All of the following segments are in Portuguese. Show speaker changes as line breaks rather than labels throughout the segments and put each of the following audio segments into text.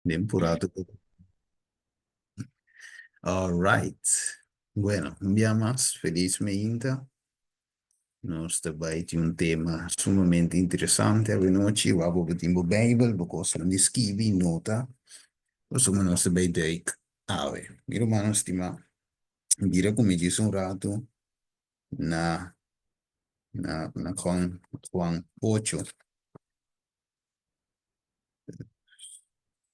Bien purato. All right. Bueno, un día más, felizmente, nos trabalha um tema sumamente interessante. Oggi vamos a vedere Bible, because non scrivi nota, o sono nostre bei take. Ave, mi romano stima, dire come ci sono rato na, na Juan 8.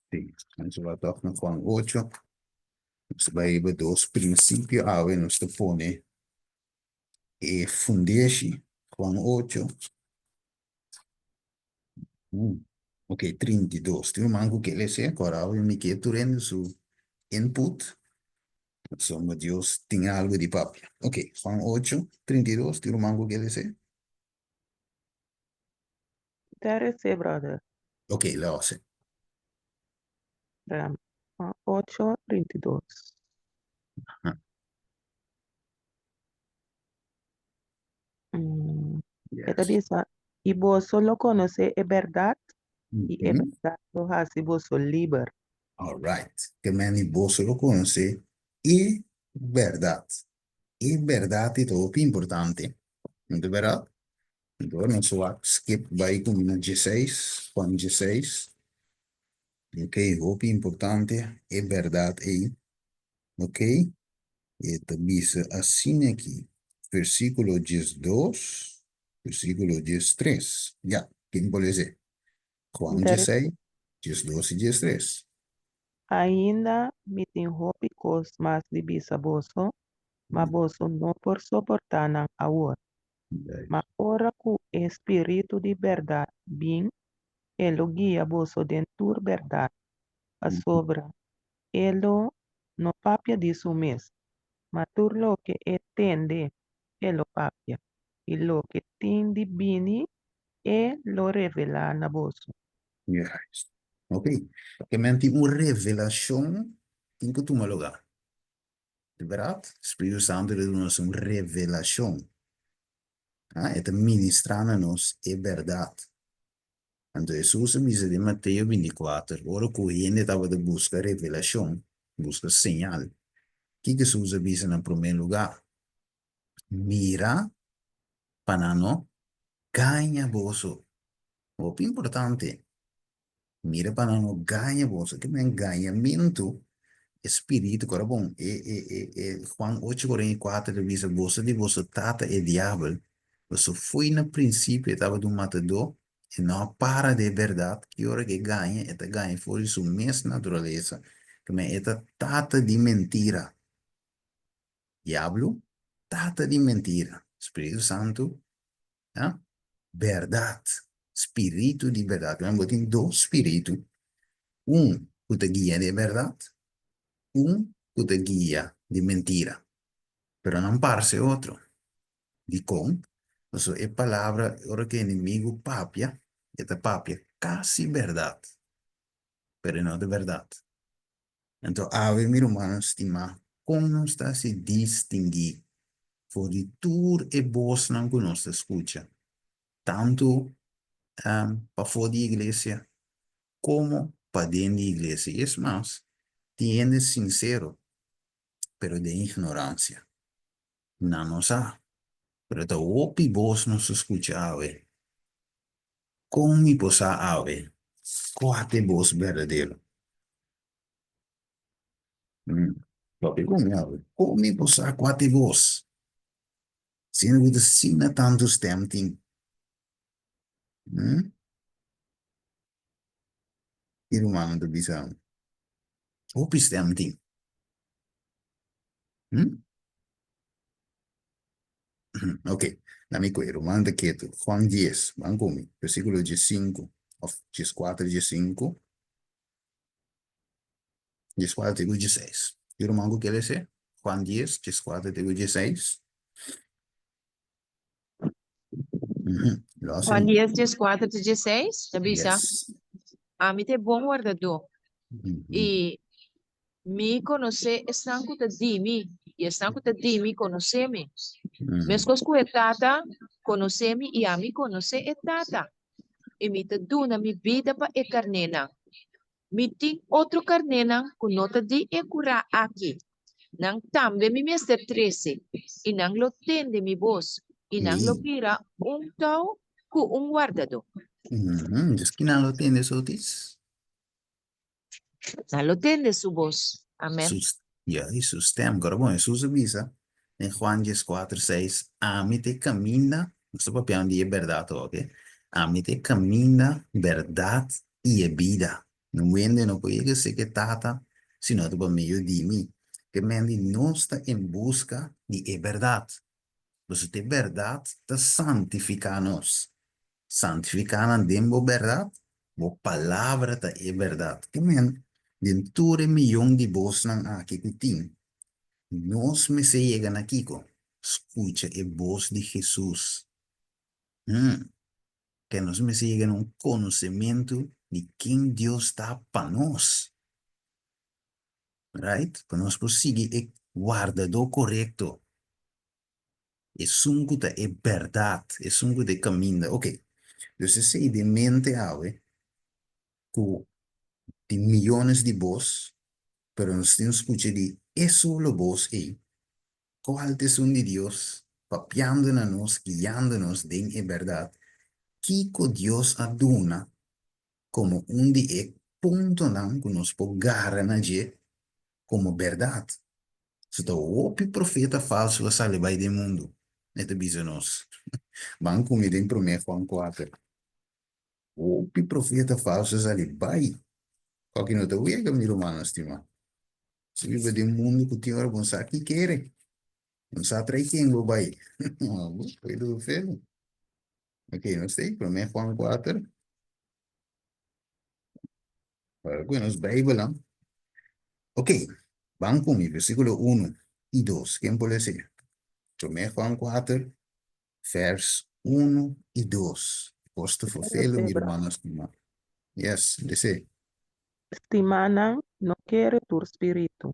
Sì, anche va toch na Juan 8. Nos Bible dos princípios, ave, nos te pone e fundesci Juan 8. Mm. Ok, 32. Tem um mango que ele se coral e me que turendo su input. Insomma, Deus tinha algo de papo. Ok, Juan 8, 32. Tem um mango que ele se.
Terese, brother.
Ok, la hace.
Ram. 8:32.
Ah,
Mm. Esta
yes.
dice, y vos solo conoce es verdad, y es
Mhm.
verdad lo hace vos libre.
All right. Que meni bolso lo conoce. E verdade. E verdade é o importante. Não é verdade? Então, não só skip vai com 16, Juan 16. Ok, o importante é verdade aí. Ok? Então, diz assim aqui. Versículo 12, versículo 13. Já, quem pode dizer? Juan
Interesse.
16, 12 e 13.
Ainda me tem cos mas de bisa boso, mas boso não por soportar nan awor. Mas ora cu espírito de verdade, bem, ele guia boso dentro verdade, a sobra, ele no papia disso mesmo. Mas tudo lo que entende, ele papia. E lo que tem de bini, ele lo revela na boso.
Juist. Ok. Que men die een revelação em que tu me lugar. De verdade? Espírito Santo ele nos uma revelação. Ah, é ministrar-nos é verdade. Então, Jesus diz de Mateus 24, ora que o gente estava de busca revelação, busca sinal. O que Jesus diz em primeiro lugar? Mira, panano, ganha bolso. O importante, mira, panano, ganha bolso. Que men ganhamento espírito, agora bom, Juan 8:44 diz, você de você tata é diabo. Você foi no princípio, estava do matador, e não para de verdade, que hora que ganha, ganha, foi sua mesma natureza, que é tata de mentira. Diablo, tata de mentira. Espírito Santo, ah, verdade. Espírito de verdade. Nós temos dois espíritos. Um que te guia de verdade, um que te guia de mentira. Pero não parece outro. De com, isso é palavra, ora que inimigo papia, esta papia, quase verdade, pero não de verdade. Então, ave, meu irmão, estima, como está se distinguir? For de tur e bos não que nós escuta, tanto para fora da igreja, como para dentro da igreja. E é mais, tiene sincero, pero de ignorância. Não nos há. Pero te opi vos nos escuchaba. Con mi posa ave. Quate vos verdadeiro. Proprio come ave. Con mi posa quate vos. Sino que sina tanto tempting. Il umano do bisogno. Opi tempting. Ok. L'amico è romano de Keto. Juan 10. Van come. Versículo 15. Of 14, 15. 14, 16. Il romano che le se? Juan 10, 14, 16. Lo
Juan
hace.
10, 14, 16, tá bisa?
Yes.
A mim é bom guardador.
Mhm.
E me conhecer estão com de mim. E estão com de mim conhecer-me. Mesmo com a tata, conhecer-me e a mim conhecer a tata. E me te dou na minha vida para a carnena. Meeting outro carnena com nota de encura aqui. Nang tambe mi Mr. 13. E nang lo tende mi boss. E nang lo
Mi.
pira tao ku guardado.
Diz que não tem sotis.
Na lo tende su boss. Amen.
Sus, ja, e sus stem. Agora, bom, Jesus avisa. Em Juan 4:6, a mí te camina, esto papiando de verdade, ok? A mí te camina, verdade e vida. Não vende, não pode ser que tata, sino por meio de mim. Que mende não está em busca de verdade. Você tem verdade, está santificar-nos. Santificar andemos verdade, a palavra está é verdade. Que men, dentro de milhão de vós não aqui que tem. Nós me se chegam aqui, escuta a voz de Jesus. Que nós me se chegam um conhecimento de quem Deus está para nós. Right? Para nós prosseguir e guardador correto. É sunguta é verdade. É sunguta é caminho. Ok. Então, se sei de mente, que de milhões de voz, pero nos temos escucha de eso lo voz e qual te son de Dios, papiándonos, guiándonos en verdad, Kiko Dios aduna como un de punto nan que nos pogarra na je como verdade. Se tá o profeta falso a sale vai do mundo. Neta bisa nos. Van comida em primeiro Juan 4. O profeta falso sale vai. Qual que não te uega, mi romano, estima. Se vive de mundo que tem hora bom sabe que quer. Não sabe trai quem vou vai. Foi do filho. Ok, não sei, para mim é Juan 4. Bueno, es Bible, ¿no? Ok, van conmigo, versículo 1 y 2. ¿Quién puede decir? Para Juan 4, vers 1 y 2. Posto fulfillen, mi
Hebra.
hermano estimado. Yes, dice.
Stimanan no quiere tu espíritu,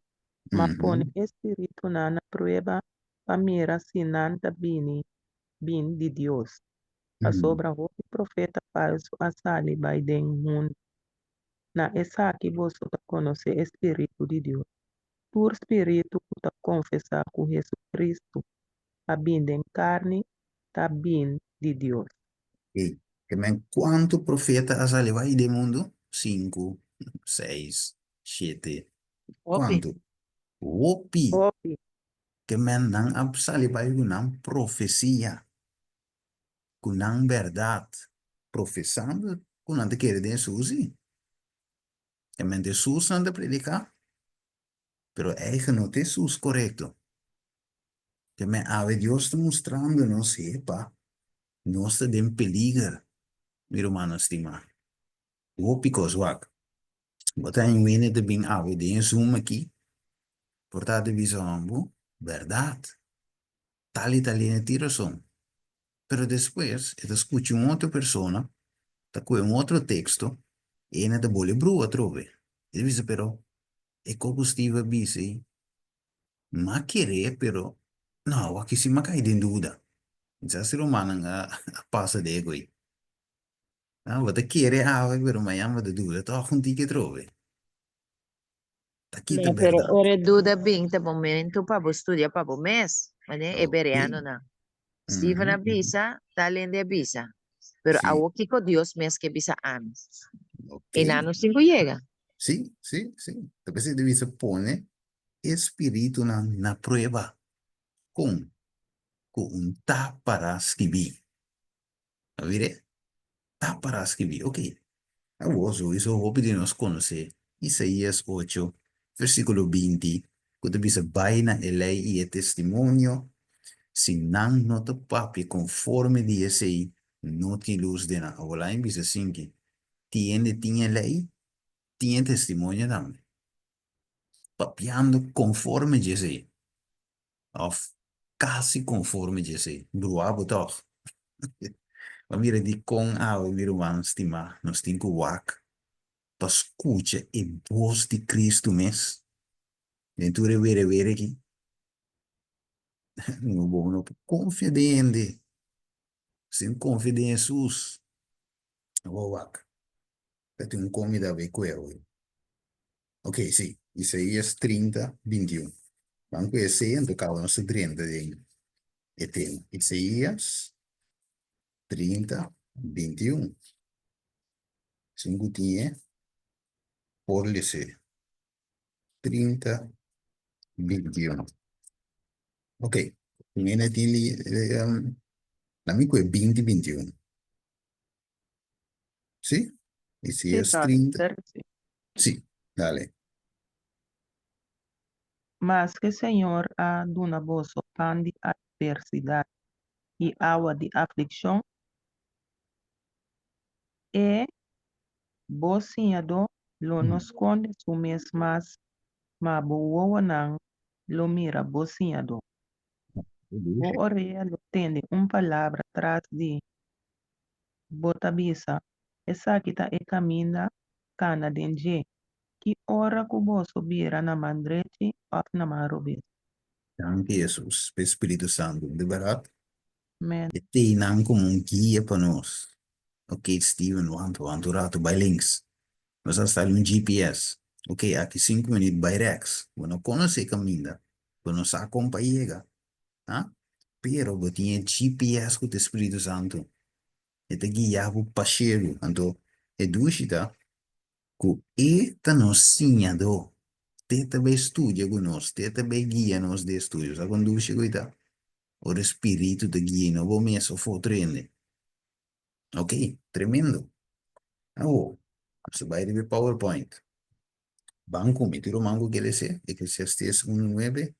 ma pone
Mhm,
espíritu na prueba pa mira si nanta bin di Dios. A
mhm.
sobra hopi profeta falso asali by den mundo. Na esa que vos conoce espíritu de Dios. Tu espíritu kuta confessar com Jesus Cristo, a bin den carne, ta bin de Dios.
Ok, que men, ¿cuánto profeta ha salido ahí del mundo? 5, 6, 7.
Opi.
¿Cuánto? Opi,
Hopi,
que men, nan ha salido ahí una profecía. Kunang verdade, professando, kunang querer de Jesus, e men Jesus não de predicar, pero eigen não Jesus correto. Que men ave Deus está mostrando, não sei, pá, nós está em peligro, meu irmão estimado. O picos wak, botar em wene de bem ave de Zoom aqui, portar de visão, verdade, tal e tal e tira som. Pero depois, eu escuto uma outra pessoa, tá com um outro texto, e ainda de bolha brua, trove. Ele diz, pero, e combustível bici, ma querer, pero, não, aqui se me cai de dúvida. Já ser humano nga passa de goi. Ah, vou querer pero mas ama de dúvida, tá com que trove. Tá aqui de
Me, pero
verdade.
ore duda bing te momento pa bo studia pa bo mes. Mane
Ok.
eberiano na. Stephen
Uhum, uhum.
abisa, talende abisa. Pero
Sim,
awo kiko Dios mes que bisa am.
ok.
Enano cinco llega.
Sim, sim, sim. Talvez você devia pôr espírito na prova com, com um tá para escrever. A ver? Tá para escrever, ok. A vosso, isso eu de nós conhecer. Isaías 8, versículo 20. Quando diz, vai na lei e testemunho, se não nota papi conforme diz aí, não tem luz de nada. Olá, em diz assim que tinha lei, tinha testemunho também. Papiando conforme diz aí. Of quase conforme diz aí. Bruabo toch. Maar weer die kon ouwe weer waan stima, nos tinko wak. Pas escucha e voz de Cristo mes. Venture vere aqui. No bom, no confidente. Sem confidência, sus. O wak. Que tem comida a ver com ele. Ok, sí. Isaías 30, 21. Vamos conhecer, então cada um se 30 de tema. Isaías 30, 21. Singutinha, por ler. 30, 21. Ok. Viene di l'amico è 20, 21. Sì?
Sí,
Isaías
está
30.
certo, sí.
Sì, dale.
Mas que Senhor há duna vosso pan de adversidade e água de aflição, e bocinhado lo
Mm.
nos esconde su mesmas, ma boa não lo mira bocinhado. O orelha lo tende palavra atrás de botabisa, essa kita e caminha cana denje, que ora ku boso bira na mandrete of na marubis.
Anche Jesus, per Spirito Santo, de verdade,
Men,
e tem como um guia para nós. Ok, Steven, want rato by links. Nós está ali um GPS. Ok, aqui 5 minutos by Rex. Quando conhece caminho, quando nos acompanha, ah? Pero botinha GPS com o Espírito Santo. E te guia o passeio. Então, é dúvida que eta nos sinhado. Te também estudia conosco, te também guia nos de estudos. A quando dúvida, o Espírito te guia, não vou mesmo for treine. Ok, tremendo. Ah, oh, você vai ver PowerPoint. Banco, me tiro mango que ele se, Eclesiastes 1:9,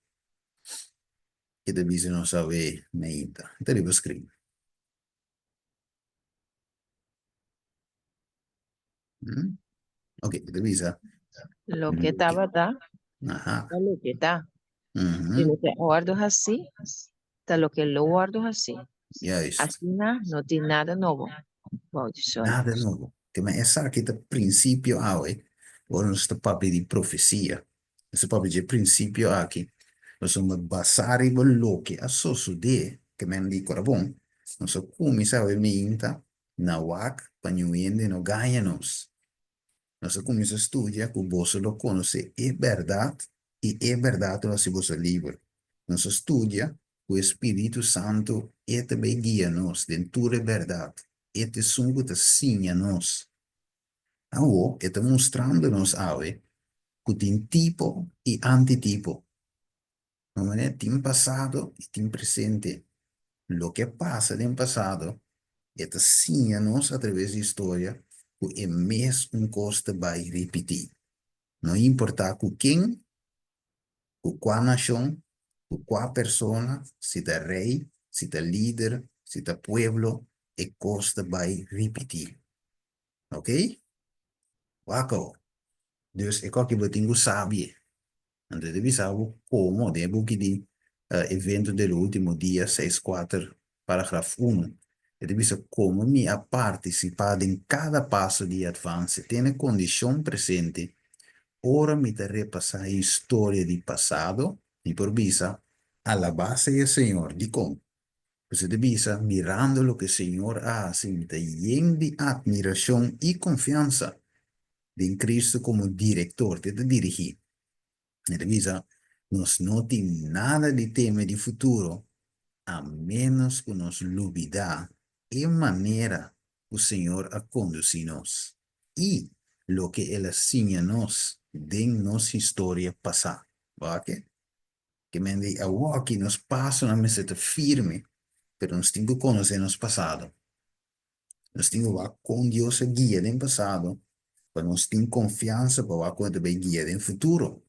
que devise não saber ainda. Então, ele vai escrever. Ok, devisa.
Lo que estaba da,
Ajá.
está lo que está. Y
Uhum.
lo que guardo así, está lo que lo guardo así.
Juist.
Así no tiene nada nuevo. Maldición.
Nada novo. Mas essa aqui é princípio, ou nós está papo de profecia. Esse papo de princípio aqui. Nós vamos basar em lo que a de, que me dico, bom, nós começamos a minta, na WAC, para não ganha-nos. Nós começamos a estudar que o bolso lo conhece, é verdade, e é verdade nós somos livre. Nós estuda o Espírito Santo e também guia-nos dentro da verdade. E te sungo te sinha-nos. Agora, está mostrando-nos, que tem tipo e antitipo. Não é? Tem passado e tem presente. Lo que passa no passado, está sinha-nos através da história, que é mesmo coisa vai repetir. Não importa com quem, com qual nação, com qual pessoa, se é rei, se é líder, se é pueblo, é coisa vai repetir. Ok? Wako. Dus ik ook heb het in sabe. En dat is algo como de boek die evento del último dia 6.4, parágrafo 1. E deve como me a participado em cada passo de advance, tem condição presente. Ora me te repassar a história do passado e por visa a la base del Senhor. De como? Você deve mirando o que o Senhor hace, me te lleno de admiração e confiança de Cristo como diretor, te dirigir. E revisa, nos não tem nada de tema de futuro, a menos que nos olvidar e maneira o Senhor a conduzir-nos. E lo que Ele ensina-nos de nossa história passada. Ok? Que me diz, que nos passa uma meseta firme, pero nos temos que conhecer nos passado. Nós temos que com Deus guia no passado, para nós ter confiança para quando vai guia no futuro.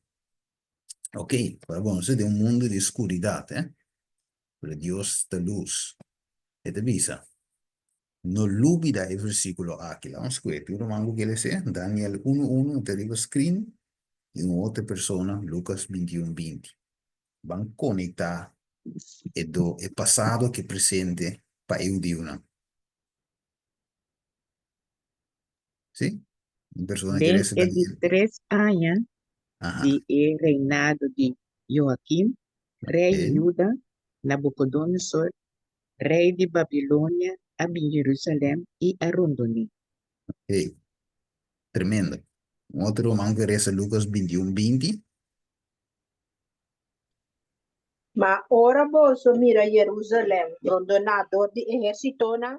Ok, para vamos de um mundo de escuridão, para Deus da luz. E te avisa, no lubida o versículo aqui, vamos ver, eu mango que ele se, Daniel 1:1, te digo screen, e uma outra pessoa, Lucas 21:20. Van conectar o passado que presente para eu de uma. Sim? Uma pessoa que ele se
Desde de
Daniel.
3 años
Ajá,
de el reinado de Joaquim, rei de
ok,
Judá, Nabucodonosor, rei de Babilônia, a Jerusalém e a Rondônia.
ok, tremendo. Outro man que reza Lucas 21:20.
Ma ora boso mira Jerusalem, rondonador de ejército nan,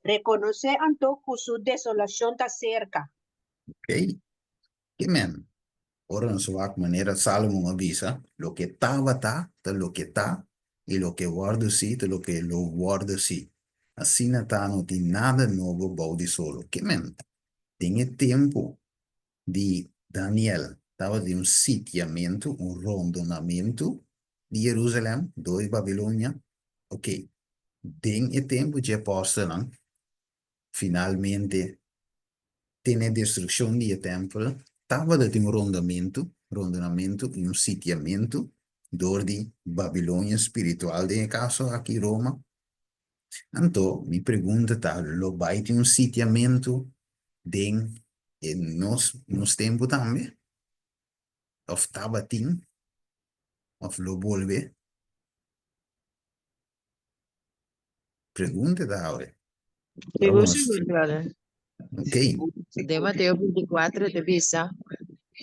reconoce anto que su desolación está cerca.
Ok? Que men. Ora não sou a maneira Salomão avisa, lo que estava tá, lo que tá, e lo que guarda si, lo que lo guarda si. Assim não tá, não tem nada novo bom de solo. Que men. Tem tempo de Daniel, estava de sitiamento, rondonamento de Jerusalém, de Babilônia. Ok. Tem tempo de apóstolo, finalmente, tem a destruição do templo, estava de rondonamento e sitiamento, dor de Babilônia espiritual, de caso aqui Roma. Então, me pergunta, tá, lo vai ter sitiamento nos tempos também? Of estava tem? Of lo volve? Pergunta da hora.
Seguro, claro.
Ok.
De Mateo 24 de visa,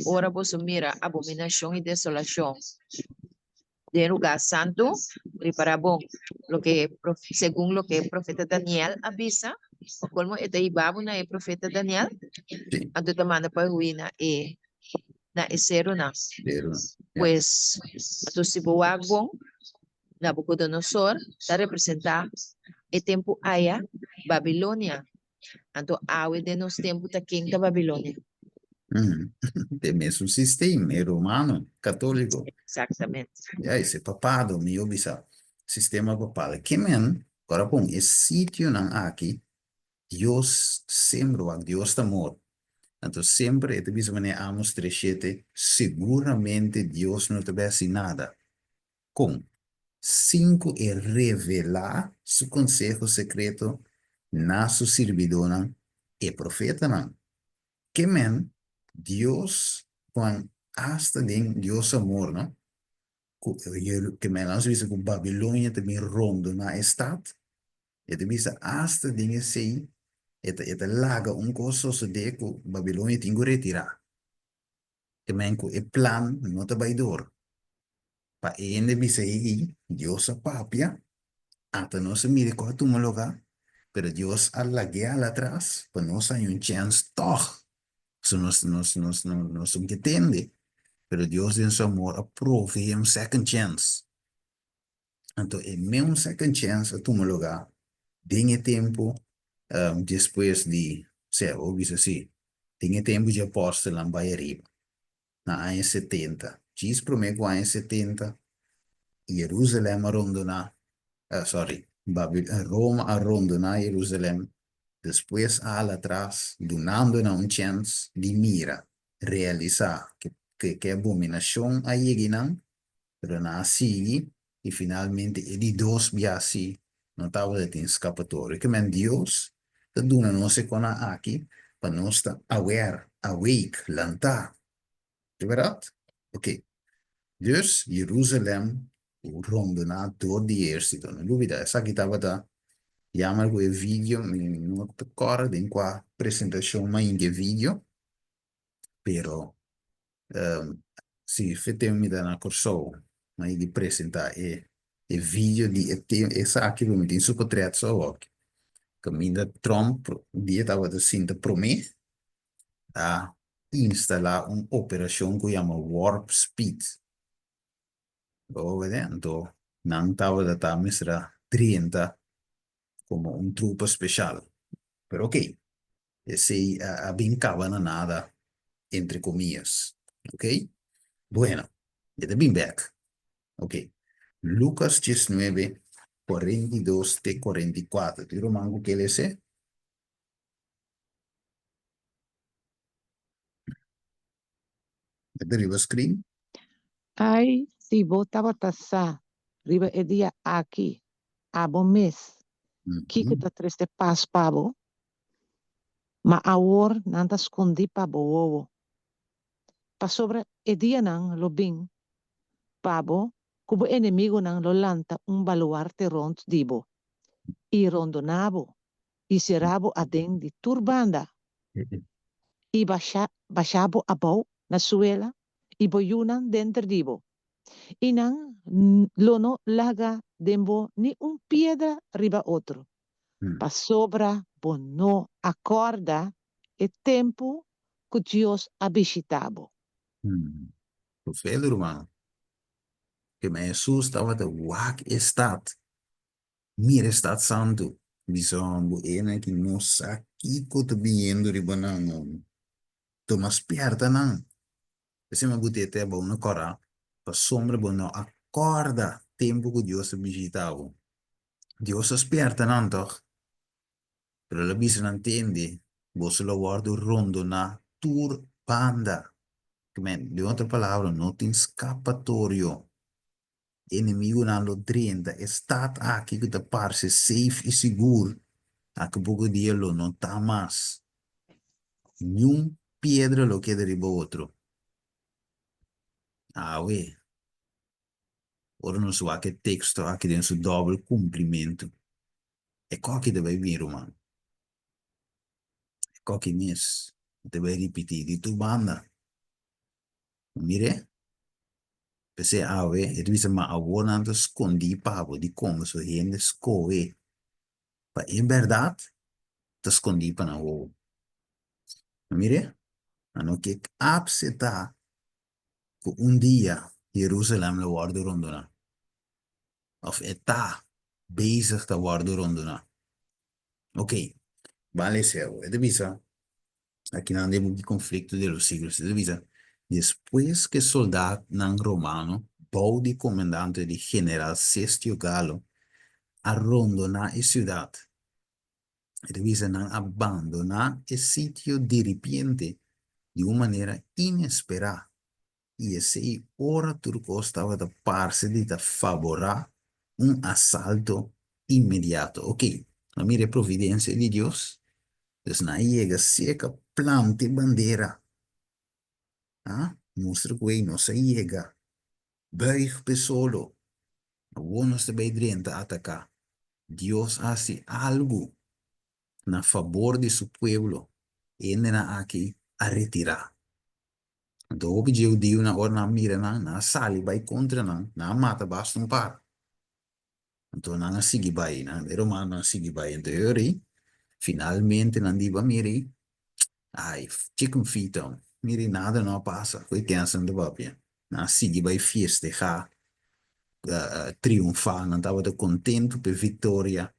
ora vos mira abominación y desolación. De lugar santo, prepara bom. Según lo que el profeta Daniel avisa, o como este ibabuna el profeta Daniel,
Sí,
ando tomando para ruina na esero na.
pero,
Pues, atu si buwag bom, Nabucodonosor, está representar el tiempo allá, Babilonia. Anto awe de nos tempos da King da Babilônia.
Tem mesmo sistema, é romano, católico.
Exatamente.
E aí, esse papado, meu bisa, sistema papado. Que men, agora bom, esse sítio não aqui, Deus sempre, Deus está morto. Então, sempre, é bisa maneira, amos trechete, seguramente Deus não te vai assim nada. Com 5 é revelar seu consejo secreto na sua servidora e profeta, não. Que men, Dios, cuando hasta den Dios amor, ¿no? Que men, als we zeggen, Babylonia te meer rondo na estad, te bisa hasta den ese, te laga cosa so de que Babylonia tingo retira. Que men, e plan, no te vai dor. Pa ende bisa Dios a papia, hasta no se mire cosa tu maloga, pero Dios a la guía atrás, pues no hay un chance, toch. Eso nos entende. Pero Deus, em seu amor, aprove um second chance. Então, é mesmo second chance a tomar lugar. Tem tempo, depois de, sei, ouvi assim, tem tempo de apóstolo em Bahia, na ano 70. Diz para mim que ano 70, Jerusalém arrondona, Roma arrondona Jerusalém, depois lá atrás, donando-na chance de mira, realizar que abominação aí não. Pero na sigue y finalmente el dos viasi no estaba de escapatoria. Que men Dios te duna no se kona aquí para no estar aware, awake, lanta. ¿De verdad? Ok. Dus Jeruzalem rondona door die eerste dan. Lubida, essa aqui tava da jammer com o vídeo, não te corre de qua apresentação mas em vídeo, pero sì, effettivamente è una corsa, ma di presenta e video di e sa che mi in su potrizzo occhio. Cammina Trump die stava da sinta promet a installare un'operazione che si chiama Warp Speed. Lo vedendo, non stava da misra 30 come un truppo speciale. Però ok, e se abbincavano nada, entre comillas. Ok? Bueno, ya te back. Ok. Lucas 19, 42 de 44. ¿Te romango que le sé? ¿Te arriba screen?
Ai, si botava tassa, riba edia aqui, abo mes, kika ta triste pas pabo, ma awor nanta skondi pabo wowo. Pa sobre edia nang lobing, pabo, kubo enemigo nang lolanta un baluarte rond dibo. I rondonabo, i serabo aden di turbanda. e baixabo abau na suela e boyunan dentro dibo. E não lono laga dembo ni piedra riba outro. Pa sobra bono acorda e tempo que Deus abisitabo.
Hoeveel, irmão? Que me estava de wak staat. Mir staat santo. Bisogna ene que não aqui que vindo ribanang. Tomas pierda não. Se me butete ba una cora. Pa sombra bono acorda tempo que Deus abisitabo. Deus aspierta não, toch? Pero la bisa não entende. Você lo guardo rondo na tur banda. De outra palavra, não tem escapatório. Inimigo na lo 30 staat aqui que te parse safe e seguro. A que pouco dia lo não tá mais. Nenhum pedra lo que derriba outro. Ah, ué. Ora não sou aquele texto aqui dentro do doble cumprimento. É qual que deve vir, mano? É qual que mês? Deve repetir de tu banda. Mire? Pensei, ah, ué. Ele disse, mas agora não te escondi, pavo, de como sou gente escoe. Mas em verdade, te escondi para não. Mire? Ano que apseta que dia Jerusalem lo wordt rondona. Of eta bezig te worden rondona. Ok, vale céu. É de visa. Aqui não temos de conflito de los siglos. É de visa. Depois que soldado não romano, bou de comandante de general Sestio Galo, a rondona a cidade. É de visa não abandonar o sítio de repente de uma maneira inesperada. E esse ora turco estava da parte de favorar assalto imediato. Ok, a mira providência de Deus. Então, na chega seca, plante bandeira. Ah? Mostra que não se chega. Buig pesolo. Não se vai direita atacar. Deus hace algo na favor de seu pueblo. E na aqui a retirar. Então, o objetivo na hora na mira na sali vai contra na mata basta par. Então, na sigi vai, na romano na sigi vai. Então, finalmente na diba miri, ai, chicken feet miri nada não passa, foi canção de papia. Na sigi vai festejar, triunfar, não estava contente per vitória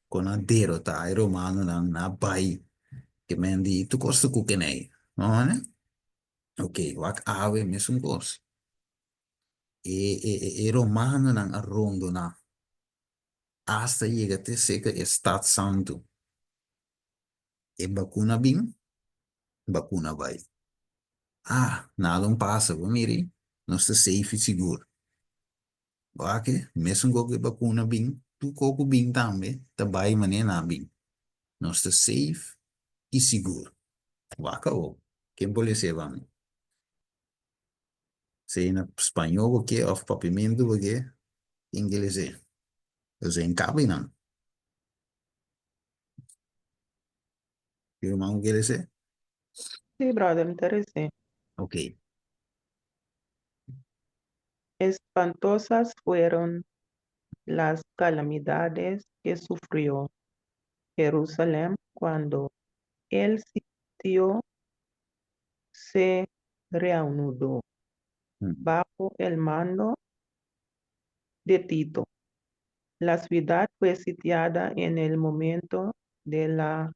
com a derrota ai romano na bai, que mendi tu costa cucanei, não é? Ok, wak ave mesmo coisa. E romano nang arrondo na hasta llega te seca estado santo. E vacuna bem, vacuna vai. Ah, nada não passa, mire, não está safe e seguro. Ok, mesmo que vacuna bem, tu coco bem também, também maneira na bem. Não está safe e seguro. Vaca ou, quem pode ser, vamos? Se na espanhol o que, of papimento o que, inglês é. Eu sei em cabe não. Irmão, inglês é?
Sí, brother, interesante.
Ok.
Espantosas fueron las calamidades que sufrió Jerusalén cuando el sitio se reanudó bajo el mando de Tito. La ciudad fue sitiada en el momento de la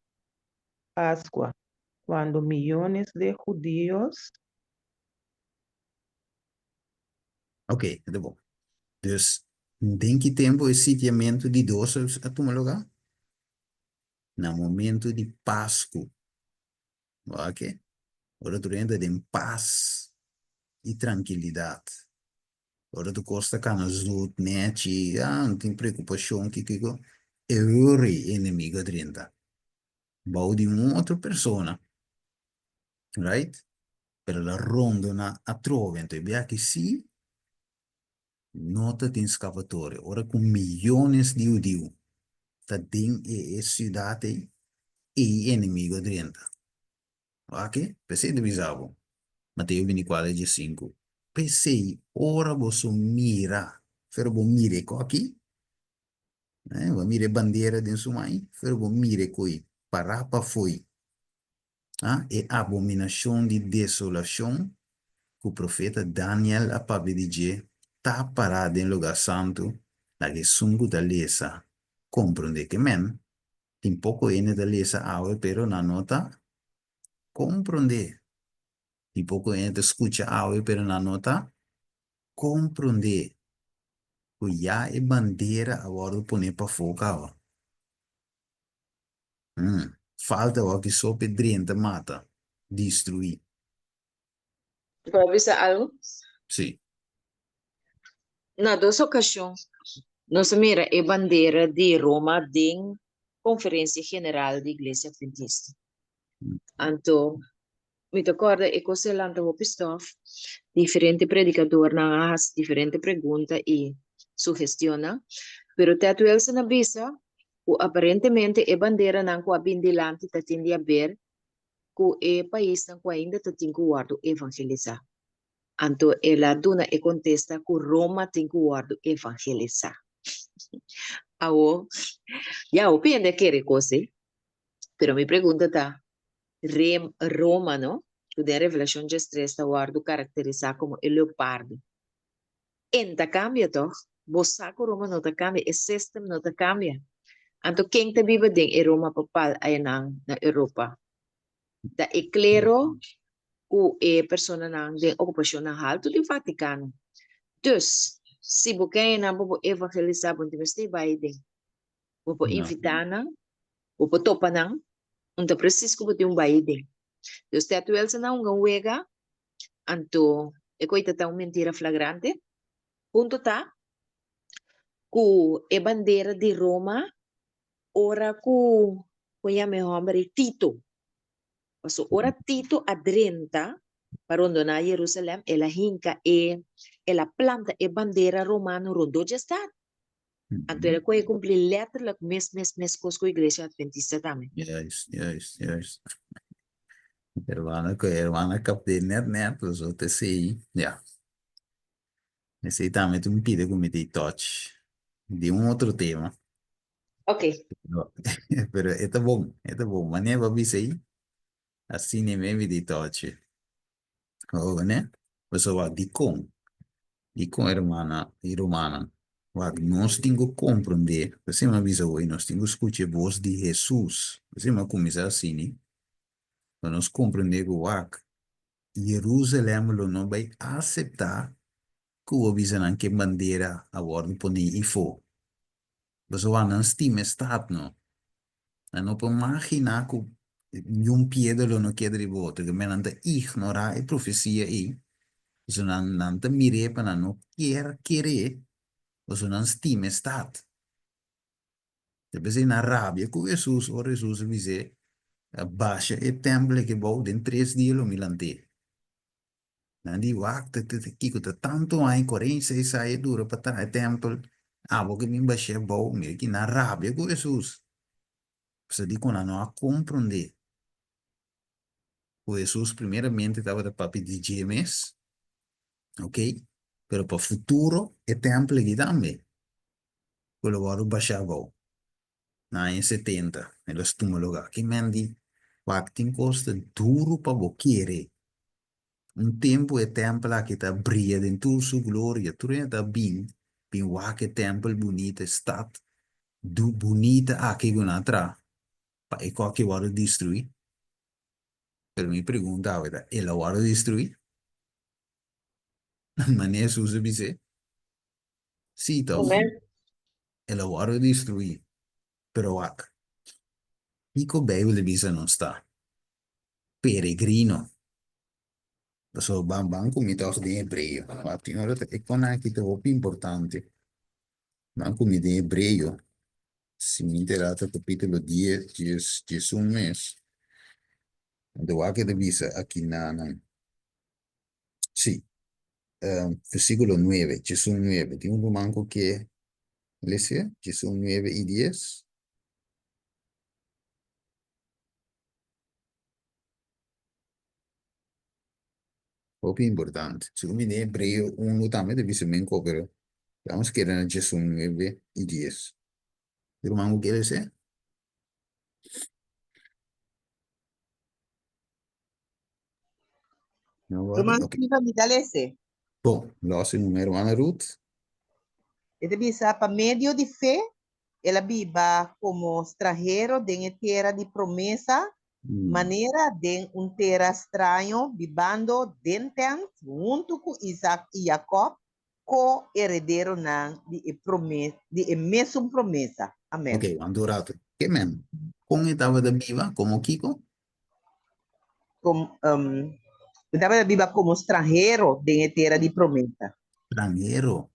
Pascua, cuando millones de judíos.
Ok, tá bom. Dus, em que tempo esse sitiamento de 12 a tomar lugar? No momento de Páscoa. Ok? Ora tu entra em paz e tranquilidade. Ora tu costa cana zut, neti, não tem preocupação que é o inimigo dentro. Bau de uma outra pessoa. Right? Pero la ronda na a trova, então, bem que sim, nota tem escapatória. Ora com milhões de judeus. Tá dentro da cidade e inimigo dentro. Ok? Pensei de bisavo. Mateo 24, 5. Pensei, ora você mira. Pero você mire aqui. Você mire bandeira de sua mãe. Pero você mire coi. Parapa foi. E abominação de desolação que o profeta Daniel apabe dizer está parado em lugar santo, na que sungo da lesa. Compreende que men, tem pouco ene da lesa awe, pero na nota, compreende. Tem pouco ene da escucha awe, pero na nota, compreende. Que já é bandeira agora pone para fogo. Falta o que só pedrenta mata, destruir.
Para avisar algo,
Sim.
na dos ocasiões, nós mira a bandeira de Roma de Conferência General da Igreja Adventista. Então, me recorda e coisa lá do Pistof, diferente predicador na as diferente pergunta e sugestiona, pero teto ele se na bisa, o aparentemente a bandeira não com a bindilante tá tende a ver, que o país não ainda tá tem que guardo evangelizar. Então, ela duna e contesta que Roma tem que guardo evangelizar. Awo, ya opinião que coisa, pero me pergunta tá, Roma, ¿no? De Revelación 3 está guardo caracterizado como el leopardo. Enta cambia toch? Vos saco Roma no te cambia, el sistema no te cambia. Anto quem te vive en Roma papal ay na Europa. Da e claro ku e persona nang de ocupación na alto do Vaticano. Dus, se você na bobo evangelizar bom timeste vai de. Bobo
Não.
invitar nang, bobo topa nang, unta preciso ko bobo vai de. Dus teto elsa na unga wega, anto e coita tá mentira flagrante. Punto tá, ku e bandeira de Roma, ora ku llame hombre Tito. Paso ora Tito adrenta para na Jerusalém, ela hinca ela planta e bandeira romana rondo já está. Anto ela coi cumprir letterlijk mes com a igreja adventista também.
Juist. Er waren kap de net, dus wat te zeggen, ja. Esse também tu me pide como de touch de outro tema.
Ok.
Pero é bom, mas nem vai ser assim nem mesmo de touch. Oh, né? Você vai de com irmã e romana. Wat nós temos que compreender, você me avisa hoje, nós temos que escutar a voz de Jesus. Você me começar assim, né? Para nós compreender que o Jerusalém não vai aceitar que o avisan que bandeira a ordem pone e for. Você vai não estima estado, não. Não pode imaginar que um piedra não quer de volta, que me não ignorar a profecia aí. Você não te mire para não querer, você não estima estado. Depois na rábia com Jesus, o Jesus diz, baixa o templo que bom, em 3 dias o milante. Não di waktu que kita tanto ai 46 anos dura para trás templo, porque me baixa bom, me que na rábia com Jesus. Você diz que não a compreender. O Jesus primeiramente estava de papi de GMS, ok? Pero para o futuro, é templo que também. Quello guardo baixava. Na em 70, nello stumologa. Que mendi, waktu costa duro para o querer. Tempo é templo que está brilha dentro sua glória. Tu está bem, bem waque templo bonita, estat, bonita aqui que não atrás. Para qualquer hora destruir. Pero me perguntava, ele hora destruir? Mas Jesus disse, sim, então.
Amen.
Ela hora destruir. Pero ac. Nico Bible bisa non sta. Peregrino. So bambam comitos di ebreo. Infatti, è con anche troppo importante. Ma come di ebreo. Si mi interessa capitolo 10, Gesù mes. Dove anche da visa a Kinana. Sì. Versículo 9, Gesù 9. Tiene un manco che lesia, Gesù 9 y 10. Muito importante. Se eu me der Hebreu 1 também deve ser bem pero vamos querer na Jesus 9 e 10. Irmão, o que ele dizer? Não vai?
Romano
Ok.
viva mi dalese.
Bom, nosso número Ana Ruth.
Ete bisa pa medio de fe, ela viva como extranjero de tierra de promesa, manera de un terra estranho, vivando dentro junto com Isaac e Jacob, co-heredero de promesa, de mesma promesa. Amém.
Ok, Andorato. Que men? Como estava da viva? Como Kiko?
Como, estava viva como estrangeiro de terra de promesa.
Estrangeiro.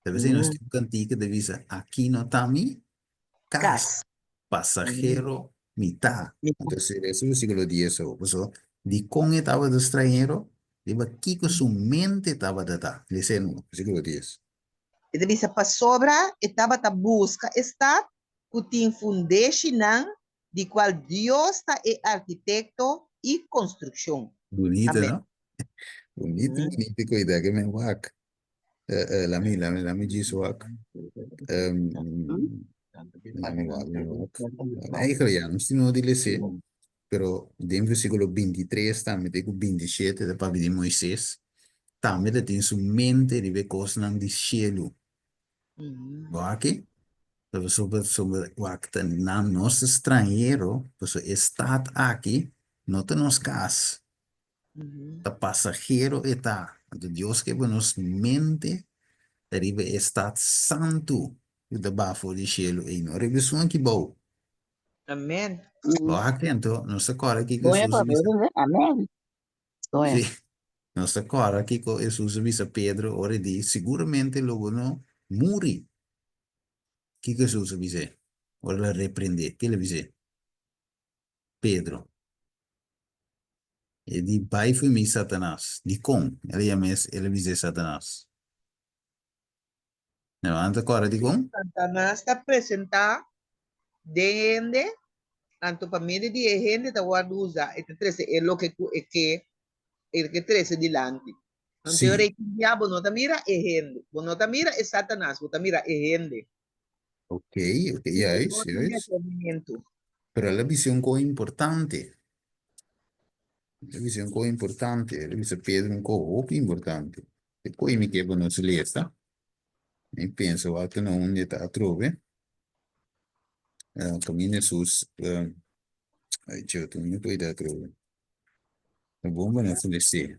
Deve ser, nós temos cantiga de visa aqui no Tami, cas, passageiro, mitad. Entonces, eso es versículo 10. So, di con estaba de extranjero, diba Kiko su mente estaba de ta. Listen, versículo 10.
Ete bisa pa sobra, estava ta busca está kutin foundation de qual Deus é arquiteto e construção.
Bonito,
Amém.
¿no? Bonito, bonito, cuidado que me wak. La mi dice wak. Eigenlijk ja, misschien no di lese, pero en versículo 23 también tengo 27 de papi de Moisés, también tem su mente de ver cosas de cielo. Aqui, sobre wakta na nosso estrangeiro, pues está aqui, não te nos casa. O passageiro está, Deus que nos mente, deriva está santo, debaixo de cielo, e não revisão que bom.
Amém.
Aqui, então, não se corre aqui que
Voy a
Jesus
poder, amén. Voy a.
sim, não se corre aqui que Jesus visa Pedro, ora diz, seguramente logo não morre. Que Jesus visa? Ora repreender, que ele visa? Pedro. E di pai foi mi Satanás. Di com, ele chama ele visa Satanás. Não, anda agora di com?
Satanás está apresentar dende tanto família de gente da usa este 13 é o que 13 dilante. Então,
Sim,
o diabo não tá mira é gente, não tá mira é Satanás, não tá mira é gente.
ok, yes, yes. Pero la visión co importante. La visión co importante. La visión Pedro un co importante. E poi mi chiedo non si lesta. E penso che non un ta trove. Cammino sus ai certo, non puoi da trove. La bomba non si lesta.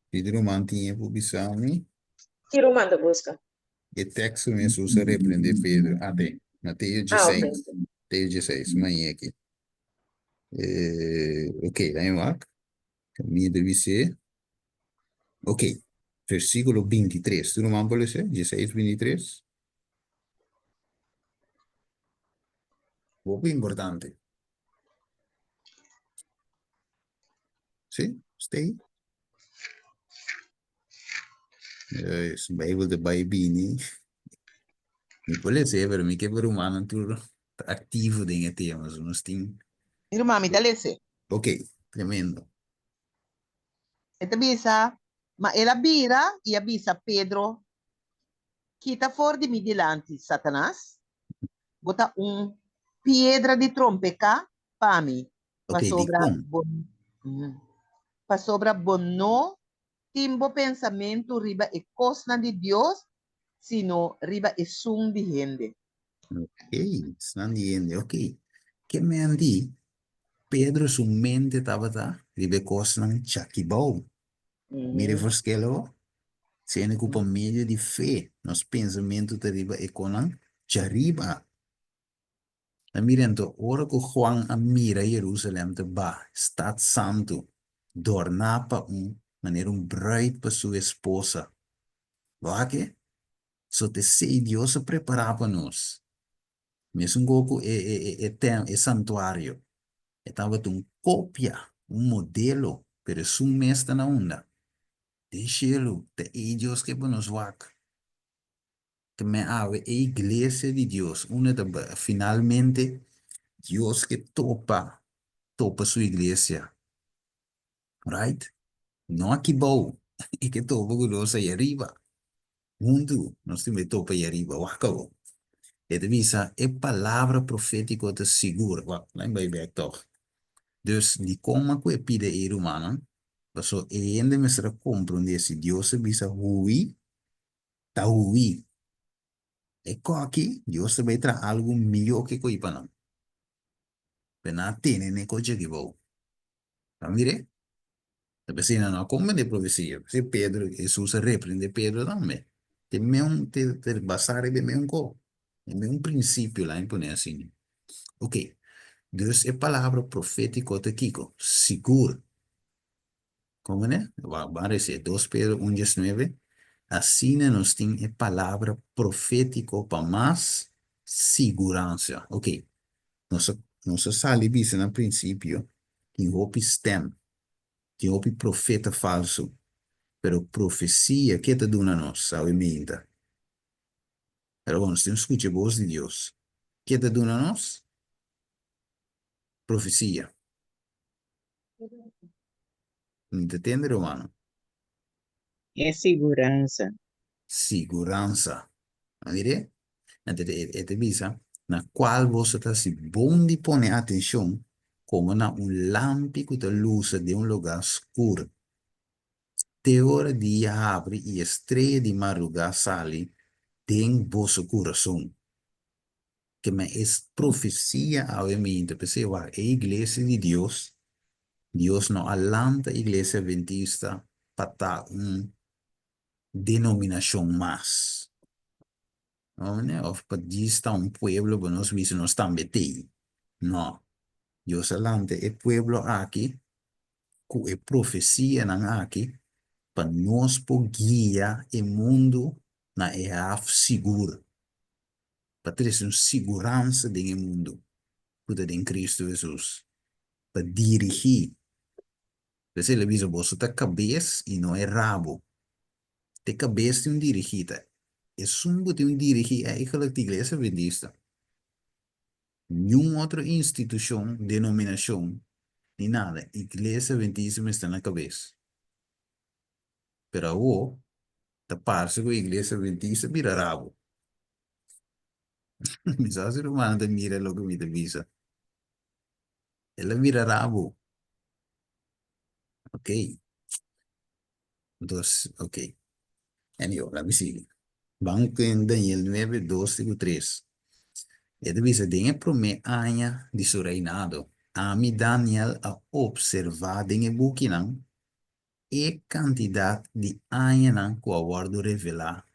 Pedro mantiene pubisami.
Que romanda busca?
E texto mi sus reprende Pedro. Ah, te. Matteo
Ah, ok.
16. Matteo 16, ma è qui. Ok, dai, Mark. Cammino deve ser. Ok, versículo 23. ¿Tú no me puedes leer? 16, 23. Muy importante. ¿Sí? ¿Stay? Es Bible de Baibini. Mi puede ser, pero mi que por humano tú activo de este tema. No estoy...
Irmã, me dá lese.
Ok, tremendo.
Esta bisa, ma ela vira e avisa Pedro, quita fora de mim delante, Satanás, bota pedra de trompeca para mim,
Ok,
para
di
sobra
con.
para sobra bono, timbo pensamento riba e costa de Deus, sino riba e sum de gente.
Ok, están diciendo, ok. ¿Qué me han dicho? Pedro su mente estaba da, ribe cosas chakibou. Mire, verschillen. Zijn ik op een meio de fé. Nos pensamento teriba e conan chariba. Na mirando, ora que Juan a mira Jerusalém de ba, stad santo, dornapa maneira bruid para sua esposa. Lá que? So te sei Deus preparava nos. Mesmo goku é santuário. Estava cópia, modelo, pero es un mesta na onda. Deixa-lo, te Deus que nos vaca. Que me ave a iglesia de Dios, una de, finalmente Dios que topa su iglesia. right? No aqui bom, e que topo que nós aí arriba. Mundo, nós temos topo aí arriba, waka. E visa, é palavra profética te segura. Lá em Bijbel toch. Dus die komen com pide e humano. So e ende mesra compreender se Deus se bisa hui, ta hui. E co aqui, Deus se vai tra algo melhor que coi para não. Pena tene ne co que vou. Tá mire? Tapi se não como de profecia. Se Pedro, Jesus repreende Pedro também. Tem te basare de me co. Tem um princípio lá em poner assim. Ok. Dus é palavra profética te kiko. Seguro. Como né? Vai ser 2 Pedro 1:19. Assim nos tem a palavra profética para mais segurança. Ok. Nossa sali bisa no princípio, tem houve stem, tem houve profeta falso, pero profecia que te dona nós, sabe minta. Pero quando você escuta a voz de Deus, que te dona nós? Profecia. Não entende, Romano?
É segurança.
Segurança. Mire? Ete bisa, na qual você está se bom de pôr atenção, como na lampi que te luz de lugar escuro. Te hora dia abre e estreia de madrugada sale tem vosso coração. Que me é profecia ao mente, pessoa, a igreja de Deus, Deus não alanta a igreja adventista para denominação mais. Não, né? Ou para dizer pueblo que nós vimos nós também tem. Não. Deus alanta o pueblo aqui, com a profecia aqui, para nós guiar o mundo na era segura. Para ter segurança do mundo, cuida em Cristo Jesus. Para dirigir. Você le avisa, você está cabeça e não é rabo. Te cabeça tem dirigida. É sumbo tem dirigir eigenlijk a igreja adventista. Nenhuma outra instituição, denominação, nem nada. Igreja adventista está na cabeça. Pero o, da parte que a igreja adventista vira rabo. Mas a ser humano te mira lo que me te avisa. Ela vira rabo. Ok. Entonces, ok. Anyway, la sigue. Vamos en Daniel 9, 2 y 3. Ele dice, den el primer año de su reinado, a mi Daniel a observar den el buquinan e cantidad de años que aguardo revelar,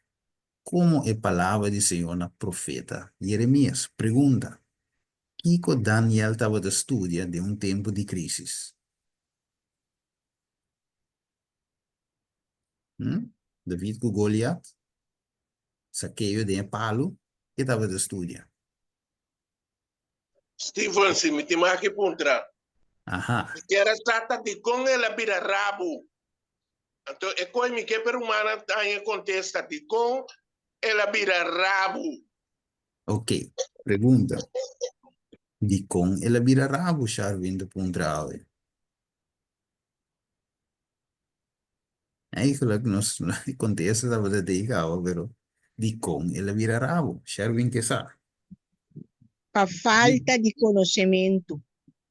como é palavra de Senhor na profeta Jeremias. Pergunta, Kiko Daniel estava de estudia de tempo de crise? David com Goliat, saqueio de palo, que estava de estudia.
Steven, se me tem que puntra.
Aha.
Que era trata de com ela vira rabo. Então, é como que a humana tem contesta de com ela vira rabo.
Ok, pergunta. De com ela vira rabo, Charvin de puntrale. Eigenlijk nos contesta da verdade de igual, pero de com ela vira rabo, Charvin que sabe.
A falta de conhecimento.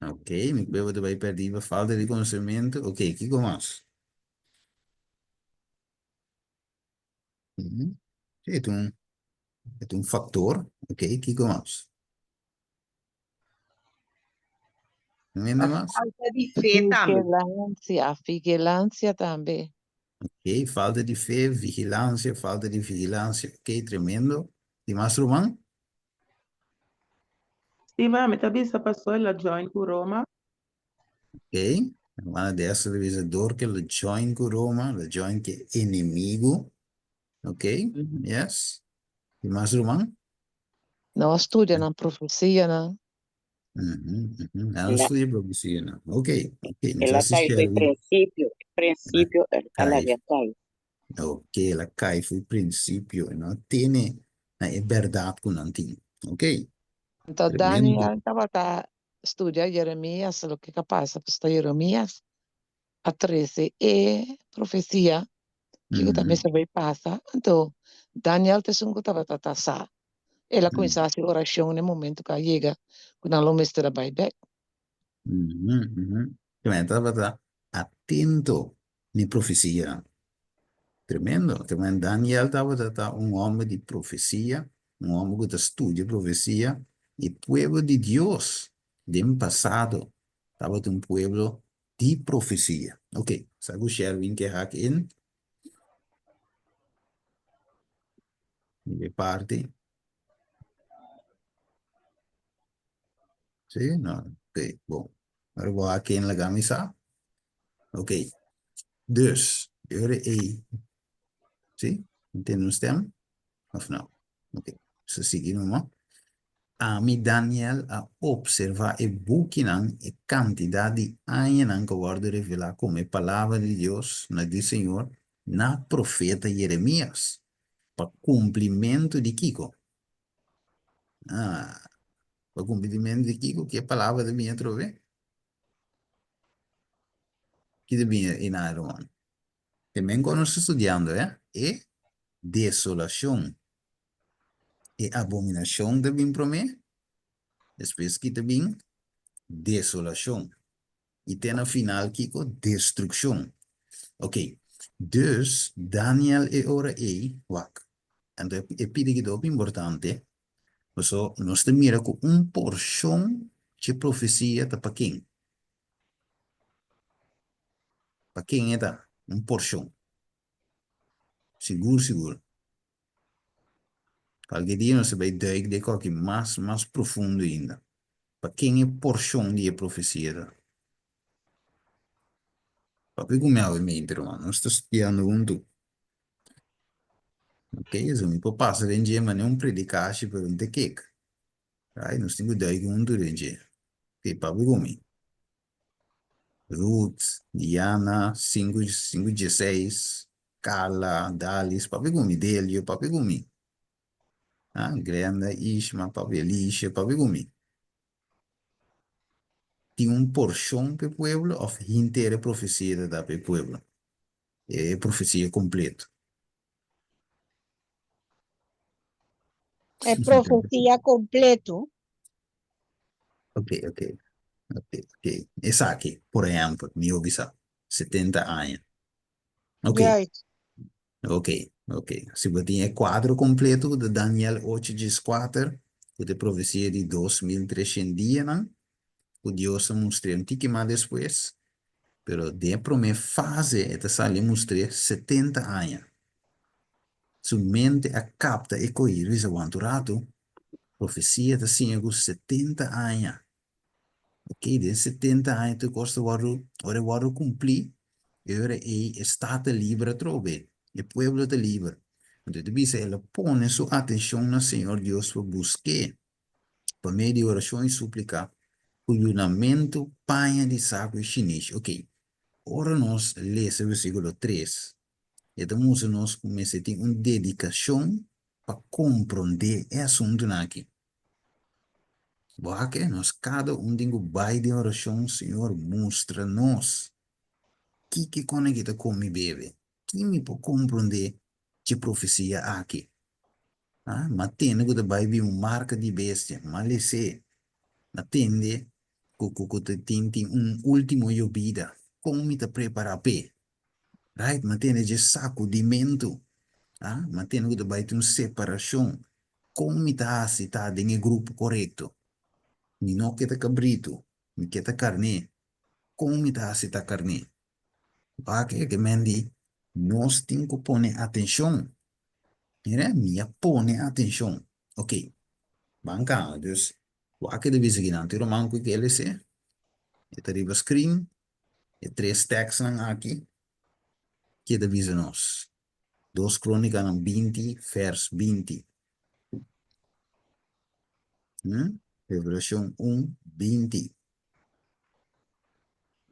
Ok, mi cueva te vai perder a falta de conhecimento. Ok, que mais? É um fator. Ok, que mais? Não é
A
mais?
falta de fé também.
Vigilância também.
Ok, falta de fé, vigilância, falta de vigilância. Ok, tremendo. E mais, Román?
Sim, mami, tabisa passou ela join com Roma.
Ok, uma dessa revisador que ele join com Roma, ele join que é inimigo. Ok, yes. E mais, Román?
Não estuda na profecia, não.
Ela estuda profecia, não? Ok, ok. Mas
Ela cai foi
assiste
princípio, ela já cai.
ok, ela cai foi princípio, não tem é verdade que não tem. Ok,
Então,
tremendo.
Daniel estava a estudar Jeremias, o que passa para Jeremias. a 13 profecia que também se vai passar. Então, Daniel te sungo tava tatasa. Ela começa a oração no momento que chega, quando ela mestra vai back.
Cioè, estaba atento ni profecía. Tremendo. Cioè, Daniel estaba un hombre de profecía, un hombre que estudia profecía, y pueblo de Dios, del pasado, estaba un pueblo de profecía. Ok, sabe Sherwin que hack in? De parte. Sí, no, ok, bom. Agora vou aqui in la camisa. Ok, dus, eure E. Sim? Entende o stem? Of não? Ok, so seguimos, no? Ami Daniel a observar e buquinan e quantidade de anos que worden revelar como palavra de Deus, na de Senhor, na profeta Jeremias, para cumprimento de Kiko. Ah, para cumprimento de Kiko, que palavra de minha trove? Que de minha in Iron. Também quando estou estudando, e desolação e abominação de bem para mim, depois que também desolação. E tem no final, Kiko, destruição. Ok, dus Daniel e ora wak. En dat é pedido importante, so nós temos com porção de profecia para quem? Para quem é porção. Seguro, seguro. Qualquer dia nós vai duiken de qualquer mais profundo ainda. Para quem é porção de profecia? Papi como é o mente, mano? Nós estamos estudando junto. Ok, isso me pode passar em dia, mas não predicar por um tequeca. Aí nós temos que duiken junto em dia. Ok, papi como é? Ruth, Diana, 5:16, Carla, Dalis, papi gumi, Delio, papi gumi. Ah, Glenda, Ishma, papi Elisha, papi gumi. Tem porção para o pueblo ou inteira profecia da para o pueblo? É profecia completa.
É profecia completo.
Ok. Essa aqui, por exemplo, meu bisa, 70 anos. Ok.
Juist.
Ok. Se você tem quadro completo de Daniel 8:4, de profecia de 2300 dias, não? O Deus mostrou um tique mais depois, pero de primeira fase, esta sale mostrou 70 anos. Sua mente a capta e coir isso quanto rato, profecia da Senhor 70 anos. Ok, de 70 anos tu costa ora cumprir, ora está livre trove, o pueblo está livre. Então, tu diz, ela põe sua atenção no Senhor Deus para buscar, por meio de oração e súplica, o juramento panha de saco e chinês. Ok, ora nós lemos o versículo 3. Então, nós começamos a ter uma dedicação para compreender esse assunto aqui. Porque nós, cada tem o baile de oração, Senhor, mostra-nos que conecta com me bebe. Que me pode compreender de profecia aqui. Ah, mas tem que baile marca de bestia, mas se atende que tem último vida. Como me prepara para? Right? Mas tem de sacudimento. Ah, mas tem que baile uma separação. Como me está em grupo correto? Ni no kita cabrito, ni kita carne, como me dá esta carne? Porque que mendi, nós temos que pôr atenção, né? Minha pôr atenção, ok? Banca, então, o que deve seguir na tiro manco que ele se, e tariba screen, e 3 textos aqui, que deve ser nós. 2 Crônicas 20, vers 20. Revelação 1:20.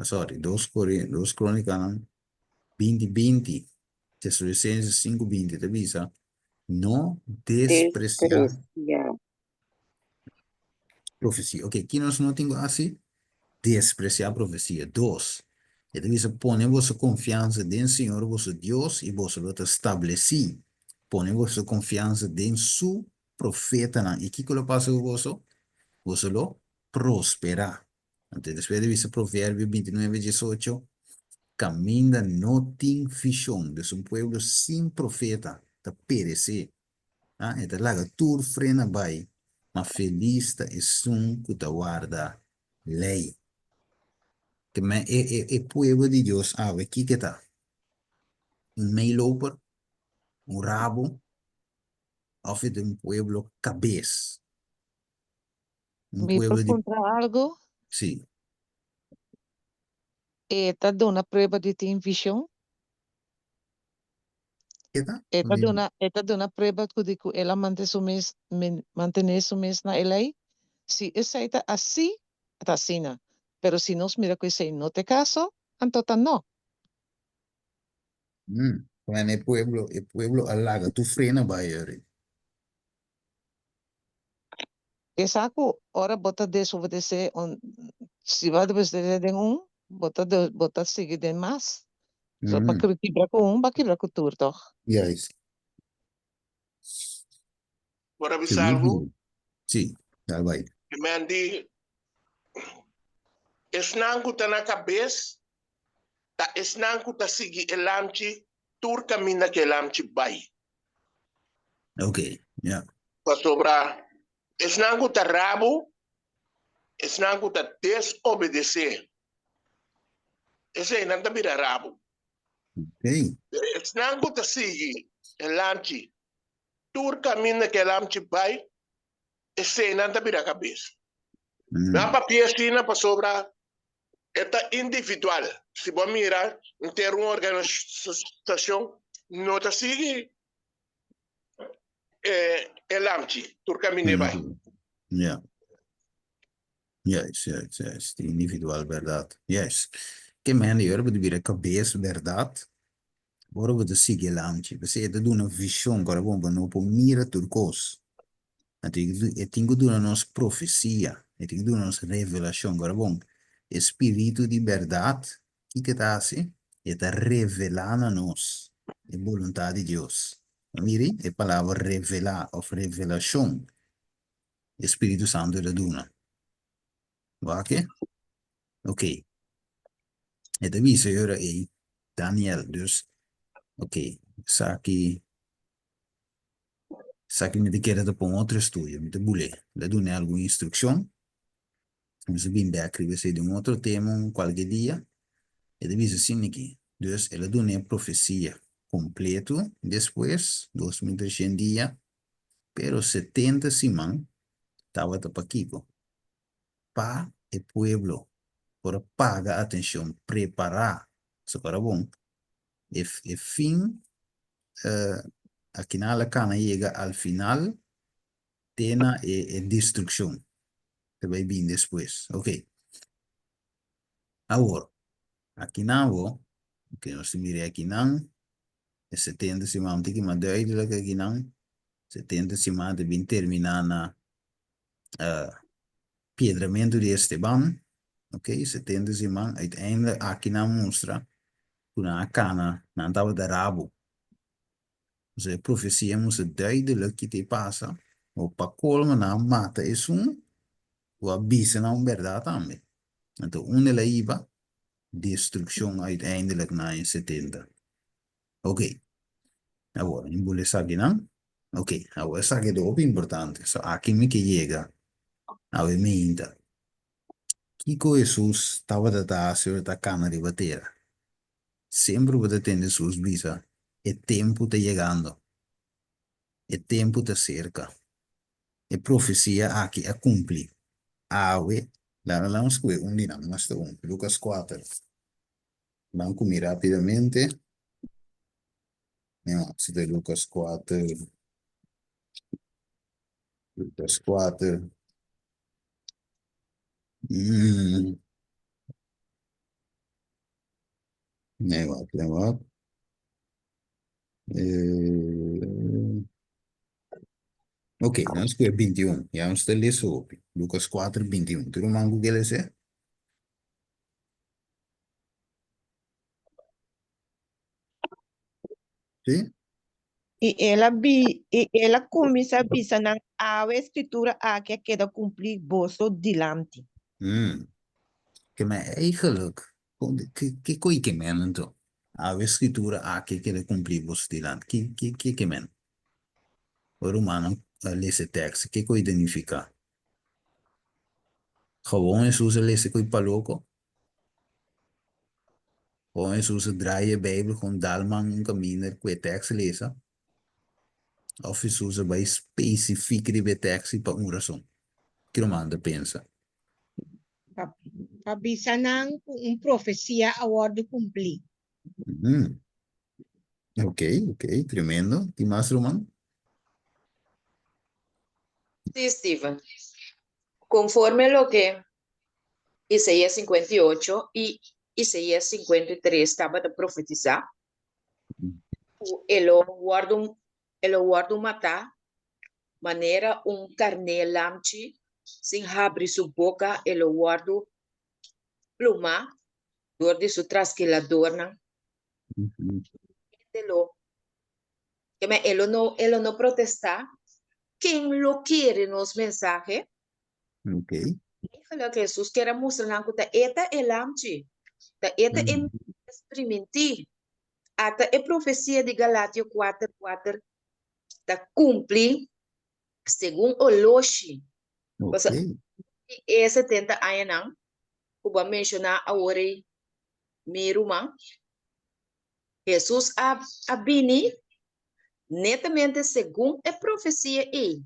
Sorry, 2 Crônicas 20:20. Tesalonicenses 5:20, te avisa. No despreciar profecía. Ok, aquí nos no tengo así. Despreciar profecía. 2. E deve pone vossa confiança em Senhor, vosso Deus, e vosso lo estabeleci. Pone vossa confiança em su profeta. E que lo passa com vosso? Vosso lo prospera. Então, depois deve Provérbio 29:18. Camina no tem visión. Es un pueblo sin profeta. Te perece. Ah, e te laga tur frena bai. Ma feliz ta es un que te guarda lei. Que me pueblo de Dios ave aquí que está. Un meeloper, un rabo, of het un pueblo cabez. Un
Me
pueblo de,
pergunta algo,
sí.
esta de una prueba de team vision,
¿Qué está?
esta de una prueba que digo, ela mantener su mes na LA. Si es esta así, está así, na. Pero si nos mira que se no te caso, entonces no.
When el pueblo alaga, tu frena bai, ere.
Exacto, ahora bota desobedecer, si va a obedecer de bota seguir de más. So, para que quebrar com va a quebrar com tudo, toch?
Yes.
Para
Sí,
avisarlo,
sí, dá vai.
que me andi, esnango tá na cabeça, tá esnango tá seguir elamchi, tur caminha que elamchi vai.
Ok, yeah.
Para sobrar, esnango tá rabo, esnango tá desobedecer. Esse aí não tá vira rabo.
Ok.
Esnango tá seguir elamchi, tur caminha que elamchi vai, esse aí não tá vira cabeça. Na papel assim, para sobrar, é individual. Se você mirar, em ter uma organização, não está seguindo el AMCI, Turcamine vai.
Yeah. Yes, yes, yes. Die individual verdade. Yes. Que man, eu vou dizer cabeça verdade. Agora vou dizer que lamchi. Você tem uma visão, agora vamos não por mira turcos. Eu tenho uma nossa profecia. Eu tenho uma nossa revelação. Agora bom, espírito de verdade, o que está assim? Está revelando a nós a vontade de Deus. Mire, a palavra revelar ou revelação. Espírito Santo da duna. Oké? Oké. Het is weer Daniel, dus oké. Saki me queda de pon outro estudio, me te bule. Le dune alguna instrucción. Vamos bien de escribirse de un otro tema qualquer dia. E devise assim aqui. Dus ela dune profecia completo. Después, 2300 dias. Pero 70 simán. Estava de paquico. Pa el pueblo. Por paga atenção. Preparar. Isso para bom. E fim. Aqui na cana chega al final. Tena e destrucción. Te vai vir depois. Ok. Agora, aqui não, que nós mire aqui não, é 70 semana, tem que mandar aí lá que aqui não, 70 semana de bem terminar na piedramento de Esteban, ok, 70 semana, uiteindelijk aqui não mostra, kuna cana, não estava de rabo. Dus a profecia moest duidelijk que te passa, o para colma na mata é o avisa na verdade também. Então, ela iba, destrucción uiteindelijk na in 70. Ok. Agora, em bolsa aqui não? Ok. Agora, essa aqui é muito importante. So, aqui me que chega. Agora, me ainda. Kiko Jesus estava da taça da cana de bater. Sempre você tem Jesus visa. É tempo está chegando. É tempo está cerca. É profecia aqui a cumprir. Awe, lá vamos ver dinâmico, mas Lucas 4. Vamos comer rapidamente. Não, se de Lucas 4. Lucas 4. Negócio. Ok, nós que é 21. Já vamos ter isso. Lucas 4, 21. Tu não mango que ele é? Sim?
E ela começa a bisa na a escritura a que queda cumprir boso dilante.
Que mij eigenlijk, que coi que men então. A escritura a que ele cumprir vos dilan. Que men. O romano lees tekst, que coi identifica. Gewoon Jesus lees coi paloko. Gewoon Jesus draai je Bijbel gewoon dalman een kaminer kwe tekst lezen. Of Jesus bij specifiek die tekst pa een razon. Que romano pensa.
A bisa na profecia a ordem cumprir.
Ok, tremendo. ¿Y más, Romano?
Sí, Steven. Conforme lo que Isaías 58 y Isaías 53 estaba de profetizar, ele guarda matar, maneira carne lamchi, sin abrir su boca, ele guarda pluma, dor de su trasquilador, ele no protesta, quem lo quiere nos mensaje,
Ok.
Fala que Jesus quer mostrar que eta é lamchi, eta é experimentar, até a profecia de Galátia 4:4 tá cumpre segundo o Loshi. Você é 70 anos não, como mencionar agora Miruma, Jesus a bini netamente segundo a profecia e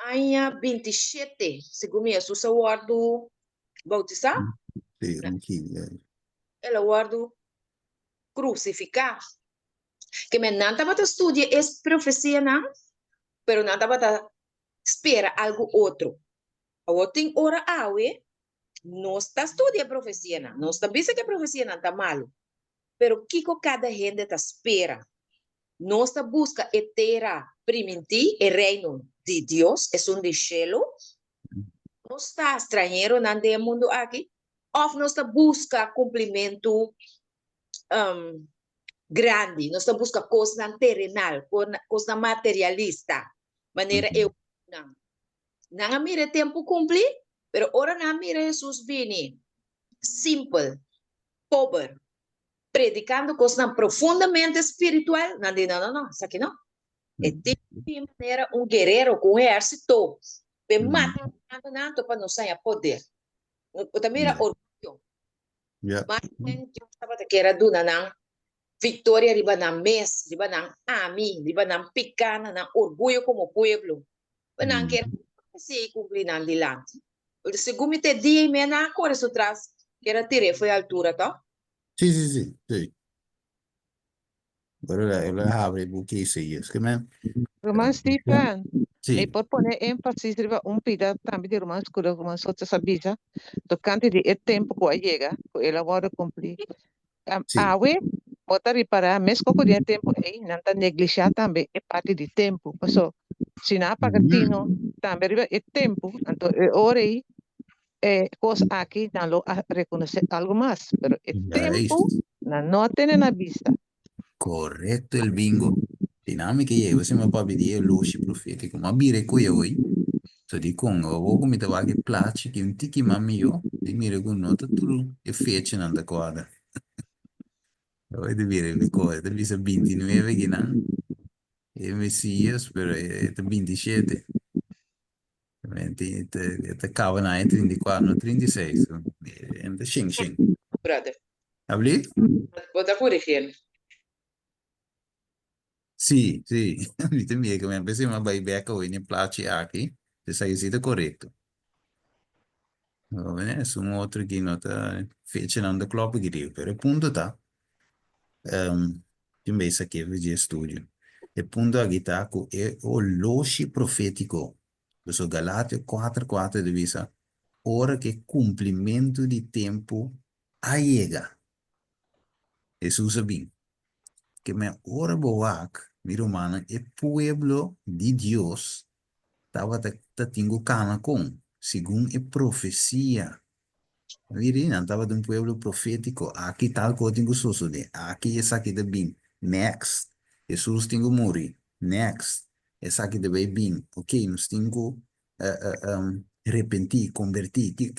Aya 27, segundo Jesus a guardo bautizar, ela guardo crucificar. Que me nada bata estudia es profecia não, pero nada bata espera algo outro. A outra hora awe, não está estudia profecia não, não está vista que a profecia não está malo, pero kiko cada gente está espera. Não está busca etera primitir el reino de Dios, es un de cielo. Não está estrangeiro nande mundo aqui, of não está busca cumprimento grande, não está busca coisa terrenal, coisa materialista, maneira eu não mira tempo cumprir, pero ora não mira Jesus vini, simple, pobre, predicando coisa profundamente espiritual, não, isso aqui não. É de maneira guerreiro com exército, pe mata nada para não sair poder. O também era orgulho. Mas eu estava que era duna não. Victoria riba na mes, riba na ami, riba na picana, na orgulho como pueblo. Não quer se cumprir na dilante. O segundo te dia me na cor isso traz, que era tire foi a altura, tá?
Sí. Agora ela abre o que isso aí, que me.
Romano Stephen,
Sí.
por poner énfasis riba pida também de Romano Escuro, Romano Sota Sabisa, tocante de tempo que llega, que ela vai cumprir. Awe, botar reparar, mesmo que o tempo aí, não está negligenciar também, é parte de tempo. Então, se não pagatino, também riba é tempo, então, hora aí, coisa aqui, não lo reconhecer algo mais, pero é tempo, não tem na vista.
Corretto il bingo. Dinamica io, se mi papà di luci profetico, ma bire qui oi. So di con, o come te va che piace, che un tiki mamma io, di mire con nota tu e fece non da quadra. Vuoi di dire le cose, devi essere 29 che non, e Messias per 27. Te cavano ai 34, 36. E te xing.
Brother.
Habli?
Bota corrigir.
Sì, mi temia che mi avessi una buyback o in place aqui, se sai siete corretto. Va bene, sono altri che non fece non da club che dico, per il punto ta, invece che vedi studio. E punto a gitaco è o loci profetico, questo Galatio 4:4 di visa, ora che complimento di tempo aiega. E su sabin, que me ora boac, mi romana, e pueblo di Dios, estava tingo cana com, segundo a profecia. Virina, estava de um pueblo profético, aqui tal coisa tingo sucede, aqui essa aqui de bem, Next. Jesus tem que morrer. Next. Essa aqui deve vir. Ok, nós temos que arrepentir, convertir. Que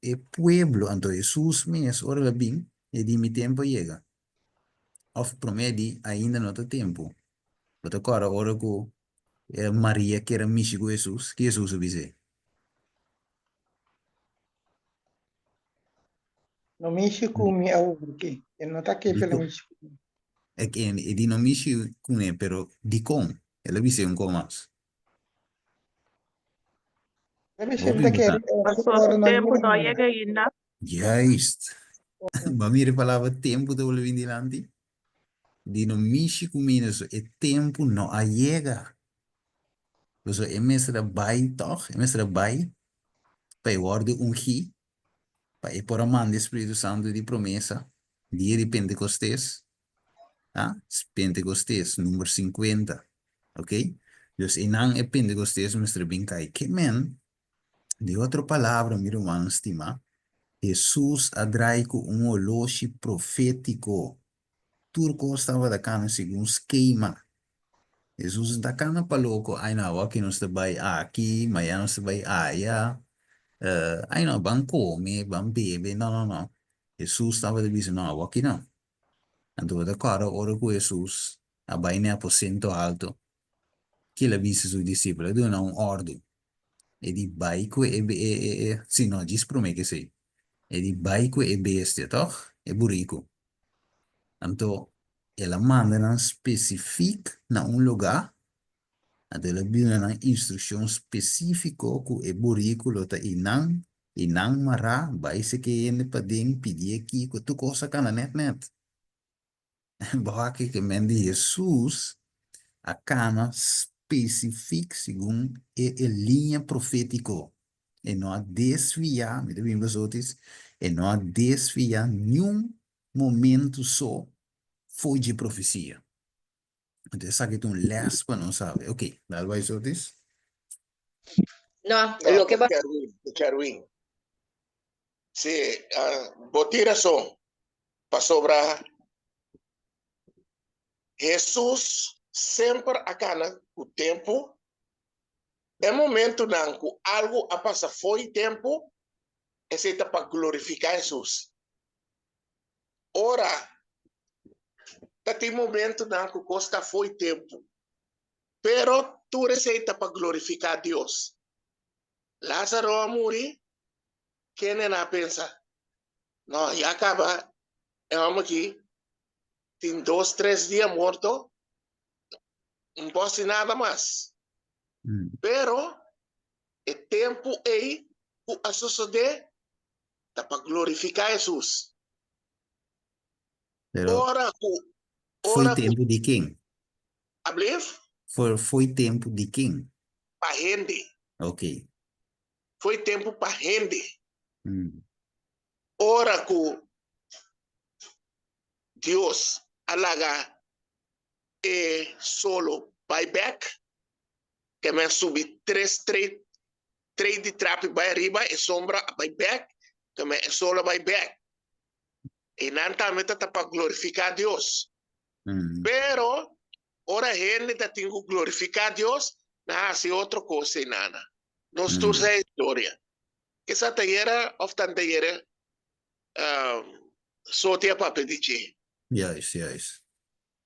é pueblo. Então, Jesus mesmo, ora bem, e de mi tempo chega. Of promete ainda não tem tempo. Mas agora, ora que Maria que era mexer com Jesus, que Jesus dizer.
No mexe com minha porque ele não está aqui pela mexe.
É que ele não mexe com ele, pero de com. Ela dizer com mais.
Deve ser
Ouvi
daqui
botar.
Passou o tempo, não chega ainda.
Juist. Maar meer palavra tempo de volver dilante. Die no mishi kumina so e tempo no llega. Dus é mesmo bij toch? É mesmo bij. Para orde ungi. Para por a mão do Espírito Santo de promessa. Dia de Pentecostes. Ah? Pentecostes, número 50. Ok? Dus en dan é Pentecostes, mestre bem cai. Que men? De outra palavra, meu irmão, estima. Jesus adraico oloshi profético. Turco estava da cana segundo esquema. Jesus da cana para louco. Ai não, aqui não está bem aqui, mas não está bem aí. Ai não, vão comer, vão beber. Não, não, não. Jesus estava dizendo, não, aqui não. Então, da cara, ora com Jesus, a bem é aposento alto. Que ele disse aos discípulos, deu uma ordem. Ele vai com sim, não, diz para mim que sim. Ele vai com bestia, toch? É burrico. Então, ela manda não específico na lugar, então ela bina na instrução específica que é burrico, tá e não mará, vai se que ele pode pedir aqui que tu coisa cana net. Bahaki que mende Jesus a cana específico segundo a linha profética. E não a desviar, me devem os outros, e não a desviar nenhum momento só foi de profecia. Então, essa aqui tem les para não saber. Ok, dá vai outros?
No,
No,
lo que va
Cherwin. Sí, boté razón. Para sobrar. Jesus sempre acana o tempo. É momento não que algo a passar foi tempo, é feita para glorificar Jesus. Ora, tem momento não que costa foi tempo, pero tu receita para glorificar Deus. Lázaro a morir, quem não pensa? Não, já acaba, vamos aqui, tem 2, 3 dias morto, não posso nada mais. Pero, o tempo aí, a suceder, tá para glorificar Jesus.
Pero
Ora,
foi tempo de quem?
Abrir?
Foi tempo de quem?
Para gente.
Ok.
Foi tempo para gente. Ora que Deus alaga solo buyback, que me subir 3 de trap para arriba e sombra buyback, que me solo buyback. E não também está para glorificar Deus. Pero, ora gente está tem que glorificar Deus, não hace outra coisa e nada. Não estuda a história. Essa tarefa, ofta tarefa, só tem para pedir.
Yes.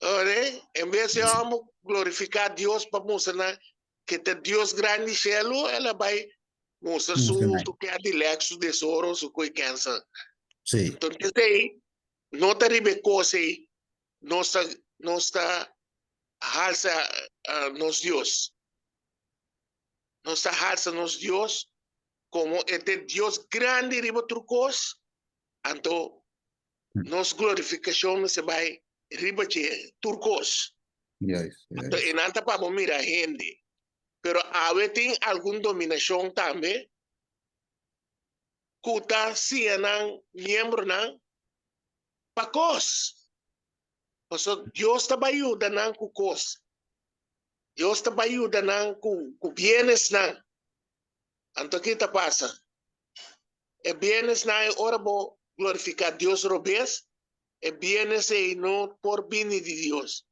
Ora, em vez de vamos glorificar Deus para mostrar que é Deus grande céu, ela vai mostrar su que é de su tesouro, su coisa.
Sim.
Então, não está ribe coisa, não está halsa nos Deus. Não está halsa nos Deus, como é Deus grande ribe trucos, então, nos glorificação se vai riba de turcos.
Yes.
E não está para mirar gente. Pero a veces tem alguma dominação também. Que está sendo membro não para cos. Porque Deus está ajudando com cos. Deus está ajudando com bienes não. Então o que está passa? E bienes não é hora de glorificar Deus robês. viene se no por bien de Dios.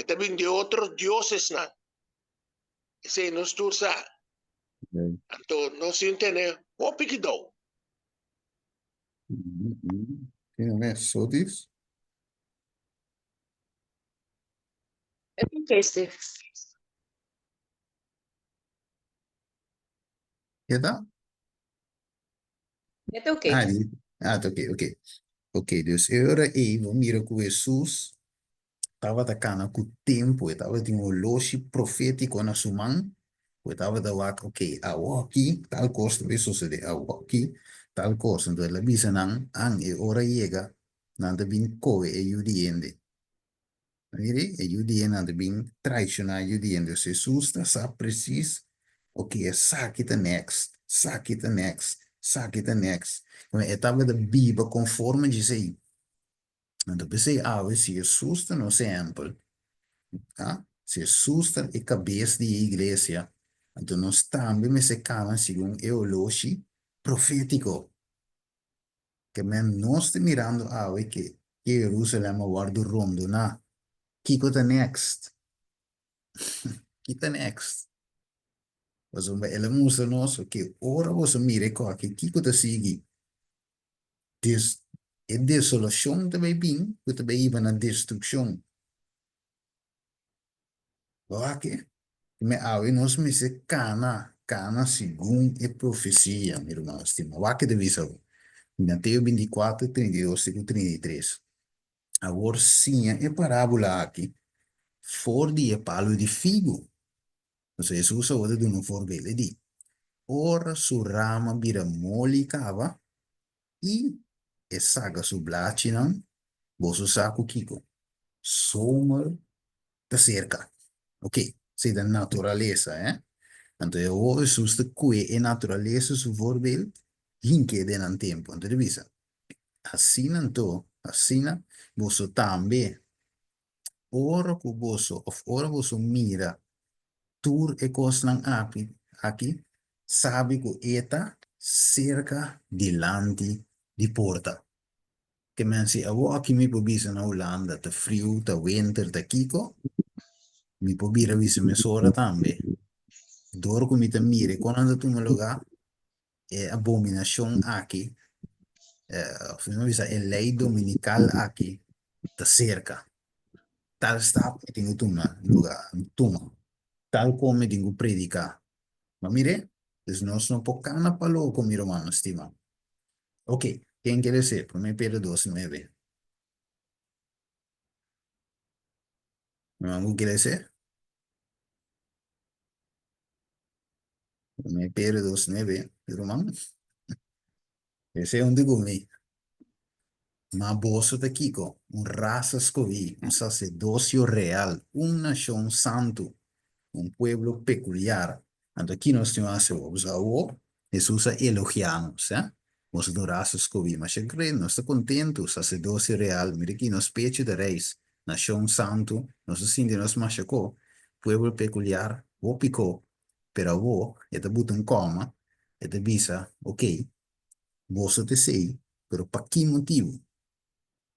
También de otros dioses, ¿no? Se nos tursa. Entonces, no se entiende. O piquido.
Quem não é Sodis?
Este.
Que dá?
Ito okay.
Tá ok, ok. Ok, dus agora even mira com Jesus estava atacando com o tempo, estava de um lote profético na sua mão, estava da wak, ok, aqui, tal coisa vai suceder, aqui, tal coisa, então ela avisa não, e hora chega, não te bem coe e judiende. Mire, e judiende não te bem tradicional judiende, Jesus está preciso, ok, saque the next, saque the next, saque the next. Então, estava da Bíblia conforme diz aí. Então, pensei, se Jesus não sempre, tá? Se Jesus é cabeça da igreja, então nós também me secamos segundo o logi profético. Que nós estamos mirando que Jerusalém guarda rondo, na? Kiko the next. Kiko next. Mas ela mostra nós que ora você mira que Kiko te sigue. É desolação também bem, que também vai na destruição. Ok? Nós me se cana segundo a profecia, meu irmão, estima. Wake de visão. Mateus 24, 32 e 33. Agora sim, é parábola aqui. For de palo de figo. Então, Jesus usa de um forvele de. Ora su rama vira moli cava e saga su blachinam, bosu saco kiko. Somer da cerca. Ok, sei da natureza, Então, eu susto que a natureza, su voorbeeld, hinke den aan tempo. Então, visa. Assim, você também, ora que você, of ora você mira, tur e cosnan aqui, sabe que eta cerca delante de porta. Que men se avo aqui me pobisa na Holanda, te frio, te winter, te kiko, me pobira visa me sora também. Dor que me te mire, quando tu me lugar, abominação aqui, não visa, lei dominical aqui, te cerca. Tal está, tenho tuma, lugar, tuma. Tal como tenho predicar. Mas mire, nós não pocana para louco, meu irmão, estima. Ok, quem quer ser? Primeiro Pedro 2:9. Meu irmão, quer ser? Primeiro Pedro 2:9, meu irmão. Esse é onde comi. Mas bolso de Kiko, raça escolhi, sacerdócio real, nação santo, pueblo peculiar. Então aqui nós temos o Jesus elogiamos, Nós do raça escolhi, mas eu creio, nós estamos contentos, sacerdócio real, mira aqui, nós pecho de reis, nação santo, nós assim nós machacou, pueblo peculiar, o picou, pero o, eta buta coma, eta bisa, ok, você te sei, pero para que motivo?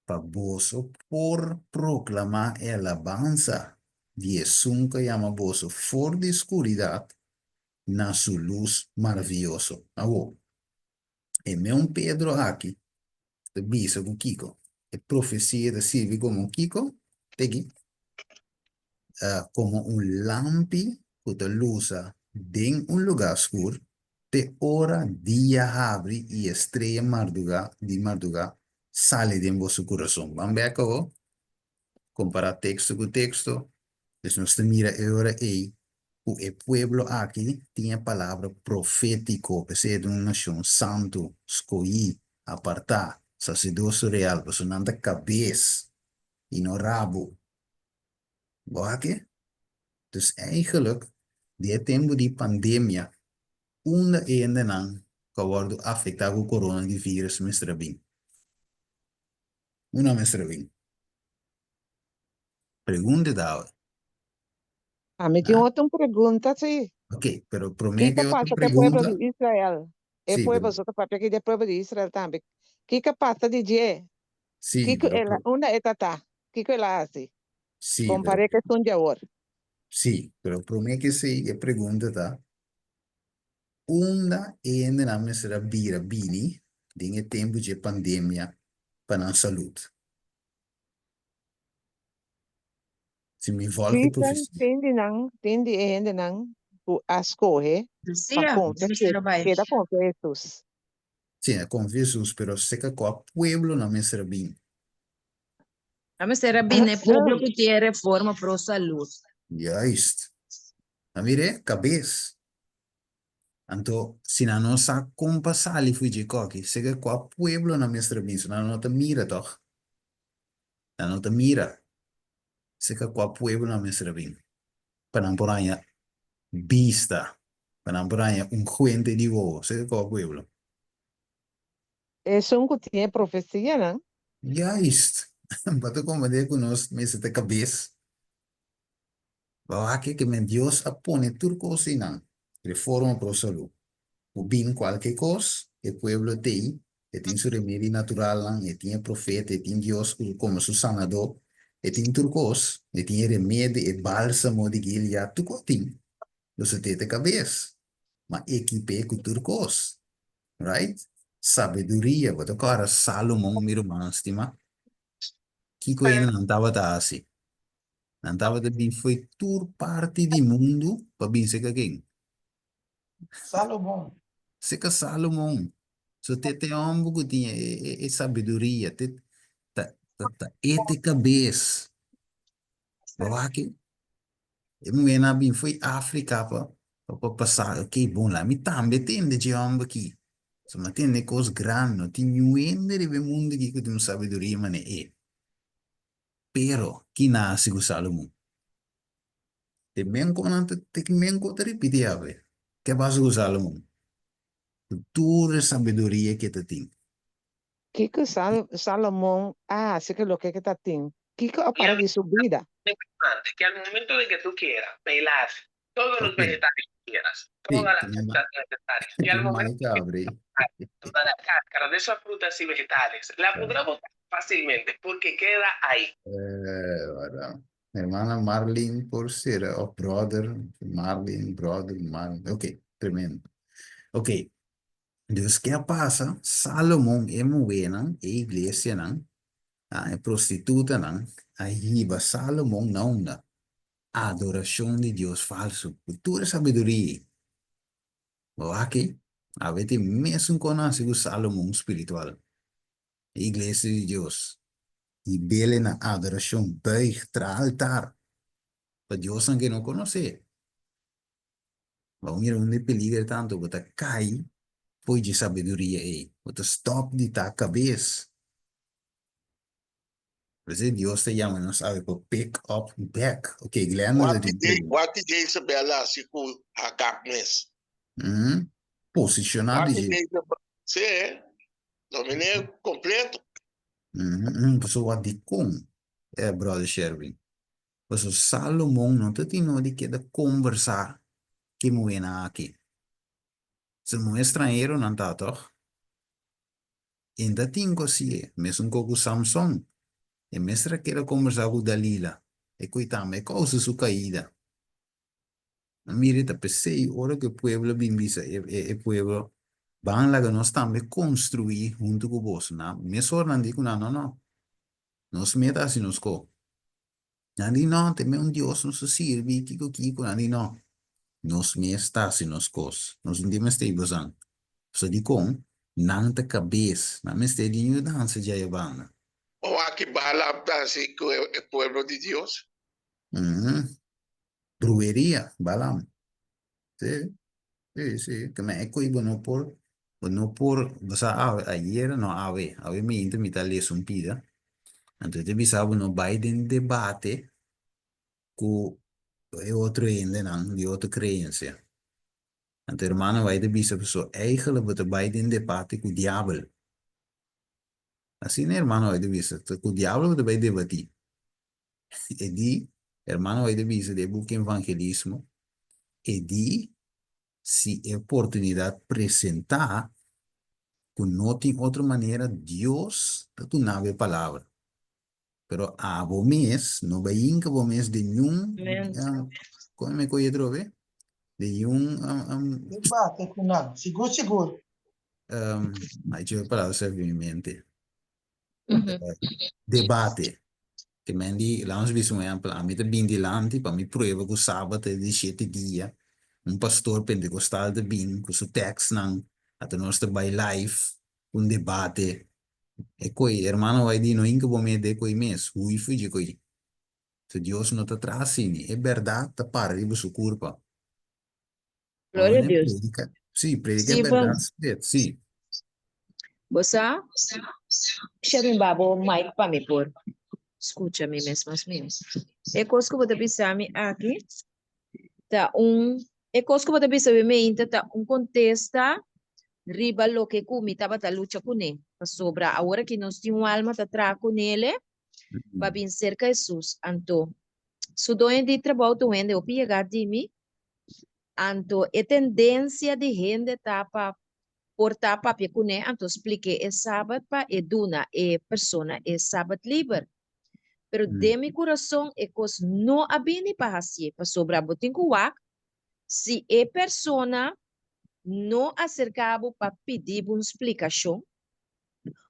Para você por proclamar a alabanza de Jesus que llama você for de escuridad na sua luz maravilhosa. Agora, é meu Pedro aqui, de bisa com Kiko. A profecia de serve como Kiko, tegi, como lampi que te luza em lugar escuro, te hora, dia abre e estrela de madrugada sale de vosso coração. Vamos ver aqui, comparar texto com texto. Então, nós mira agora aí, o pueblo aqui tinha a palavra profético, que é de uma nação santo, escolhi, apartar, sacerdócio real, você não da cabeça e no rabo. Oké? Dus eigenlijk, die tempo de pandemia, ende nan, que wordt afetado com o coronavírus, mestre bem. Uma mestre bem. Pergunta da
Me tem outra pergunta, sim.
Ok, pero
O que
prometo outra
passa com o povo
pergunta.
de Israel? É
Sim,
povo, só que papel que é povo de Israel também. O que passa de dia?
Sí,
Kiko
pero,
ela, una etata. Kiko ela hace.
sí, pero,
Compare que son jawor.
sí, pero por mí que sí, que pregunta está, onda ende na mesera bira bini, dinge tempo de pandemia para a saúde. Se me volge
Kikan
profecia.
tindi ende nang tu ascohe. Pa
Sia,
confe
deve
que
ser vai.
queda confesos.
Sim, é com Jesus, pero seca com o pueblo na mesera bini.
A me será bem, né? Pueblo que tiene reforma pro salud.
Juist. A mire, cabeça. Então, se na nossa compassar ali fui de coque, seca com o pueblo na mesera bini, na nota mira, toch? Na nota mira. Seca com o pueblo na mesera bini. Para não poranha vista. Para não poranha cuente de voo, seca com o pueblo.
Eso un tiene profecía, ¿no?
Juist. Wat ook om de conos mensen te cabeça. Waar que men Dios apone turco sinan. Reforma pro salud. O bem qualquer coisa, o pueblo tem, e tem seu remédio natural, e tem profeta, e tem Deus como seu sanador, e tem turcos, e tem remédio e bálsamo de que ele já tudo tem. Você tem a cabeça. Mas equipe com turcos, right? Sabedoria, wat agora Salomão, meu irmão, estima. Que coisa não estava assim. Não estava de bem, foi tour parte do mundo, para bem ser quem.
Salomão.
Se que Salomão. So te homem que tinha sabedoria, te cabeça. Bawa que eu me na bem foi África para passar, ok, bom lá, me também tem de homem aqui. So mas tem coisas grandes, tem muende de mundo que tem sabedoria, mas é. Pero que nasce com Salomão. Te bem quando te bem quando repetir a ver. Que passa com Salomão? Toda sabedoria que te tem.
Kiko Salomón, así que lo que está tin. Kiko para de su vida.
Importante que al momento de que tú quieras pelar todos los
Ok,
vegetales que quieras,
sí,
todas las frutas necesarias, y al
tu
momento
mãe que
de
abre.
quitar toda la cáscara de esas frutas y vegetales, la podrás botar fácilmente porque queda ahí.
Voilà. Hermana Marlene por ser, o brother, Marlene. Ok, tremendo. Ok, dus que passa? Salomão é moena, é igreja, não? É prostituta, não? Aí, Salomão não, não. Adoração de Deus falso. Toda sabedoria. Ok? A ver, mesmo conhece o Salomão espiritual. Igreja de Deus. E bele na adoração, buig, tra altar. Para Deus que não conhece. Vamos ir onde peligro tanto, você cai, foi de sabedoria aí. Você stop de ta cabeça. Você Deus te chama, não sabe, para pick up back. Ok, Guilherme, você tem que
What did Isabella assim com a capnes?
posicionar de
What
jeito.
did Sim, domínio completo.
Pessoa de com, brother Sherwin. Pessoa Salomão não te tem de que conversar que moena aqui. Se não é estrangeiro, não tá, toch? Ainda tem coisa, mesmo com o Samsung. E mesmo que era conversar com Dalila. E coitado, é causa sua caída. Mire, tá pensei, hora que o povo bimbisa, e povo, van lá que nós também construir junto com o bolso, não? Mesmo hora não digo, não. Nós meta assim nos co. Não, tem um Deus, não se sirve, kiko, não. Nós me está assim nos cos. Nós não temos que ir so di kong nang te cabeça na me ste di nyu dança já é banda
O aqui bala assim com o povo de Deus.
brueria balam sí que me eco ibo no por basa ayer no ave mi inte mi tal es un pida entonces te bisabo no Biden debate con outro ende nang die outra creencia entonces hermano vai de bisa so eigenlijk wat de Biden debate com o diabo assim né hermano vai de bisa com o diabo wat vai debater e di, hermano, vai de visa de book evangelismo, e di, se é oportunidade apresentar no tiene otra manera, Dios, tu nave palabra. Pero a mes, no vein que mes de un, como me coye trove, de un,
Debate com nada. Seguro, seguro.
aí tinha palavra serve em mente. Debate. Que mendi, lá uns visto um exemplo, a mim também de lante, para me prova que o sábado é de 7 dias, pastor pentecostal de bem, com o texto não, até nós trabalhamos live, debate, e coi, hermano, vai dizer, não inca bom me de coi mês, ui fui de coi. Se Deus não te traz assim, é verdade, tá para de sua culpa.
Glória a
Onde
Deus.
predica, sim, predica é
Sim,
verdade, sim.
Você, chame babo mic para me pôr. Escuta-me mesmo assim. É coisa que eu vou te pensar aqui. Tá é coisa que eu vou te pensar me tá contesta riba lo que kumi tava ta luta com ele. Sobra agora que nós temos uma alma tá atrás com ele para vencer Jesus. Anto, se doen de trabalho tu ende o pegar de mim, anto é tendência de gente tá para portar papel com ele, anto explique é sábado para eduna é persona é sábado livre. Pero de mi corazón é cos não abini para hacer para sobra botin kuwak se é persona não acercava para pedir uma explicação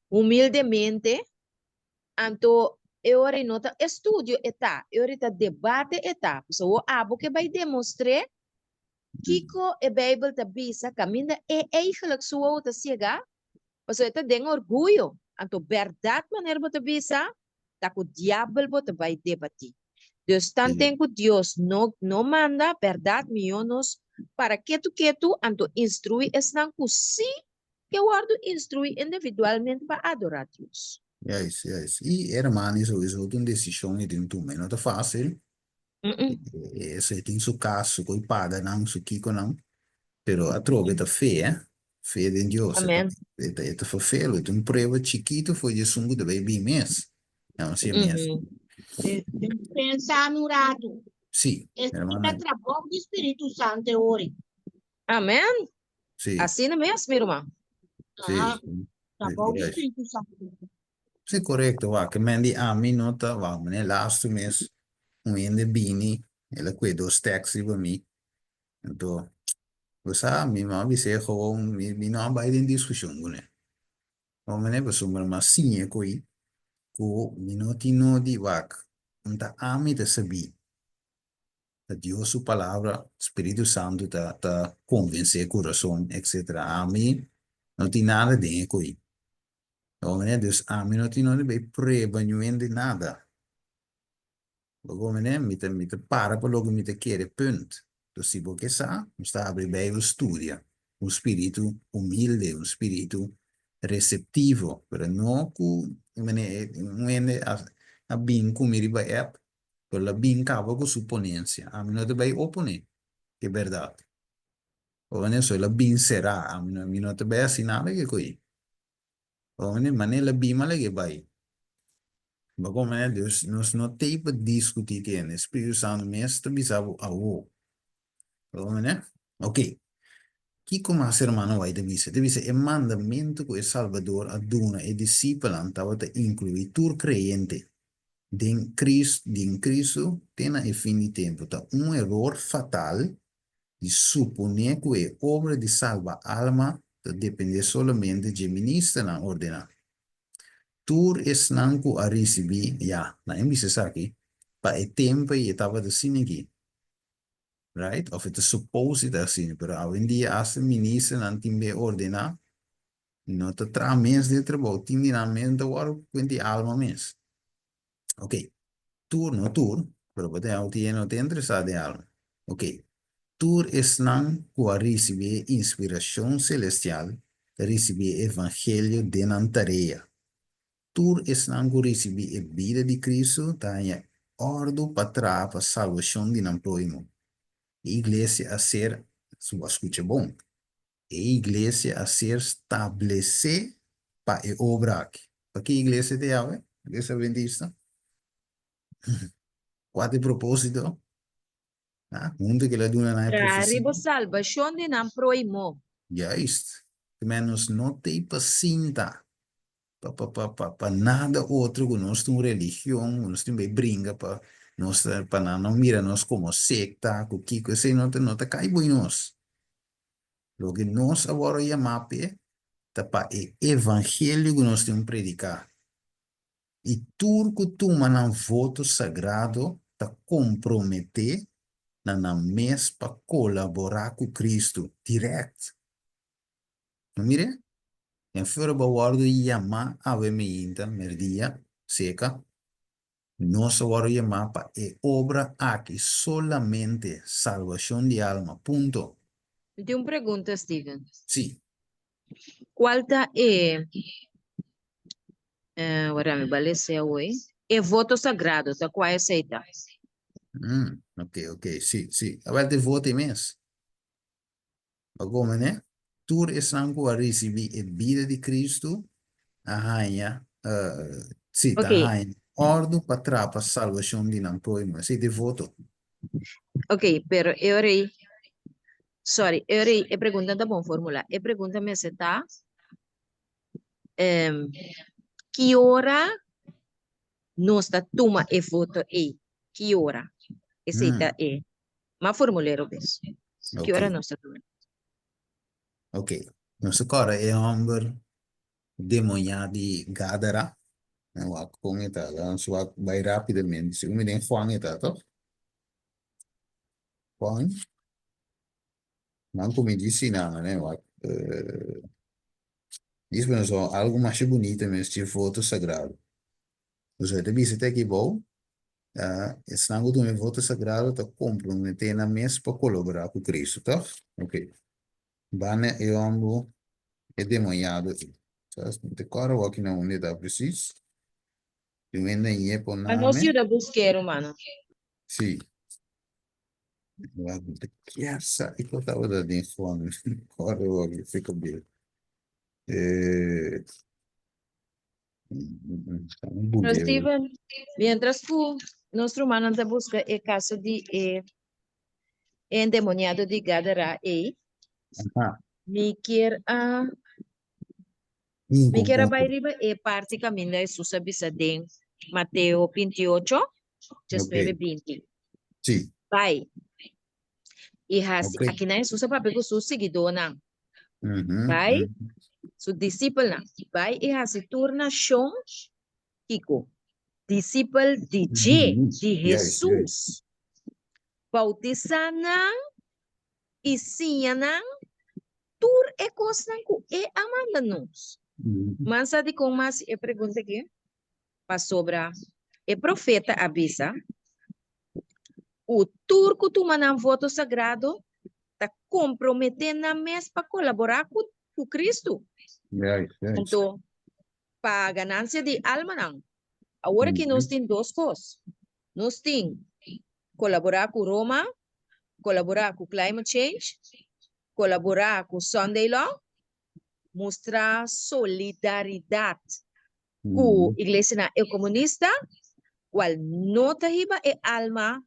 humildemente anto eu nota estudio eta eu debate eta so o abo que vai demonstrar Kiko e Bible ta bisa caminha é eigenlijk so o ta chega mas eu tem orgulho anto verdade maneira bota bisa tá com o diabo bota vai debater. Dus dan tengo Dios no manda verdade millones para que tu anto instrui es nan si que guardo instrui individualmente para adorar Deus.
Yes. E hermano, isso é uma decisão e tem tudo, não é fácil. Esse tem seu caso, com paga não, su kiko não. Pero a trova é fé, fé em Deus.
Amém.
É foi fé, é um prova chiquito foi de sungo de baby mês. Não sei mesmo.
Pensar no lado.
Sim,
hermano. É trabalho do Espírito Santo hoje.
Amém.
Sim.
Assim mesmo, irmão.
Sim.
Trabalho do Espírito Santo.
Sim, correto, va. Que mendi a mim nota, va, né, last mês, ende bini, ela cuidou os taxi para mim. Então, você sabe, minha mãe se gewoon, mi não vai em discussão, né? Vamos né, você mas sim é coi, co, mi não tino di vac, então a mim te sabi. A Deus sua palavra, Espírito Santo ta convencer coração, etc. A mim não tem nada de coi. Vamos né, Deus a mim não tino de preba nenhum de nada. Como né, me te para para logo me te querer ponto. Então, se você sabe, está abre bem o estudia, um espírito humilde, um espírito receptivo, para não que não a bem comer vai app, para bem cava com suponência, a mim não te vai oponer, que é verdade. Ou né, só a bem será, a mim não te vai assinar que coi. Ou né, maneira bem mal que vai. Mas como é Deus, nós não temos para discutir que é Espírito Santo mesmo bisa a o, como né? Ok. Que como a ser humano vai devisa é mandamento que o Salvador aduna e discípula estava a incluir todo crente em Cristo tem a fim de tempo. Tá erro fatal de suponer que a obra de salva alma depende somente de ministra na ordenar. Tur es nanku a receber, ja, na embisa aqui, para o tempo e estava assim aqui. Right? Of het is supposed assim, pero hoje em dia, as ministra não tem bem ordenar, não te traz menos de trabalho, tem dinamite agora, quanti alma menos. Ok. Tur, no tur, pero pode não te interessado em alma. Ok. Tur es nanku a receber inspiração celestial, receber evangelho de nantareia. Tur es nangu recebi a vida de Cristo, tanya ordo para a salvação de employment. A igreja a ser, sua escuta bom, a igreja a ser estabelecer para a obra aqui. Para que igreja te há, igreja adventista? Qual é o propósito? Mundo que ela duna na
Para
profecia.
arriba salvação de employment.
Já ist. menos no te pacinta para nada outro que nós temos religião, nós temos brinca para nós para não mira nós como secta, o que que sei não te cai bem nós. Lo que nós agora chamamos é para o evangelho que nós temos que predicar. E tudo que tu manda voto sagrado te comprometer na mês para colaborar com Cristo direto. Não mire? En förra var du hemma av mig inte med dia, seca. No se var hemma para obra aquí solamente salvación de alma, punto.
Eu tenho uma pergunta, Steven.
Sí.
Qual tá agora me balece hoje? É voto sagrado, tá qual aceita?
Ok, sí. A ver, te vote mes. Como, né? Tu estás a receber a vida de Cristo, sim,
Ok.
ordem para trás, salvação de não próximo. Sim, te voto.
Ok, pero eu rei. Sorry, eu rei. É pergunta tá bom formular. É pergunta me se tá. Que hora nós tá toma e voto e que hora? Esse tá mas formuleiro bes. Que hora nós tá toma?
Ok. Nossa cara é homem demonhado de Gadara. Eu com ita, vamos lá vai rapidamente. Se me den Juan ita, tá? Juan. Não como disse nada, né? Isso é algo mais bonito mesmo, de voto sagrado. Você deve visitar aqui bom. Esse não do meu voto sagrado tá comprometer na mesa para colaborar com Cristo, tá? Ok. Bane é homem é demonhado. De cara o aqui não unidade preciso. Primeiro é por
Mas nós
nome.
da busqueiro, mano.
Sim. Que essa e que eu tava dando fome. Agora eu fico bem.
Pero Steven, mientras que nosso mano anda busca o caso de endemoniado de Gadara, me quer vai riba parte caminho de Jesus abisa de Mateo 28, 19-20.
Sim.
Vai. E aqui na Jesus para pegar seu seguidor na. Vai. Su discípulo na. Vai e se torna chão Kiko. Discípulo de Jesus. Bautizanang e sinyanang tur e kosnang ku e amandanos. Mas sabe como mais eu pergunto aqui? Para sobra e profeta avisa o turco tu manam voto sagrado tá comprometendo na mesa para colaborar com Cristo. Então, para ganância de alma não. Agora que nós temos duas coisas. Nós temos colaborar com Roma, colaborar com climate change, colaborar com Sunday Law, mostrar solidariedade com a igreja comunista, qual não riba e alma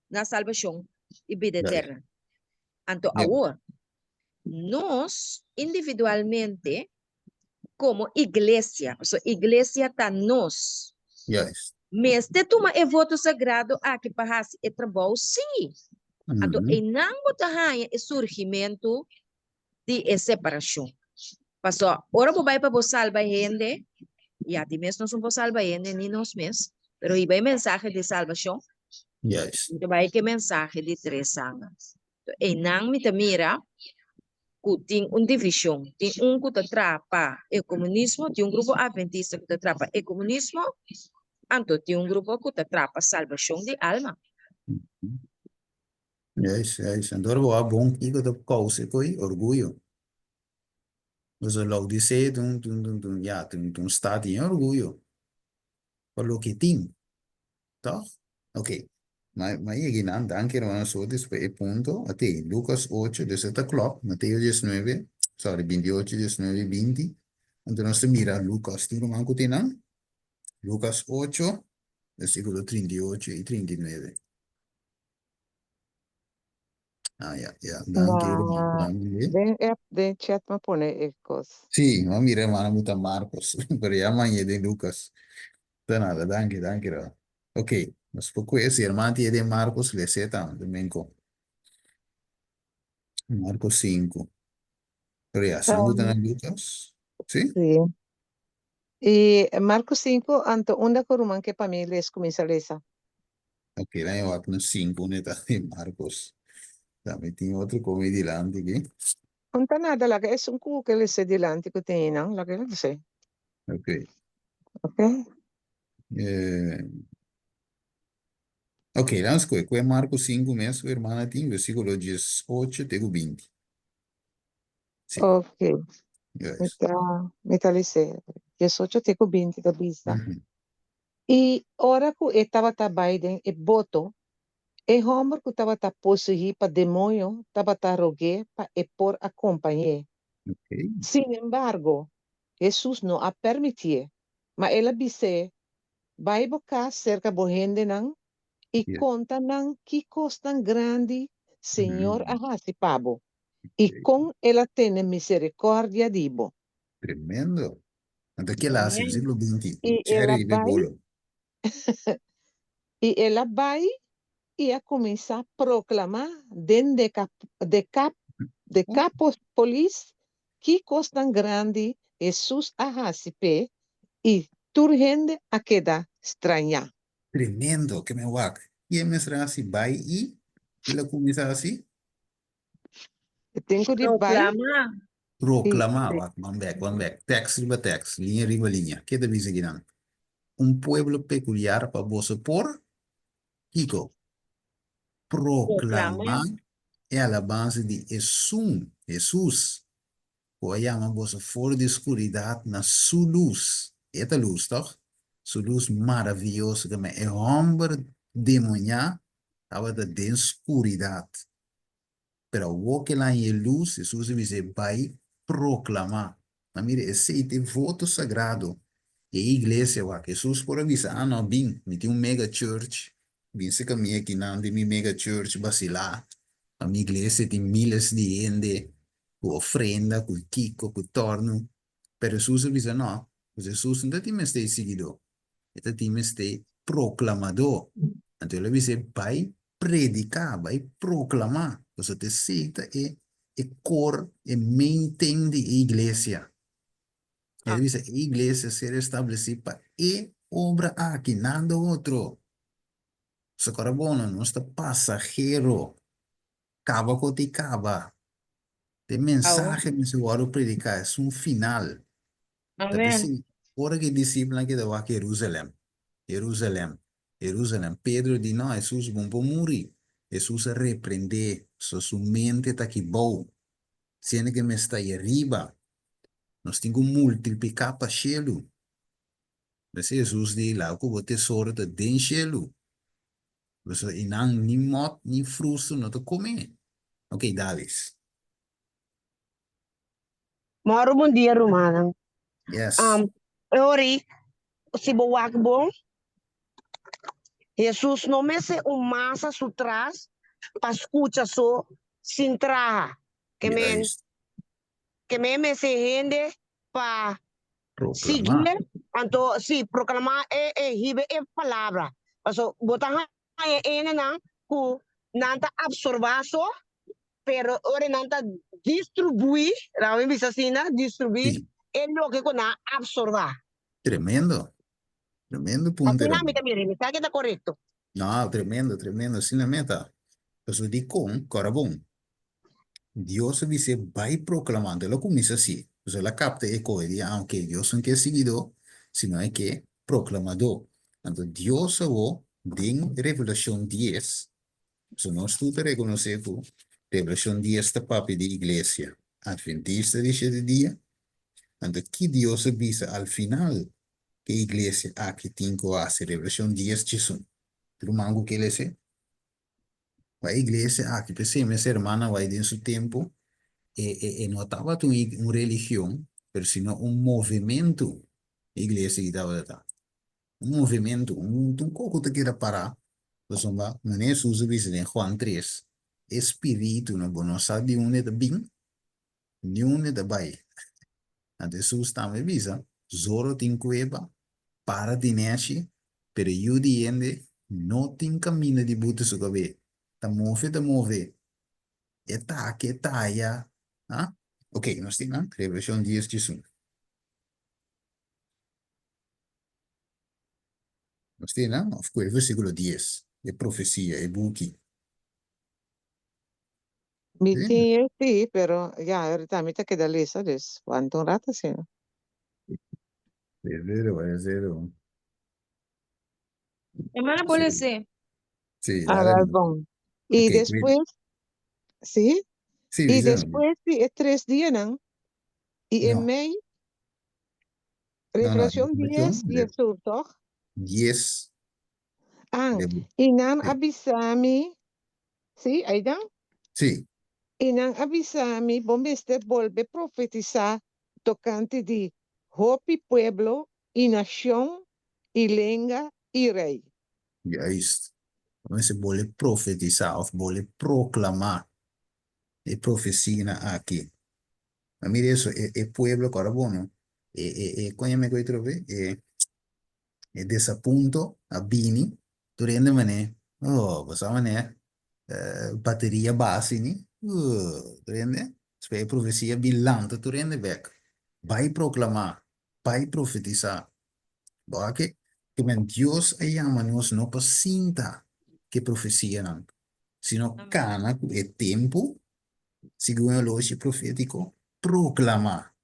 na salvação e vida eterna. Então, agora, nós, individualmente, como igreja, a igreja está nós. Mas te toma e voto sagrado aqui para e trabalho, sim. Então, e não botar o surgimento de separação. Pastor, ora vai para você salvar gente, e a ti mesmo não somos salvar gente, nem nós mesmos, pero e vai mensagem de salvação. Então, vai que mensagem de três anos. E não me mira que tem uma divisão, tem que te atrapa o comunismo, tem grupo adventista que te atrapa o comunismo, então tem grupo que te atrapa a salvação de alma.
Yes. Então, o bom que eu tô causa coi orgulho. Você logo disse, tu está em orgulho. Por lo que tem, tá? Ok. Mas aqui não, danke, hermano, só después punto, até Lucas 8, 17 o'clock, Mateo 19, 28, 19, 20. Então, nós mira Lucas, tu não tem não? Lucas 8, versículo 38 e 39. Ah, ya. Danke, hermano.
Na, de chat me pone ecos.
Sí, no, mira, hermano, muta Marcos. Pero ya mañana de Lucas. De nada, danke, ra. Ok, nos poco es, hermano, tiene de Marcos, le seta, de Menco. Marcos 5. Pero ya, santo de Lucas. ¿Sí?
Sí. Y Marcos 5, anto unda koruman que para mí les comienza a leer.
Ok, la llevo a 5, neta, de Marcos. También tiene otro comedy delante aquí.
Non ta nada, la que es un cubo que le sé delante que tienen, la que le sé.
Ok.
Ok?
Eh, ok, vamos con Marcos 5 mesmo, hermana, tem versículo 18 até o 20. Sim,
Ok.
yes.
Meta le sé. 18 teco 20 da vista.
Uhum.
E ora que estava ta Biden e voto, e homer que estava ta possuir para demônio, estava ta rogue para e por a companhia.
Ok.
Sin embargo, Jesus não a permitir. Mas ela disse, vai bocar cerca bo gente não e
Yeah.
conta não que costan grande, Senhor
Uhum.
ahasi pabo. E
Ok.
com ela tem misericórdia dibo.
Tremendo. Então, que lá,
Amém.
versículo 20.
E ela
Chere de
vai,
bolo.
e ela vai e a começar a proclamar dentro de
Oh,
Capópolis que costan grande Jesus ahasi pe e turgende a queda estranha.
tremendo, que me guac. E a mestra assim, vai e ela começa assim,
Tenho de vai
Proclamar.
e
proclamava, one back, text riba text, linha riba linha. Que deve ser aqui, um pueblo peculiar para você por, Kiko,
Proclamar.
proclamar é a base de Jesus. Hoy llamamos fora de escuridad na su luz. Esta luz, toch? Su luz maravillosa que me el hombre demonia estaba de escuridad. Pero o que la en luz, Jesús dice, vai proclamar. Mas mire, esse é voto sagrado. E a igreja, wa, Jesus por avisar, ah, não, bem, me tem um mega church. Bem, se caminha aqui, não, de mi mega church, vacilar. A minha igreja tem miles de gente, com ofrenda, com kiko, com torno. Pero Jesus avisa, não, Jesus não tem mais seguidor. Este tem mais proclamador. Então ele avisa, vai predicar, vai proclamar. Você te cita e cor e maintain de igreja. Ele diz, a igreja ser estabelecida e obra aqui, nada outro. Só que bom, não está passageiro. Caba com te caba. Tem
Aô.
mensagem que se vai predicar, é um final. Tapi
Amém.
sim, ora que discípulo que dava a Jerusalém. Jerusalém. Jerusalém. Pedro diz, não, Jesus vão morrer. Jesus repreende, sua mente está aqui boa. Sendo que me está aí arriba, nós temos que multiplicar para chelo. Mas Jesus diz lá, que o tesouro está dentro do chelo. Você e não, nem morte, nem fruto, não está comendo. Ok, Davis.
Moro bom dia, Romana.
Yes.
Ori, se boak bom, Jesus não me se massa sutras, para escuta so, sin traja.
Mira esto.
Que me se rende para
Proclamar.
seguir, então, sim, proclamar hibe palavra. Paso, botar na ku nanta absorbar so, pero ora nanta distribuir, la bisa assim, distribuir,
Sí.
é lo que na absorbar.
Tremendo. Tremendo punto,
Assim na
hermano.
mita mire, tá que tá correto.
No, tremendo, tremendo. Sin la meta. Eso di con Corabón. Dios dice, va y proclamando. Lo comienza así. O sea, la capta y coge, aunque Dios no es que seguidor, sino es que proclamador. Entonces, Dios va en Revelación 10. Eso no es tú te reconoces tú. Revelación 10 está papi de iglesia. Adventista dice de día. Entonces, ¿qué Dios dice al final? Que iglesia aquí tiene que hacer Revelación 10 Jesús. Pero mango que le dice. A igreja, que pensei, minha irmã vai em seu tempo, não estava uma religião, mas sim um movimento. A igreja que estava lá. Um movimento, pouco que era parar. Não é Jesus diz em Juan 3. espírito não bom, não sabe onde é bem, nem onde é vai. Ante Jesus também visa, zoro tem cueva, para dineshi, pero eu diende, não tem caminho de buta su cabe. Ta move. Eta, que tá, ya. Ah? Ok, nós temos, Revelação 10, 18. Nós temos, of course, versículo 10. É profecia, é buki.
Meeting sí, pero ya, ahorita me queda lista, ¿cuánto rato sí?
É zero.
Hermana, pode ser.
Sí,
A
dale.
ver, bon. Y
Ok,
después, ¿sí?
sí,
Y
dice,
después sí, es 3 días, ¿no? Y en
no,
May,
no,
Revelación 10,
Revelación
10 toch?
10.
Ah,
de-
y nan
Sí,
avisami, ¿sí? Ahí dan.
sí,
Y nan avisami, bombiste volve profetizar tocante de Hopi pueblo y nación y lengua y rey.
juist. Mensen willen profetizar of willen proclamar de profecia aqui. Mas mire isso, é pueblo carabono. Quando me coi trove, desapunto a bini, tu rende mané, oh, basta mané, bateria base ni, tu rende, spui profecia bilante, tu rende back. Vai proclamar, vai profetizar. Boa que men Dios llama nos no pacinta que profecia não, sino cana é tempo, segundo o logico profético, proclamar,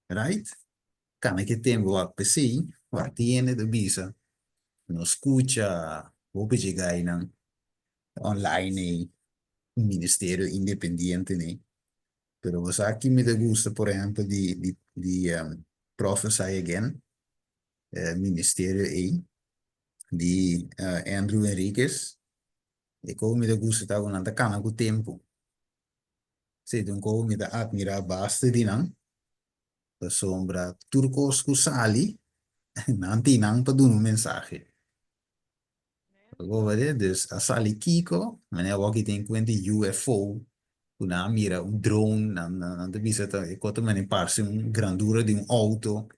right? Cana que tempo a PC, va tiene de visa, no escucha, o llegar aí online, un ministerio independiente, né? Pero vos aqui me gusta, por exemplo, de Prophesy Again, ministerio aí, de Andrew Enriquez, e como me gusta estar com nada cana com o tempo. Se então como me dá admirar basta de não, a sombra turcos que sali, não tem não para dar um mensagem. Agora, dus a sali Kiko, mas eu aqui tem conta UFO, una mira un drone, non ti visita, e quanto me ne parse un grandura di un auto,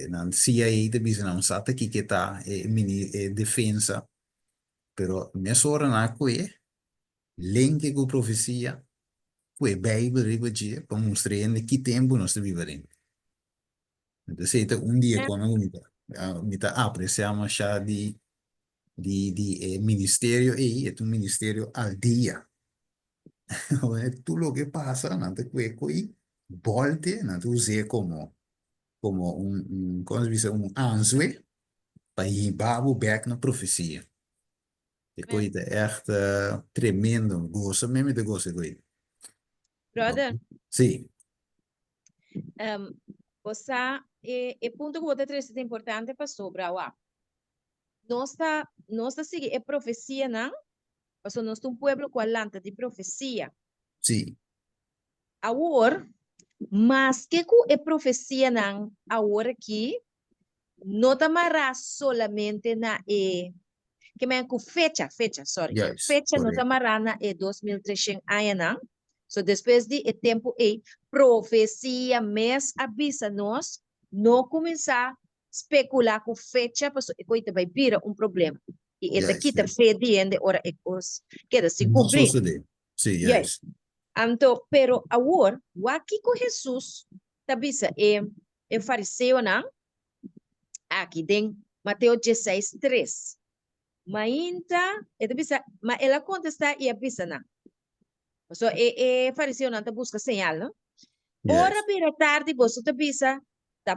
non CIA ti visita un sata chi che sta e mini e difesa, però mia sorella non ha qui, lenche con profezia, qui Bible rivolge per mostrare che tempo non sta vivendo. Siete un dia quando mi apre, siamo già di ministerio e è un ministerio al dia. Tú lo que pasa, no te cueco volte, no te use como ¿cómo se dice? Un anzwe, para ir babu back na profecia. E coisa echt tremendo, gosto mesmo de gosto coisa.
Brother,
Sim,
você, o ponto que você traz é importante para sobrar, nós seguimos a profecia, não? Porque nós somos um povo com a lanta de profecia.
sim,
Agora, mas que a profecia, não, agora aqui, não está mais solamente na que me com fecha, sorry.
yes,
Fecha não está
correto.
mais na 2300 anos, não? So, depois de tempo profecia, mês, avisa nós, não começar a especular com fecha, porque coisa vai virar um problema. E esta aqui está fediendo, ora é coisa que se
Não
cumprir.
sucede. Sim,
Yes.
yes.
Então, pero agora, o aqui com Jesus, avisa, é fariseu, não? Aqui tem Mateus 16, 3. Mainta, mas ela contesta e avisa, não? So, fariseu não busca señal, não? Ora
Yes.
para tarde, você te avisa,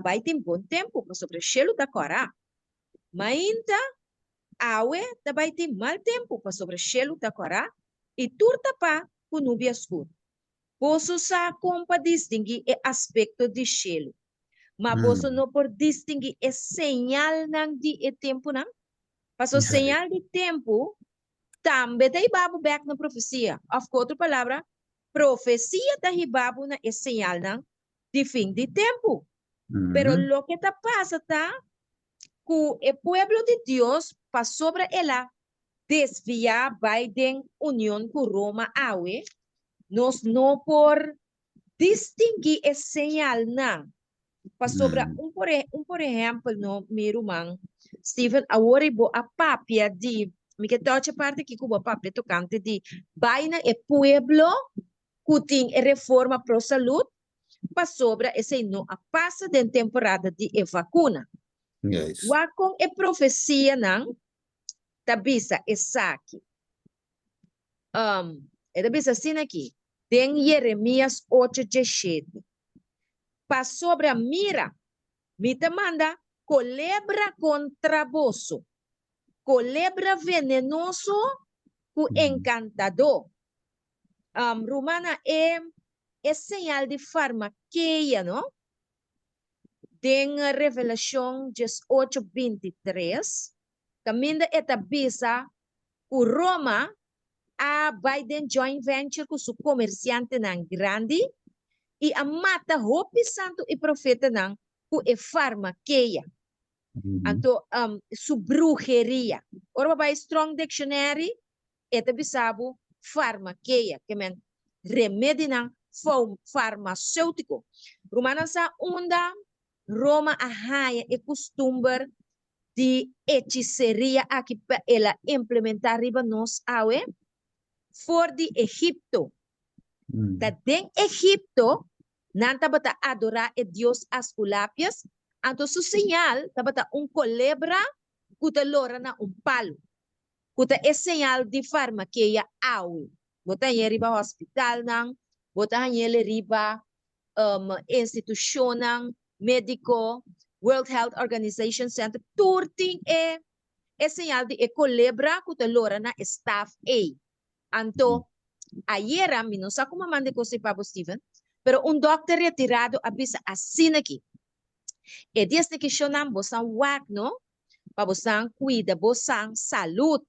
vai ter bom tempo, porque sobre o chelo da cora. Mainta, awe, vai ter mal tempo, porque sobre o chelo da cora. E turta pa, com nuvem escura. Você sabe como para distinguir o aspecto de chelo. Mas você não pode distinguir a señal de tempo, não? Porque o señal de tempo também tem babu back na profecia. Of outra palavra, profecia da babu na é señal não? De fim de tempo. Pero lo que está pasa tá que o pueblo de Deus para sobre ela desviar Biden unión con Roma awe, nos no por distinguir el señal na. Pa sobra por ejemplo, no, miro man, Stephen, agora bo a papia di, mi que tocha parte que cuba papia tocante di, vaina e pueblo, cutin e reforma pro salud, pa sobra esse no a passa de temporada de e vacuna.
Yes.
Wakong e profecia nang, tabisa e saki. E tabisa sin aqui, tem Jeremias 8:17. Pa sobra mira, me manda culebra contra boso, culebra venenoso cu encantador. Romana é señal de farmaqueia, não? Tem Revelação 18:23, caminda etabisa o Roma a Biden joint venture com su comerciante nan grande e a mata hopi santo e profeta nan ku e farmaqueia. Anto su brujeria. Ora vai strong dictionary eta bisabu farmaqueia, que men remédio nan farmacêutico. Romana sa onda Roma a haia e costumber de hechiceria aqui para ela implementar riba nos awe for de Egipto. Da den Egipto, nanta bata adorar a Dios Asculapias, anto su señal, tabata culebra, kuta lora na palo. Kuta é señal de farmaqueia awe. Bota aí riba hospital nang, bota aí riba instituição nang, médico, World Health Organization Center, turting é señal de culebra, kuta lora na staff A. Anto, ayer a mí no sé cómo mande cosas para Steven, pero un doctor retirado avisa así aquí. E desde que shonan bosan wak, no? Pa bosan cuida, bosan salud,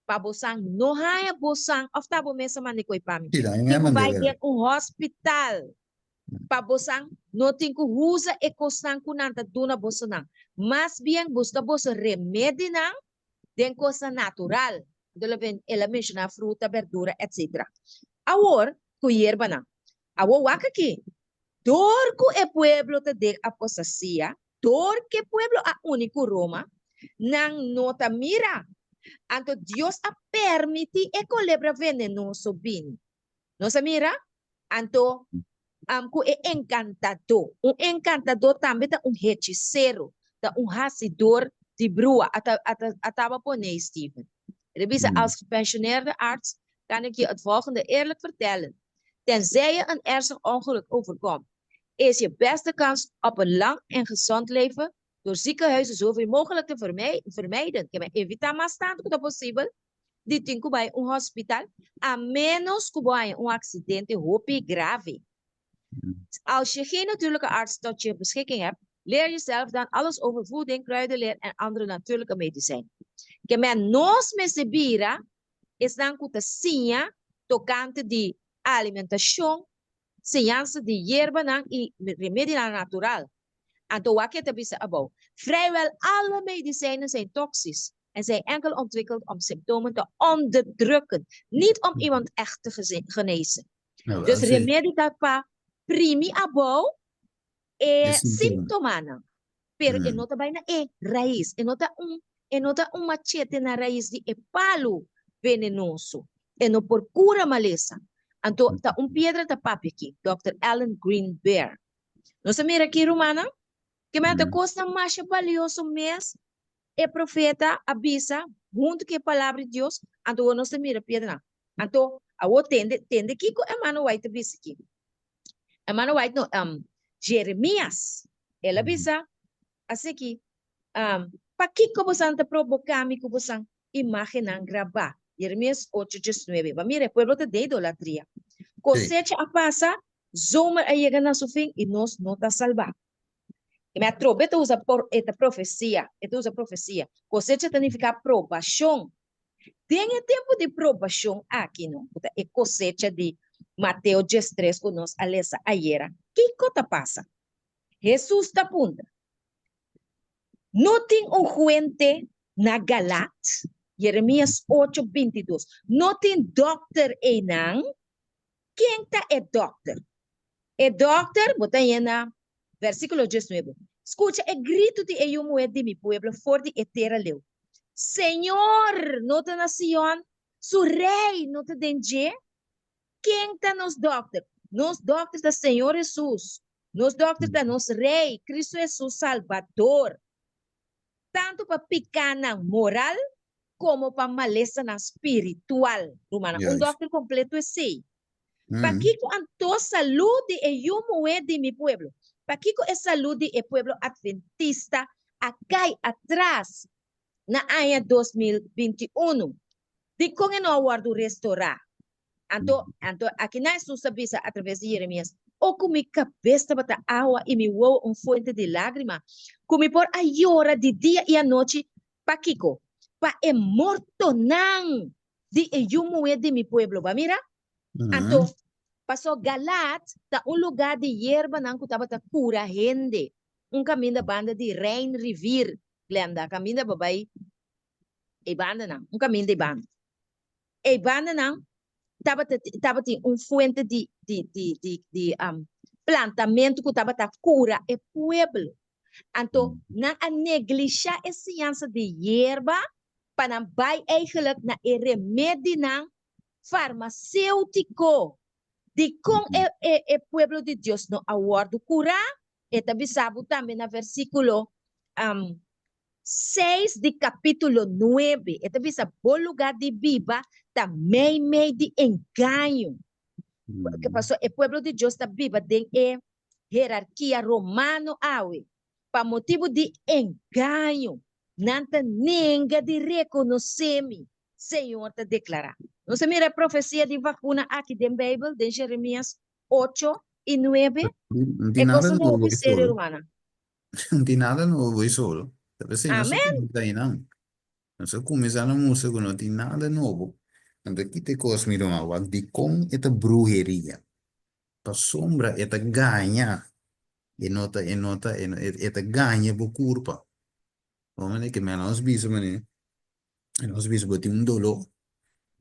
pa bosan no haya bosan, ofta bo mesa mande koi pa mi. Tinko vai ter hospital. Pa bosan no tinko usa e kostan kunanta duna bosanang. Mas bien busca bosa remédio nang den cosa natural. Ela menciona fruta, verdura, etc. Agora, com hierba não. Agora, waka aqui. Dorco é pueblo de apostasia, dorco é pueblo a único Roma, não nota mira. Anto Deus a permite e culebra venenoso bin. Nossa mira? Anto, é encantador. Encantador também é hechicero, hacidor de brua. Ataba pone Steven. Revisa, als gepensioneerde arts kan ik je het volgende eerlijk vertellen. Tenzij je een ernstig ongeluk overkomt, is je beste kans op een lang en gezond leven door ziekenhuizen zoveel mogelijk te vermijden. Que me evita más tanto que possível de ter que ir hospital, a menos que vaya acidente hopi grave. Als je geen natuurlijke arts tot je beschikking hebt, leer jezelf dan alles over voeding, kruidenleer en andere natuurlijke medicijnen. Que men nos mesebira es dan kutasinha tocante de alimentação, ciência de hierba e remédio natural. Anto wat het is about. Vrijwel alle medicijnen zijn toxisch en zijn enkel ontwikkeld om symptomen te onderdrukken, niet om iemand echt te genezen.
Nou,
dus remédio tapa primi abo e symptomana. Pero enota bijna raiz, enota machete na raiz de palo venenoso. E no por cura maleza. Anto ta piedra ta papi aqui, Dr. Alan Green Bear. Nossa mira aqui, Romana, que me ata costa mais valioso mês, e profeta avisa, junto com a palavra de Deus, anto nossa mira piedra. Anto, a o tende que o mano white avisa aqui. A mano white no, Jeremias, ela avisa, assim que, pa que você tá provocando que você imagina gravar. Jeremias 8:19. Mira, el pueblo de idolatría. Cosecha a pasa, zomer a llegar a su fin y nos nota salvar. Y me atrobe, te usa por esta profecía. Cosecha significa aprobación. Tiene tiempo de aprobación aquí, ¿no? Es cosecha de Mateo 10:3 que nos alesa ayer. ¿Qué cosa pasa? Jesús te apunta. No tiene un juente na galat.
Jeremias 8:22. No tem doctor enang. Quem tá é doctor? É doctor, bota aí na versículo 19. Escucha, é grito de eu moed de mi pueblo, for de etera leu. Senhor, nota nação, su rei, nota denje. Quem tá nos doctor? Nos doctores da Senhor Jesus. Nos doctores da nos rei, Cristo Jesus Salvador. Tanto para picana moral, como para maleza na espiritual. Romana,
Yes.
doctor completo é sim. Para que anto saúde e eu moe de mi pueblo. Para que é saúde e pueblo adventista acai atrás na ano 2021. De como não aguardo restaurar. Anto aqui na Jesus avisa através de Jeremias. O com mi cabeça bata água e mi uou fonte de lágrima. Comi por a hora de dia e a noite. Pa Kiko. Pa é morto não. De eu moe de mi pueblo. Ba mira? Anto, pasó Galat, ta un lugar de hierba nang kutaba ta cura gente. Un caminho da banda de Rain Rivier, Glenda, caminho da babay, e banda nang, un caminho de banda. E banda nang, taba ti un fuente de plantamento kutaba ta cura e pueblo. Anto, nang a neglixa e ciência de hierba, para bay eigenlijk na e remédio nang farmacêutico. De com é pueblo de Deus no aguardo curar, e também sabe também no versículo 6 de capítulo 9, e também sabe o lugar de viva também meio de engano. Que passou, é pueblo de Deus está viva tem hierarquia romano awe, para motivo de engano, nanta ninguém de reconhecer-me, Senhor te declarar. Não se mira a profecia de vacuna aqui da Bíblia, de Jeremias 8 e 9.
Não
É
tem nada
coisa
novo
novo
aí
e sério,
solo.
romana.
Não tem nada novo aí solo. Talvez não se
Amém?
começa aí não. Não se começa na música, não tem nada novo. Então aqui tem coisa, mira, de com esta brujeria. Para sombra, esta ganha. E nota, esta ganha por culpa. Vamos que menos bicho, mané. Nós bicho tem dolor.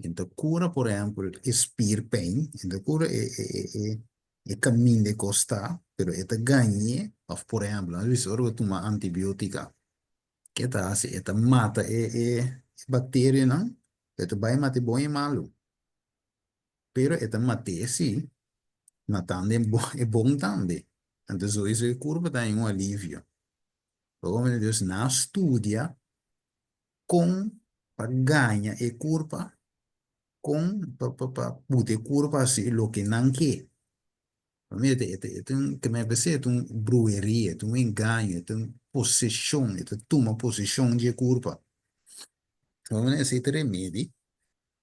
Então cura, por exemplo, expir pain. Então cura é caminho de costa, pero esta ganha, of por exemplo, às vezes orgo toma antibiótica. Que tá assim, esta mata bactéria, não? Esta vai matar bom e malo. Pero esta mata sim, matando é bom também. Então isso é curva tem um alívio. Como Deus não estudia com para ganhar e curva com para poder curva assim o que não quer. Que me parece é um brujeria, é um engano, é uma possessão, é uma possessão de curva. Então, esse remédio,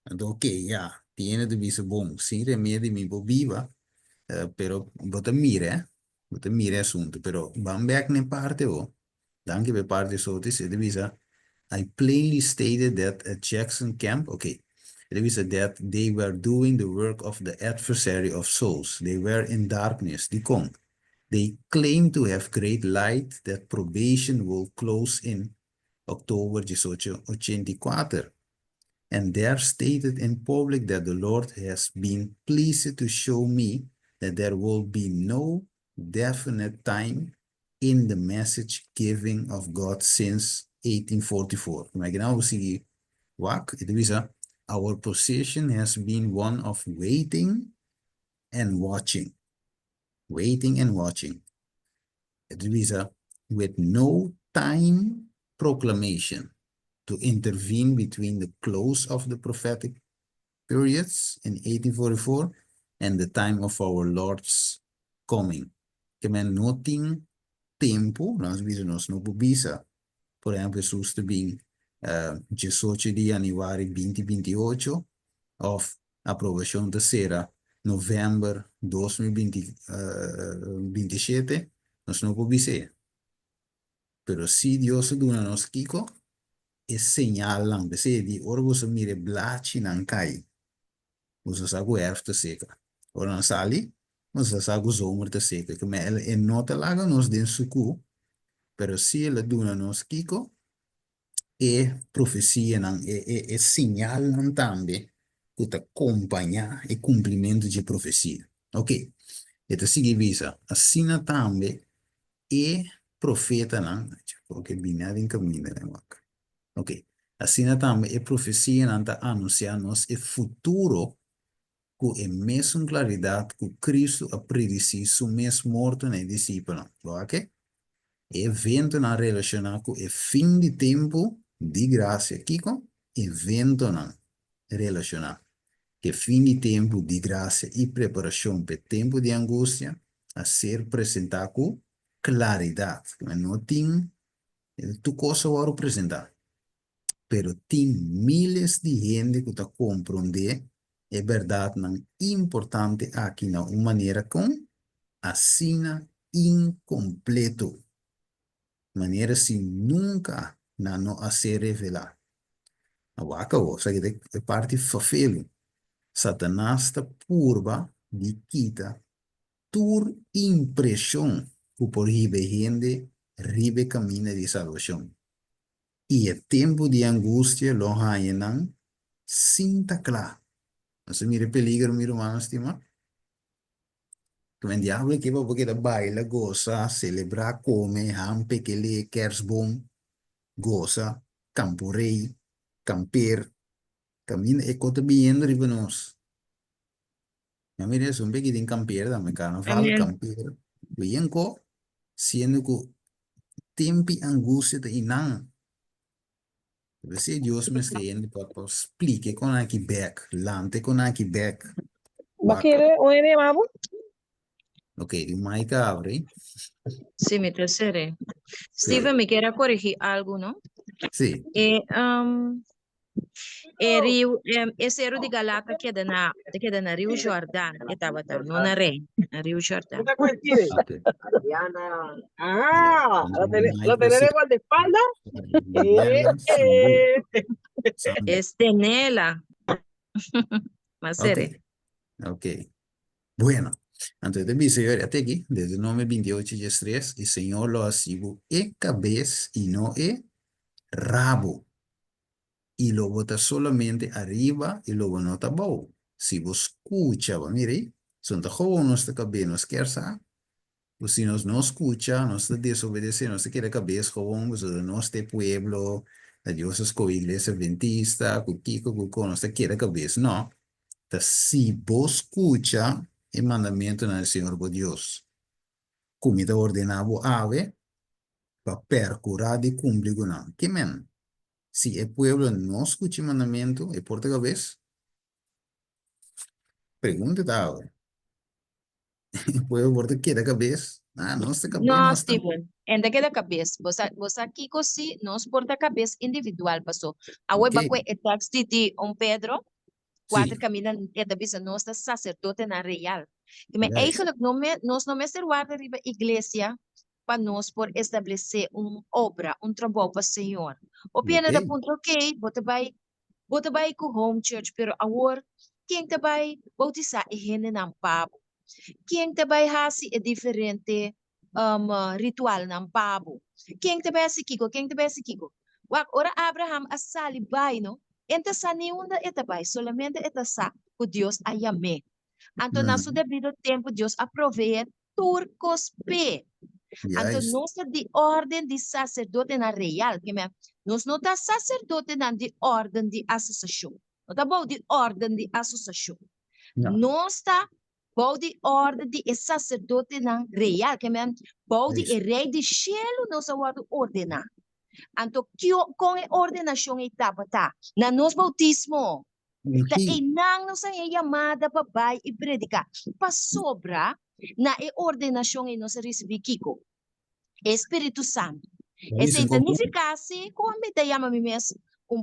então, ok, já, tiene de ser bom, sem remédio, me viva, pero, bota mira assunto, pero, van back na parte, danke per parte so, se devisa, I plainly stated that at Jackson Camp, okay, devisa that they were doing the work of the adversary of souls. They were in darkness, di kong. They claim to have great light that probation will close in October 1884. And there stated in public that the Lord has been pleased to show me that there will be no definite time in the message giving of God since 1844. Maar genau zie wak, it is our position has been one of waiting and watching. Waiting and watching. It is with no time proclamation to intervene between the close of the prophetic periods in 1844 and the time of our Lord's coming. Que men noting tempo, nós vimos no Bubisa, por exemplo, susto bem 18 de januário 2028, of aprovação terceira, novembro 2027, nós não Bubisa. Pero se Deus dona nos Kiko, e señalan, se di orgo se mire blachi nan kai. Usa sago erfte seca. Ora non sali, usa sago zomer te seca. Que me e nota laga nos den suku, pero si la duna nos kiko, profecia, é sinal também que te acompanha o cumprimento de profecia. Ok? Então, significa, assim também é profeta, não? Porque binado em caminho, né? Ok. Assim também é profecia, não está anunciando o futuro com a mesma claridade que Cristo a predeciso mesmo morto na discípula. Ok? Evento na relacionado com o fim de tempo de graça. Kiko, evento na relacionado que fim de tempo de graça e preparação para tempo de angústia a ser apresentado com claridade. Mas não tem tu coisa a apresentar, pero tem miles de gente que está compreender é verdade não importante aqui na uma maneira com assina incompleto, maneira se nunca não a ser revelar. A acabou, isso aqui é parte fafelo. Satanás está purba de quita tur impressão que por ribe gente ribe caminho de salvação. E o tempo de angústia lo hayenan sinta claro. Você mira peligro, mira humano, estima. Quando diabo que va porque da baila, goza, celebra, come, hampe, que le, kersboom, goza, campo rei, camper, camina, e cota viendo ribenos. Ya mire, es un pequeño camper, dame carnaval,
Amen.
camper. Bien ko, siendo que tempi angústia de inang. Se Deus me está para explique com aqui back, lante com aqui back.
Bakire, oene mabu?
Ok, o mic abre.
Sí, mi tercero.
Sí,
Steven, me quiere corregir algo, ¿no?
sí.
Esse era de Galata que é na Rio Jordão, que estava não na Rei, na Rio Jordão.
Okay.
Ah,
Yeah.
lo tenemos de espalda.
Este nela. Mas
Ok, ok. Bueno, antes de mi señor, até aqui, desde o nome 28 de 3, o Senhor lo asivo e cabeça e não e rabo. Y lo bota solamente arriba y luego nota abajo. Si vos escucha, mire, son joven nuestra cabeza, nos quiere pues si nos no escucha, nos desobedece, nos quiere cabeza joven, pues no este pueblo, la Dios es con iglesia adventista, cuquico, cuco, no se quiere cabeza, no. Entonces, si vos escucha el mandamiento del Señor por Dios, comida ordenado ave, para percurar de cumplir con nada. ¿Qué men? Si el pueblo no escucha el mandamiento, ¿y por qué cabeza? Pergunta ahora. El pueblo por qué quiere cabeza. Ah, no está cabeza,
não,
no está.
Steven, ainda que da cabeça. Você aqui cosi, nós porta cabeça individual, passou. A web
Ok,
é texto de Pedro, quatro
sí,
caminhos, é da bisa, nós está sacerdote na real. Mas
yes.
eigenlijk, nós não é ser guarda riba igreja, para nós por estabelecer obra, trabalho para o Senhor. O pena da
Ok,
ponto, ok, bota vai com home church, pero agora, quem te vai bautizar e gente não pabo. Quem te vai hasi é diferente ritual ng pabo. Quem te vai si kiko, quem te vai si kiko. Wak ora Abraham asali bay no. Enta sa niunda eta bay, solamente eta sa ku Dios ayame. Anto na su debido tempo Dios aprove turcos pe. Anto
yes.
nossa de ordem de sacerdote na real, que me nós não tá sacerdote na de ordem de associação. Não tá bom de ordem de associação.
No,
Nós tá bom de ordem de sacerdote na real, que me bom de
yes.
rei de cielo nós vamos ordenar. Anto com a ordenação etapa tá na nos bautismo. Ta
Aquí,
inang no sa chamada babay e predicar. Pa sobra na e ordenação e nos recebi kiko. Espírito Santo. Esse
dicen
então
como.
nesse como me te chama me mes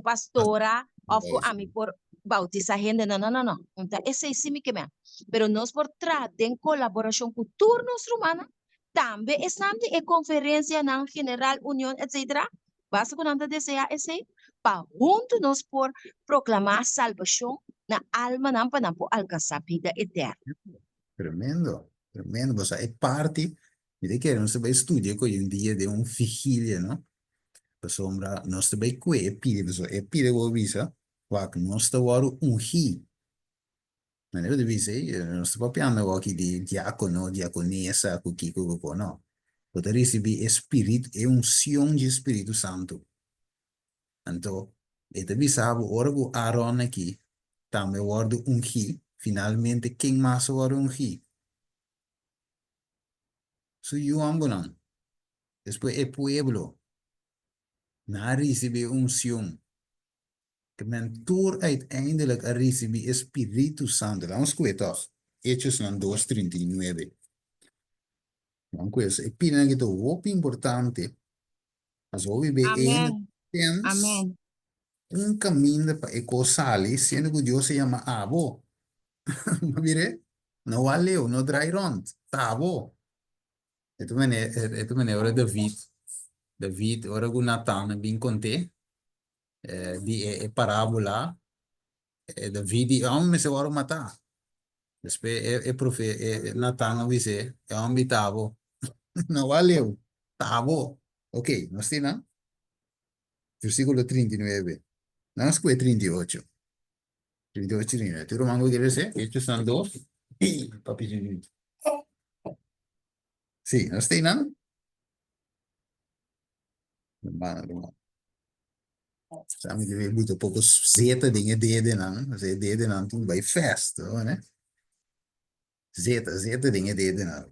pastora ou com
Yes.
ami por bautizar gente não. Então esse é sim que me. Pero nós por em colaboração com turnos romana também estamos em conferência na General União etc. Basta com nada desejar esse pa junto nós por proclamar salvação na alma não para não alcançar vida eterna.
Tremendo, tremendo. O sea, es parte, mire que no se va a estudiar hoy en día de un vigilia, ¿no? Sombra, nós também que é pide o visa, wak nós waru ungi. Mas eu devia dizer, nós papiando aqui de diácono, diaconisa, kiko, não. Você recebe Espírito, é unção de Espírito Santo. Então, ele avisava, ora o Aaron aqui, também word ungi, finalmente, quem mais word ungi? So, you ambulan. Depois, é pueblo. Na recebe unção. Que men toer uiteindelijk recebi Espírito Santo. Vamos ver toch? Hechos 2:39. Vamos ver. E pina que to hoop importante. As we be
Amén.
tens
Amén.
un caminho para ecosali, sendo que Deus se chama Abo. Mire? No valeu, no dry rond. Tabo. Eto mene ora David. David, ora com Natan, bem conte. Di é parábola. David, di, me se ora matar. Depois é Natan avise, é bitavo. Não valeu. Tavo. Ok, nós temos, versículo 39. Não, é 38. 38, 39. Tu romango quer dizer? Estes são dois. Papi, sim, nós temos, não? Sabe que é muito pouco zeta dinge dede não. Ze dede não, tu vai festa, né? Zeta dinge dede não.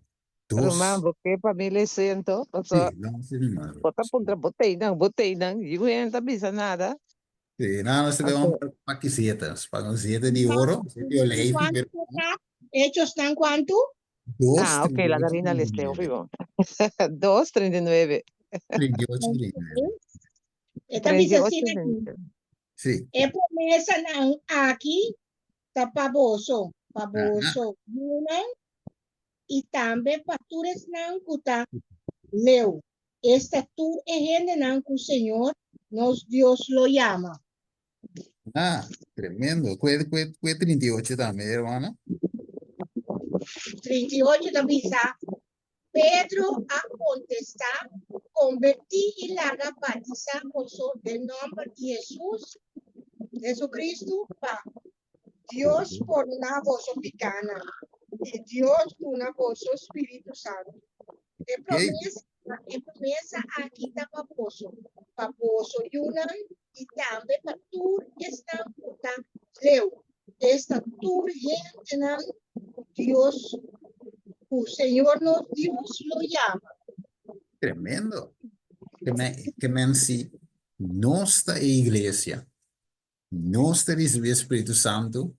Rumah
Dos.
buke pamilya sento.
Sim,
So,
não sei mais.
bota punta botei nang. Ibu yang tak bisa nada.
Sim, não, nós tivemos uma zeta. Pagam zeta de ouro, zeta de oleife,
¿Cuánto está? ¿Hechos están cuánto?
dos,
Ah, ok, la
38,
Karina Listeo,
39.
vivo. 2:39.
38, 39.
Esta visa
38,
así aquí.
39.
Sim.
Es promesa aquí, está paboso,
Ajá.
Yuna, y también pastores nan kuta leo. Esta tour es gente nan ku Señor, Dios lo llama.
Ah, tremendo. Fue 38 también, hermana.
38 da visa. Pedro a contestar, convertí y la haga bautizar con el nombre de Jesús, Jesucristo, para Dios por una voz picana, y Dios por una voz Espíritu Santo. De promesa aquí está paposo, Yunan, y también para tú están Leo. Esta tu gente, Dios, el Señor Dios lo llama.
Tremendo. Que men si nuestra iglesia, nuestra Espíritu Santo,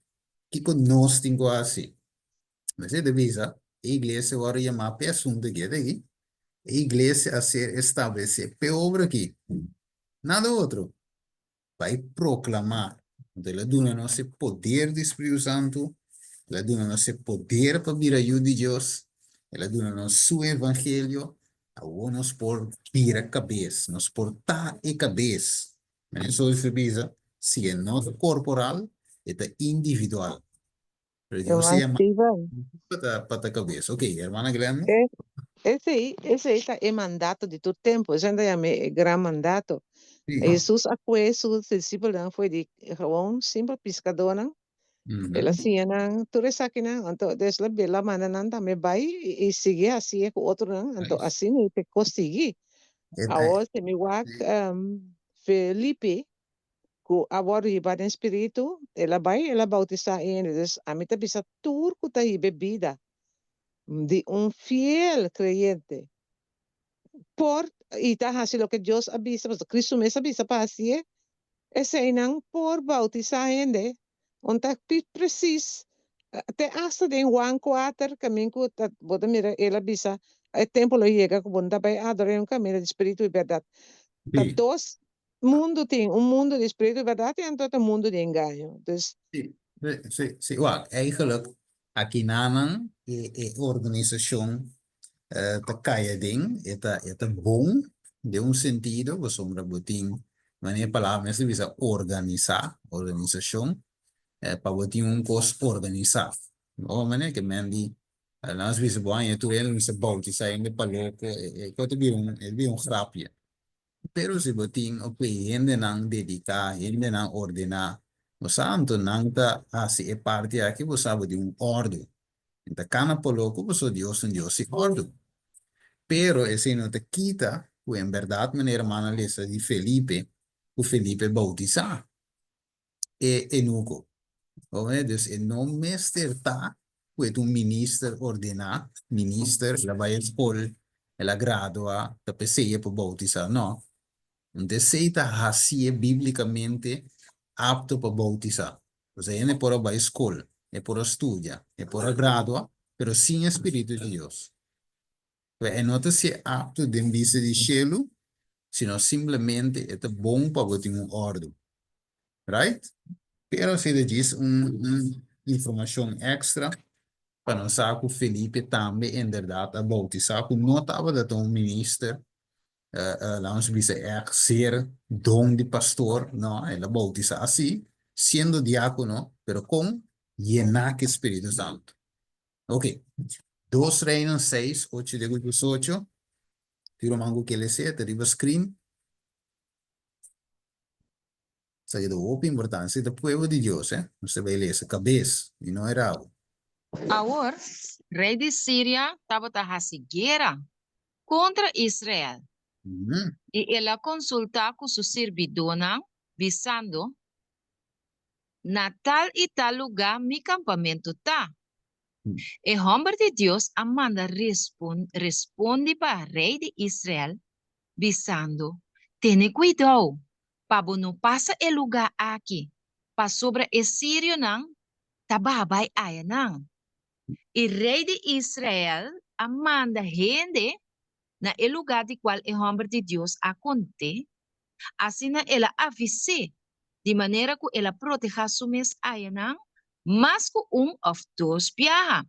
que con nos tengo así. Mas é divisa, a igreja agora chama para assunto aqui, daqui. A igreja a ser estabelecer para obra aqui. Nada outro. Vai proclamar. Então, ela dá nosso poder do Espírito Santo, ela dá nosso poder para vir a ajuda de Deus, ela dá nosso evangelho, a nos por vir a cabeça, nos portar a cabeça. Mas isso é divisa, se é nosso corporal, é individual. Pero Dios se llama para a cabeça. Ok, hermana Glenda.
Esse está é mandato de todo tempo. Esse ainda é grande mandato.
Sim.
Jesus acué sus discípulos foi de gewoon simples pescador não. Ela sia não, tudo isso aqui não. Então, desde a bela mana não também vai e sigue assim com outro não. Então, assim não te conseguir. Agora se me wak Felipe ku awar iba ng espiritu, ela bautiza eles. A mim te bisa turco ta bebida de fiel creyente. Por ita hasi lo que Dios avisa, pues Cristo me avisa para así, ese inang por bautizar gente, onta precis te hasta de Juan 4 caminho que bota mira ela avisa, el templo llega com bunda para adorar caminho de espírito e verdade. Dos mundo tem mundo de espírito e verdade e outro mundo de engano. Dus
Sí. Well, eigenlijk, aqui nanan, organização te kaya ding, é bom, de sentido, que sombra botin, mas a palavra se bisa organizar, organização, para botin cos organizar. No, mané que mendi, nós bisa bom, tu ele se bautizar, ainda para louco, que te vi grapje. Pero si botin o gente nang dedicar, gente nang ordenar, o santo nang ta asi e parte aqui você sabe de ordem. Então cana poloco você Deus um Deus e ordem. Pero esse não te quita, o em verdade maneira mana lesa de Felipe, o Felipe bautizar. E nuco. Dus in no meester ta, met un minister ordenar, minister, la vai a school, la gradua, da pesee per bautizar, no. Un deseita hasie biblicamente apto per bautizar. O sea, ne por vai a school, e por studia, e por gradua, pero sin espíritu de Dios. E non si è apto de vista di cielo, sino simplemente è bom para botar un orden. Right? Pero se ele diz informação extra para não saber que o Felipe também, em verdade, a bautizar, que não estava de um ministro, lá nos diz ser dom de pastor, não, ele bautizar assim, sendo diácono, pero com llenar que Espírito Santo. Ok. 2 Reinos 6, 8 de 18. Tiro mango que ele seja, arriba screen. Sa de open importância do povo de Deus, Você vai ler essa cabeça, e não era algo.
Agora, rei de Síria estava a guerra contra Israel. E ela consulta com sua servidona, visando na tal e tal lugar mi campamento tá. E homem de Deus Amanda responde para o rei de Israel, visando, tenha cuidado, para não passar o lugar aqui, para sobre o sírio não, tababay aya não. E rei de Israel Amanda gente na el lugar de qual o homem de Deus aconte, assim ela avise, de maneira que ela proteja sua mes aya não, mas que ou dois viaja.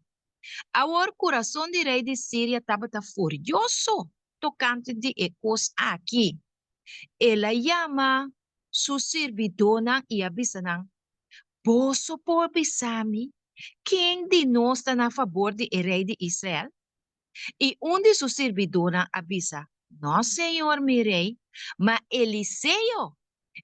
Agora, o coração de rei de Síria estava furioso, tocante de ecos aqui. Ela chama sua servidona e avisa, posso por avisar-me quem de nós está a favor do rei de Israel? E onde sua servidona avisa, não, senhor, meu rei, mas Eliseu,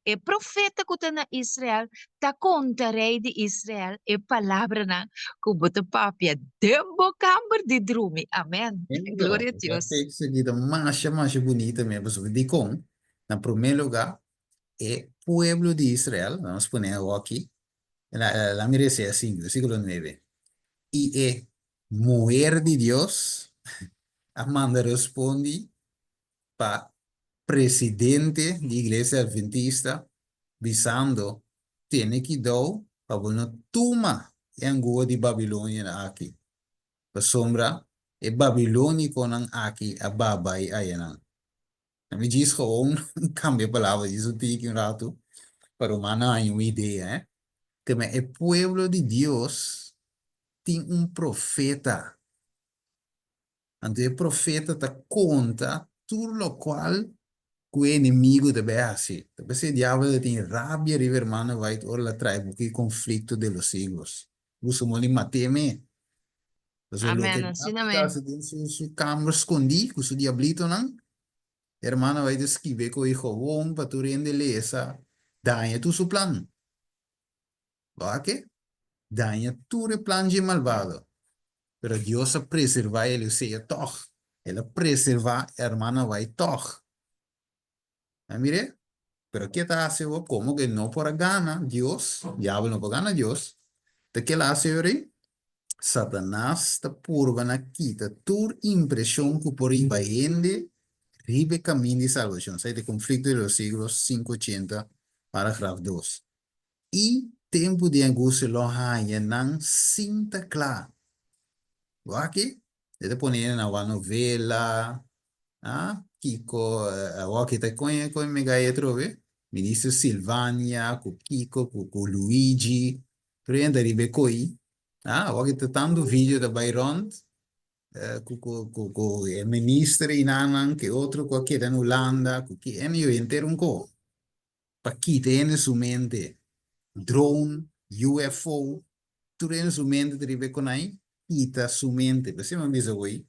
o profeta que está na Israel, está contra o rei de Israel, e palavra na kubuta papia, dembocamber de drume. Amém. Glória a Deus.
É seguida mais bonita mesmo. De com, na primeiro lugar, é povo de Israel, vamos pôr aqui, la merece assim, versículo 9. E é mulher de Deus, Amanda responde para presidente da igreja adventista, visando, tem que dar para não tomar em goa de Babilônia aqui. Para sombra, é Babilônia com aqui, a babai ayanang. Me diz gewoon, cambia a palavra, diz o tique rato, para o mana uma ideia, que o povo de Deus tem profeta. Então, o profeta te conta tudo o qual o inimigo deve fazer. Talvez o diabo tem rabia, e hermano vai ora trai porque conflito de los siglos. Uso moli mateme.
Amém, assim amém.
Su câmara escondi, com o diablito não. Hermano vai descrever com o hijo bom para tu render essa daña tu su plan. ¿Va que? Daña tu plan de malvado. Pero Dios a preservar ele seja toch. Ele preservar hermana vai toch. Mire? Pero ¿qué te hace vos? Como que no por gana Dios, diablo no por gana Dios. ¿De qué la hace ahora? Satanás te purva na quita tu impresión que por ahí va yende ribe camino de salvación. ¿Sabes? De conflicto de los siglos 580, parágrafo 2. Y tempo de angústia lo haya nan cinta clara. Aqui, ele põe na novela, Kiko, aqui tá com mega trove, ministro Silvânia, com Kiko, com Luigi, prenda ribe coi, aqui tá tanto vídeo da Byron, com o ministro inanan, que outro com aqui da Holanda, com que é meio inteiro co, para que tem sua mente, drone, UFO, tu tem sua mente ribe com aí, ita sua mente, você me avisa hoje,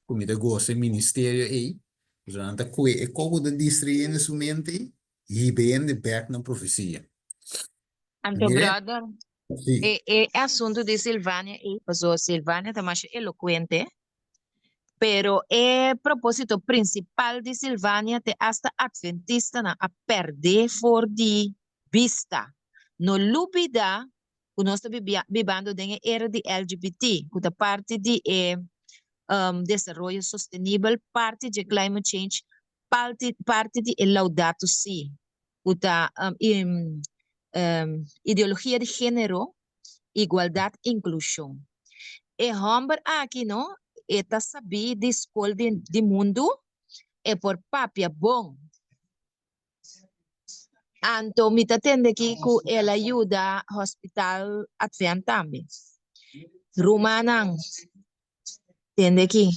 como da gosta ministério aí, Dus dan dat kun je ook de distribueren in su mente y ven de back na profecia.
Anto
Mire?
brother,
Sí.
asunto de Silvania, pasó Silvania está más elocuente, pero el propósito principal de Silvania te hasta adventista na a perder for de vista. No lupida, que nós estamos vivendo em era de LGBT, que da parte de desarrollo sostenible, parte de climate change, parte de Laudato Si, que da ideologia de género, igualdad, inclusión. E homem aqui, não? Eta sabi de escola de mundo é por papia bom. Anto me atende aqui com ela ajuda hospital Advent também. Rumanang, tende aqui.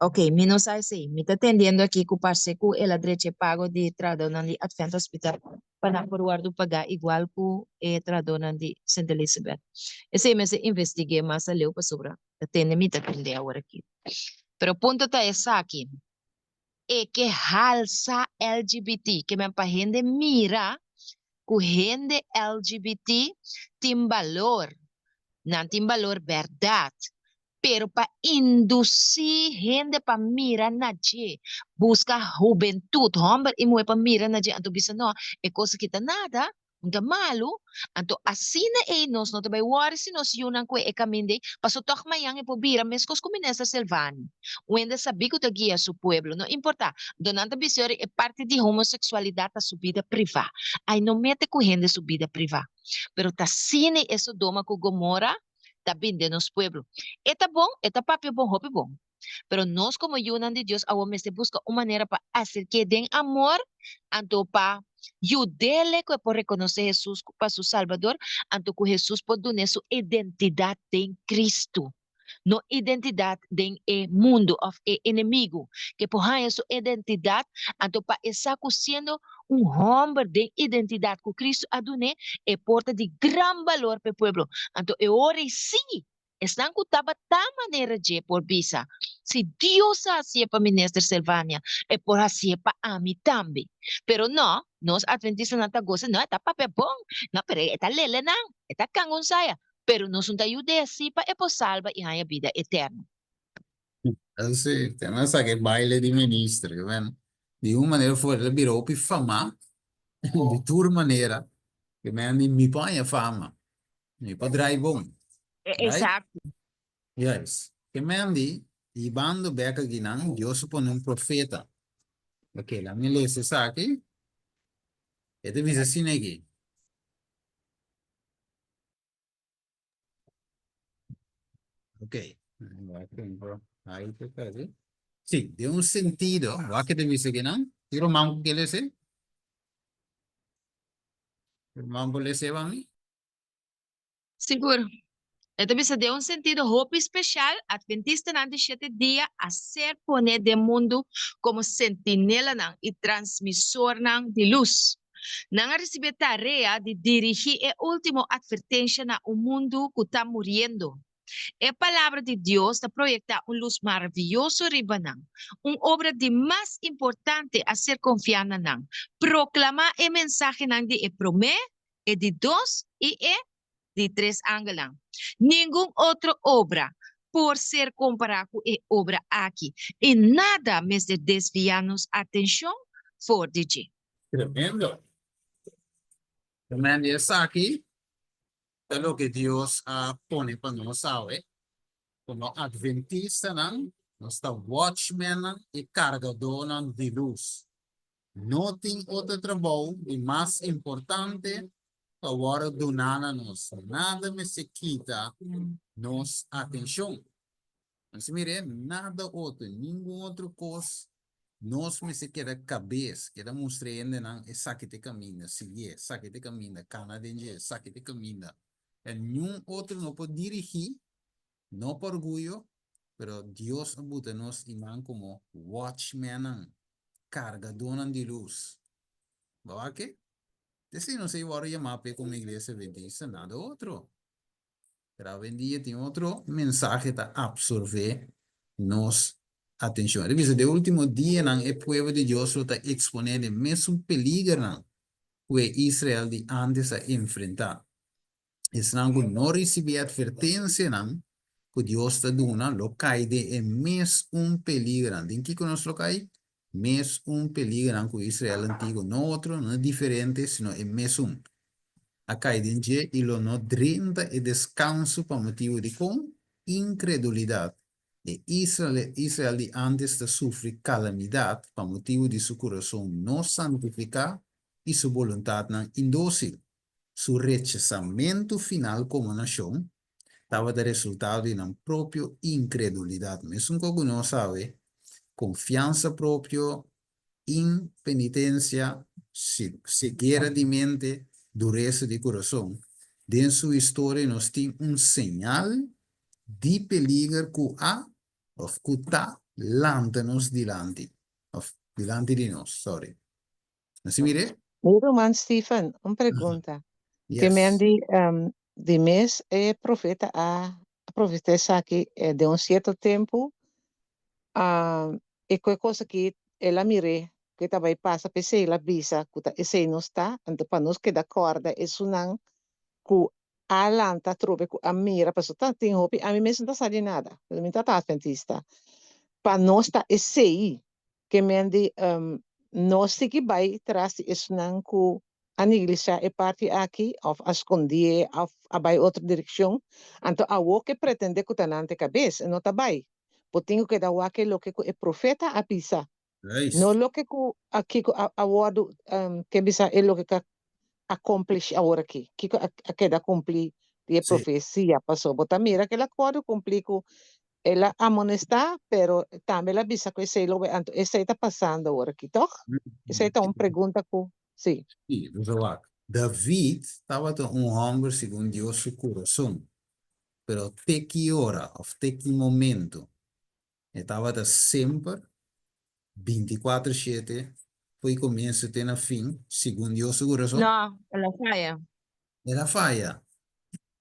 Ok, menos assim. Me atendendo aqui com parce com ela direito pago de tradona de Advent Hospital para por guardo pagar igual que tradona de Saint Elizabeth. Esse mês investiguei mais ali para sobre. Atende me atende agora aqui. Pero punto tá essa aqui. É que halsa LGBT, que me pa gente mira, que gente LGBT tem valor, não tem valor verdade. Pero para induzir gente para mirar na gente, busca juventude, homem e mulher para mirar na gente, então bisa não, é coisa que tá nada, não tá malo, então assim é nós não também worry se nós yunan ko é caminho de, passo toque manhã e por bira, mas cos combinessa selvani, o ainda sabe que tá guia seu pueblo, não importa, donante bisori é parte de homossexualidade a sua vida privada, aí não mete com gente sua vida privada, pero tá cine isso doma com Gomorra, tá bem de nos pueblo. Eta bom, eta papi bom, hopi bom. Pero nós como yunan de Dios, a homem se busca uma maneira para fazer que den amor, anto para ayudarle que por reconocer Jesus para su Salvador, anto que Jesus pode dar sua identidade em Cristo. No identidade de mundo of inimigo, que por aí sua identidade, anto para estar sendo homem de identidade com Cristo adune é porta de gran valor para o povo. Então, eu orei sim, estão com taba ta maneira de por bisa. Se Deus assim para ministra Silvânia, é por assim para mim também. Pero não, nós adventistas não tá gosta, não, tá papel bom, não, pero tá lele não, tá cangon saya. Pero nós não tá ajuda assim para é por salva e a vida eterna.
Sì, te non sa che baile di ministri, di una maniera fuori del biro più fama, di tur maniera, che mi poi a fama, mi potrai bom.
Exato.
Yes. Che mandi, i bando becca ginan, Dio suppone un profeta. Perché la mia lese sa che, e devi se sineghi. Ok. Ahí te casi. Sí, de un sentido, ¿va que te dice que no? ¿Tiro mango que le sé? ¿El mango le sé a mí?
Seguro. Então, isso deu sentido roupa especial, adventista não de 7 dias, a ser poner do mundo como sentinela não, e transmissor não de luz. Não receber tarefa de dirigir a última advertência no mundo que está morrendo. A palavra de Deus está proyectar luz maravilhosa riba não, obra de mais importante a ser confiada não. Proclamar a mensagem não de promessa, de Deus e de 3 ángulos. Nenhuma outra obra por ser comparada com a obra aqui. E nada mais de desviar-nos a atenção for de G.
Tremendo. Tremendo. Essa aqui é o que Deus pone para nós, sabe? Como adventista, nós está watchman e carregador de luz. Não tem outro trabalho e mais importante agora do nada-nos. Nada me se quita nos atenção. Mas mire, nada outro, nenhum outro coisa, nós me se queda cabeça, queda mostrando não, é saque de caminho, seguir, saque de caminho, canadense, saque de caminho. E nenhum outro não pode dirigir, não por orgulho, pero Deus abuta nos imã como watchman, cargador de luz. ¿Va que? Assim, não sei, agora chamar como igreja adventista, nada outro. Pero hoje em dia tem outro mensagem para absorver nos Atención, revisa, de último día, el pueblo de Dios lo está exponiendo el mismo peligro que Israel de antes a enfrentar. Es algo no recibe advertencia, que Dios está dando, lo cae de el mismo peligro. ¿En qué conoce lo cae? Mes un peligro que Israel antiguo, no otro, no diferente, sino el mismo. Acá y lo no drinda el descanso por motivo de con incredulidad. Israel de antes de sufrir calamidad por motivo de su corazón no santificado y su voluntad no indócil. Su rechazamiento final como nación estaba de resultado de una propia incredulidad. Mesmo que uno sabe, confianza propio, impenitencia, ceguera de mente, dureza de corazón. De su historia nos tiene un señal de peligro que está lántanos delante. Delante de nos, sorry. ¿Así mire?
Mira, man, Stephen, una pregunta. Que me han
Yes.
de mes profeta a profetizar que de un cierto tiempo, e qualche cosa que ela mire, que também passa, pensei, ela visa, que esse não está, então para nós que da corda, isso não, que a lanta trobe, que a mira, para só tem roupa, a mim mesmo não sabe nada, a mim tá adventista. Para nós tá esse aí, que me ande, nós que vai traz isso não, que a igreja é parte aqui, ou a esconder, ou a vai outra direção, então a o que pretende que tá na cabeça, não tá vai. Porque que da o que lo que é profeta a pisa. No lo que aqui a word que bisa é lo que accomplish agora aqui. Que a da cumprir de profecia passou. Bota mira que ela pode cumprir com ela amonestar, pero também ela bisa que esse lo esse está passando agora aqui, toch? Essa é uma pergunta que sim.
Sí, David estava um homem segundo Deus seu coração, pero até que hora, até que momento, estava sempre 24/7, foi começo até na fim, segundo Deus seu coração.
No, la falla.
Era falha.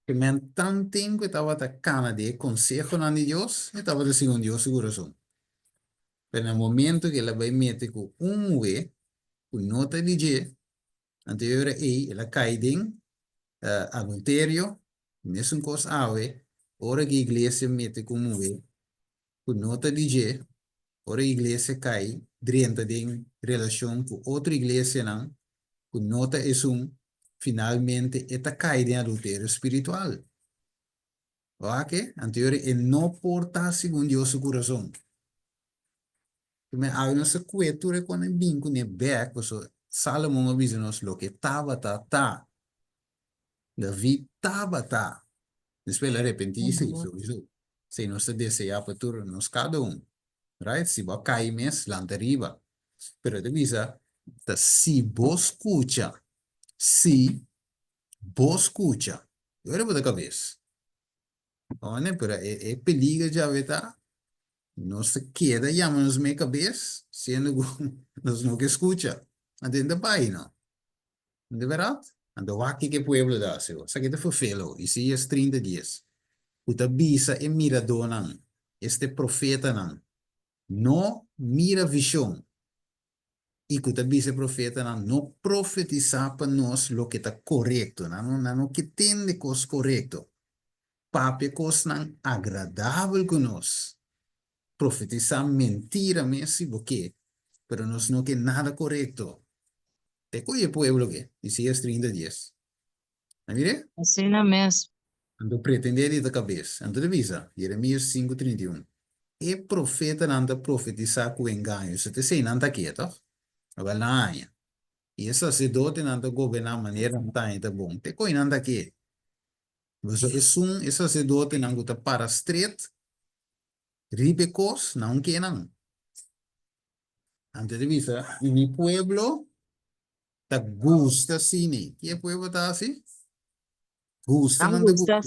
Que men tanto tempo que estava a cana de consejo de Deus, estava segundo Deus seu coração. Pero no momento que ela vai meter com mulher, com nota de G, anterior ela cai em adultério, mesmo coisa ave, ora que a igreja mete com mulher, com nota de G, ora a igreja cai dentro de relação com outra igreja, não, com nota é finalmente esta cai em adultério espiritual. Ok? Anterior não porta segundo Deus seu coração. Mas há nossa cultura quando bem com o back, Salomão avisa nos lo que estava tá. David estava. Depois ele arrepentiu-se, isso. Se nós desejamos para tudo, nós cada right? Se vai cair mesmo, lá arriba. Pero devisa, se vos escucha, eu era para a cabeça. Olha, pero é perigo já, tá? Não se queda, llamamos minha cabeça, sendo nós não que escuta. Entende bem, não? De verdade? Ando aqui que pueblo dá, seu. Isso aqui é felo, e se é 30 dias. O tabisa é mirador, não. Este profeta, não mira visão. E que o tabisa profeta, não profetiza para nós o que está correto, não que tem de coisa correto. Papi coisa não agradável com nós. Profetizar mentira mesmo, porque pero nós não que nada correto. Te cuide pueblo que dice 30 dias. Mire?
Assim na mesmo.
Ando pretender de cabeça. Ando de visa. Jeremias 5:31. E profeta anda profetizar com engano. Você te sei nanda quieto. Agora na anha. E esse sacerdote anda governar maneira não tá bom. Te coi nanda quieto. Você esse sacerdote não está para street. Ribecos não que não. Ando de visa. E mi pueblo te gusta cine. Que pueblo tá assim? Gusta não te gusta.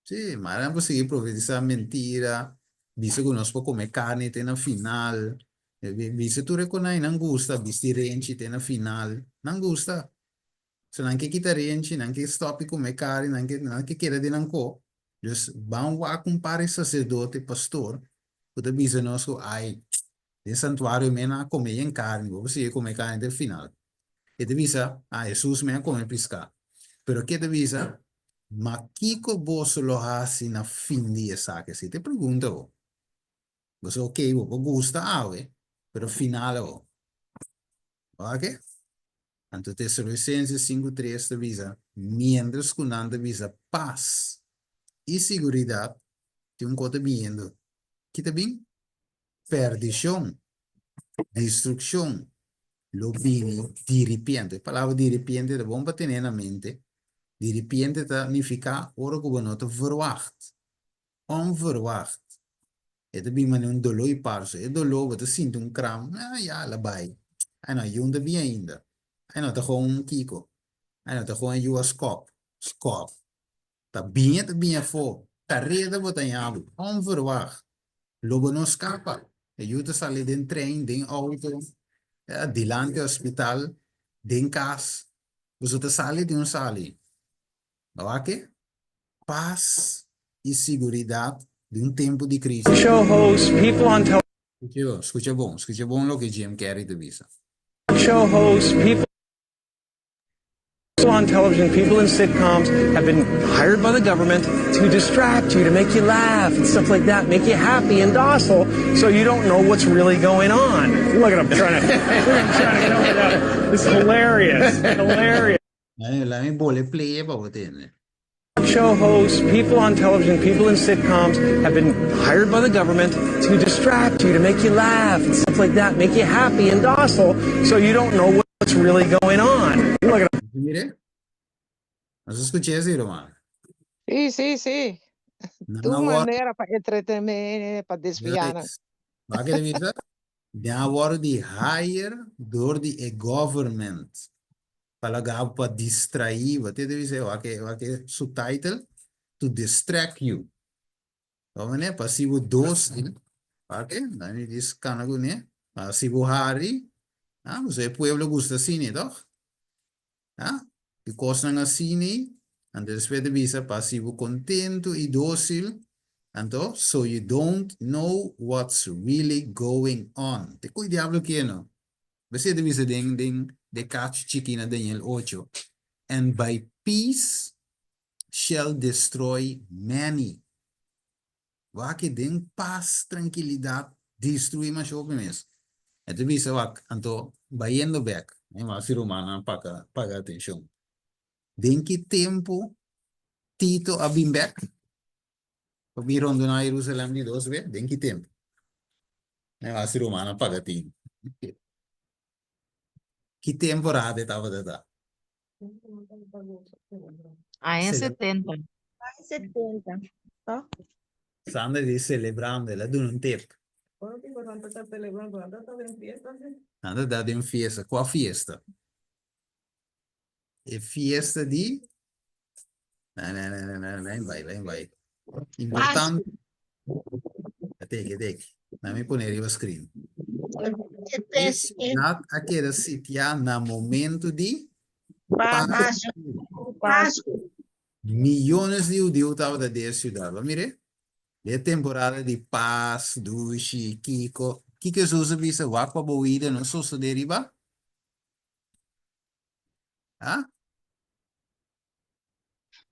Sí, mas não conseguir profetizar mentira. Dice que nós podemos comer carne tem na final. Dice tu reconhece não gusta, vestir renchi tem na final. Não gusta. Se não quer quitar renchi, não quer stop comer carne, não quer querer de não co. Dus vamos a comparar sacerdote, pastor, Puta bisa nós que ai, de santuário mena comer em carne, você comer carne até o final. E te bisa, Jesus mena comer piscar. Pero que te bisa, ma kiko você lo hace na fim de essa que se te pergunta, você ok, você gosta, pero final, ok? Anto Tesalonicenses 5:3 te visa, mientras que não te visa paz e segurança, tem coisa vindo. Que te bem? Perdição, destruição, lo vini de repente. A palavra de repente é bom para ter na mente. De repente significa ora que não te verwacht. Onverwacht. É te bem, mas dolor e parso. É dolor, você sente cram. Ja, la vai. Aí não, junta bem ainda. Aí não, tá com kiko. Aí não, tá com a scope. Scope. Tá bem voor. Tá rede wat aan jou. Onverwacht. Lobo no scapa. E je te sali den trein, den auto, dilante hospital, den cas. Você te sali de sali. Ok? Paz e segurança de tempo de crise.
Show hosts, people on television.
Escucha bom lo que Jim Carrey te visa.
Show hosts, people on television, people in sitcoms have been hired by the government to distract you, to make you laugh and stuff like that, make you happy and docile, so you don't know what's really going on. Look at him trying to get over that. It's hilarious. Hilarious.
La mi bole play pa botin.
Show hosts, people on television, people in sitcoms have been hired by the government to distract you, to make you laugh and stuff like that, make you happy and docile, so you don't know what's really going on. Look at him.
Mire, ¿has escuchado eso, hermano?
Sí. Tu maneira para entretener, para desviar.
Waar je weet, dan worden die hire door die government. Para para distrair, wat je zeggen, wat je subtitle, to distract you. Então, né, passivo doce, ok? Dan is kan ook, né? Passivo hari, você pueblo gusta assim, toch? Que coisa não assim, and depois de visa passivo contento e dócil, então, so you don't know what's really going on. Te cuida diablo que não. Você de visa de catch chicken Daniel 8. And by peace shall destroy many. Waar que den paz, tranquilidade, destruir mais ou menos. É de visa wak, então, baiendo back. Mas se romana paga atenção. Den que tempo Tito abim back. Pabiron doon na Jerusalem ni dos vezes. Den que tempo. Mas se romana paga atenção. Que temporada estava dada?
Em 70.
Em 70. Tá?
Sandra diz celebrando, ela deu um tempo. Anda dando uma festa. Qual festa? É festa de... Não, vai. Importante. Até. Não me pôr aí o screen. Aquela sitiar no momento de
Páscoa.
Milhões de judeus estavam da cidade. Mire, é temporada de paz, duche, kiko. Que Jesus disse, vá para a boída, não sou de deriva?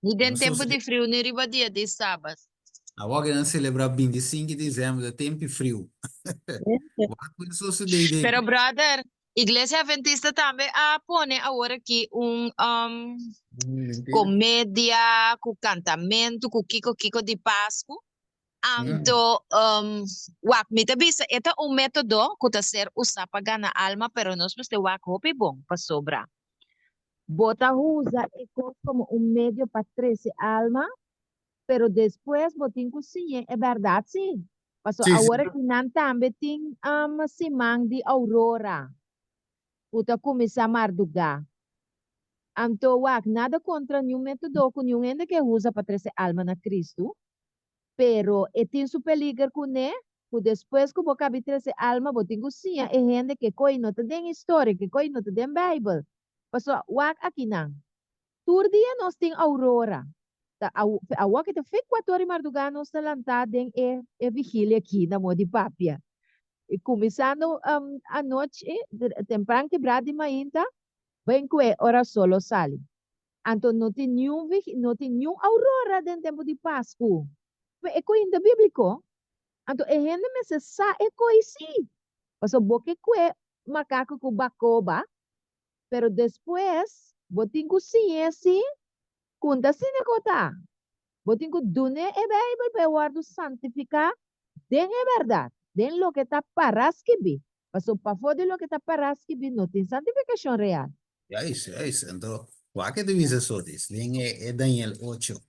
E tem tempo de frio, nem riba dia de sábado.
Agora não celebrar 25 de dezembro, é tempo frio.
Pero, brother, Igreja Adventista também põe agora aqui comédia, com cantamento, com kiko de Páscoa. Então, me bisa, ito método que está ser usado para ganhar alma, pero nós precisamos ter hopi bom para sobrar. Bota usa como medio para 13 alma, pero depois botin cozinha, é verdade, sim. Paso agora que não também tem simang de aurora. Puta começar a mardugar. Então, nada contra nenhum método que nenhum ainda que usa para 13 alma na Cristo. Pero tem su peligro com né, que depois que você cabe 13 alma, botin cozinha, é gente que coi não tem história, que coi não tem Bible. Paso, aqui não. Todo dia nós tem aurora.
Awa kita fik 4 horas madrugada sa lantada den vigília aqui na Modi Papia. E começando a noite, temprano quebrado de mainta, bem que hora solo sale. Então não tem nenhum aurora dentro tempo de Páscoa. É coisa bíblico. Então é gente me se sa é coisa. Paso boque que macaco com bacoba, pero depois botin com ciência, conta sine cota. Botin com dune é Bible para guardo santificar, den é verdade. Den lo que está paraskibi. Paso para fora de lo que está paraskibi não tem santificação real.
É isso. Então, o que tu diz sobre isso? É Daniel 8,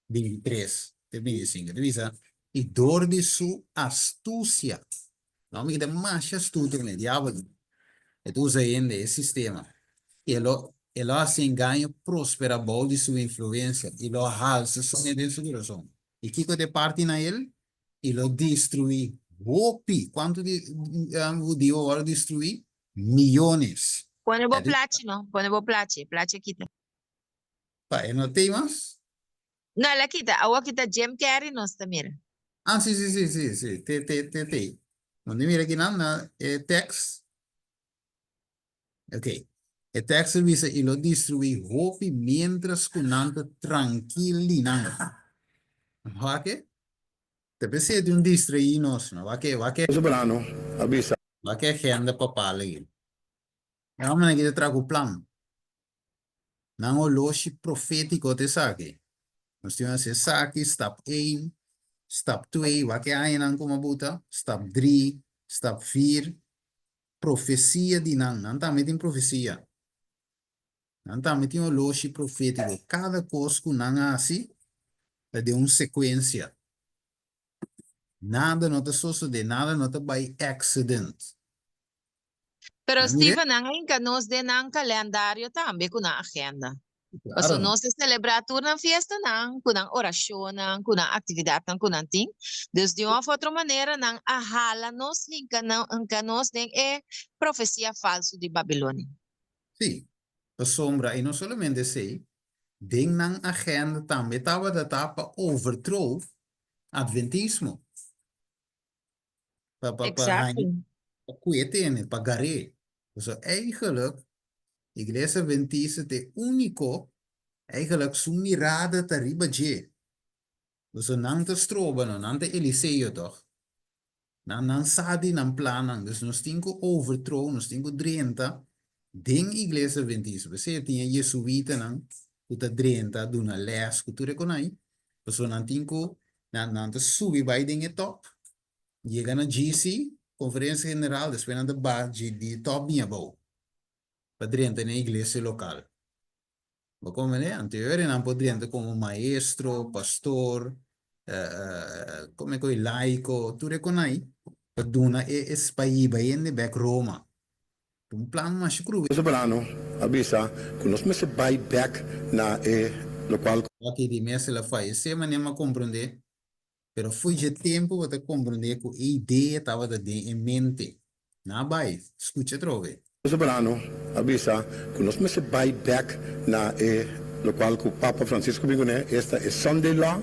23, 25. Tu diz, e dor de sua astúcia. Não me dá mais astuto, né? Diabo. E tu usa ainda esse sistema. E ele assim ganha prospera bom de sua influência. E ele alça sua de sua coração. E que de parte na ele? E ele destrui. Opi, quanto de o hora destruir? Milhões.
Pone bo platino, pone bo plache quita.
Pa, não tem mais?
Não, ela quita, agora quita Jim Carrey, não está mira.
Ah, sim. Tem. Onde mira aqui na text. Ok. O text diz que ele destrui hope mientras kunanta tranquilina. Ok? Te pensei de destruir nós, não? Vai que
Soberano, avisa.
Vai que agenda papal aí. Não, mas aqui trago o plano. Não o lote profético te sabe. Nós temos esse saque, step 1, step 2, vai que aí não como buta, step 3, step 4, profecia de não tá metendo profecia. Não tá metendo o lote profético. Cada coisa que não é assim, é de uma sequência. Nada não está sucedendo, nada não está by accident.
Pero Steven, ang nos de ng kalendaryo tambe kuna agenda. Paso no se celebra ng fiesta ng kunang orasyon ng kunang aktividad ng kunang ting. Desde uma outra maneira ng ahala nos ang kanos den profecia falso de Babilônia.
Sim. A sombra, e não somente sei, den ng agenda também estava da tapa overthrow adventismo.
Exactly.
Para pagare. Dus eigenlijk, Iglesia Adventista de único, eigenlijk zo'n mirada te ribaje. Dus não te stroben, não te Eliseo toch. Não sadi, não planan. Dus nós temos que overthrow, nós temos que drenta. Den Iglesia Adventista. Você tinha jesuíta, não? Que tá drenta, do na les, que tu reconhece. Dus não temos que, não te subir vai den top. Chega na GC, Conferência General, depois na base de top minha boa. Para drenta na igreja local. Como é? Anteriormente não poderia como maestro, pastor, como é que é laico, tu reconhece? Para dona esse país vai de back Roma. Um plano mais cru.
Soberano, avisa que nós me se vai back na local.
Aqui de mês ela faz, se maneira me compreender. Pero foi de tempo para compreender que a ideia estava em mente. Não vai, escuta trove.
Soberano, avisa que nós me se vai back na local que o Papa Francisco Bigone, esta é Sunday Law,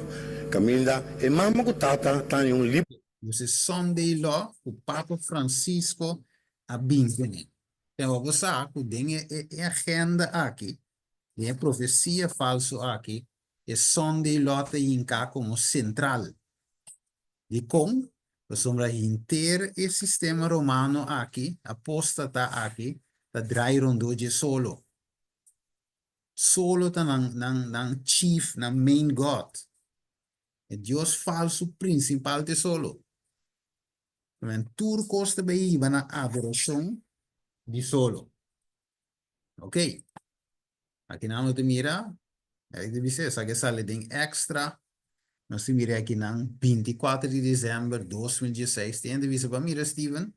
caminha e mama que tata tá em livro.
Esse Sunday Law, o Papa Francisco Bigone. Então, você sabe que tem a agenda aqui, tem a profecia falsa aqui, e Sunday Law tem como central. E com a sombra inteira o sistema romano aqui, apóstata aqui, está drairondo de solo. Solo está nang chief, nang main God. É Deus falso principal de solo. Mas tudo costa bem na adoração de solo. Ok? Aqui não te mira, aí deve ser, essa que sale de extra. Nós temos aqui na 24 de dezembro de 2016. Tem entrevista para mim, Steven.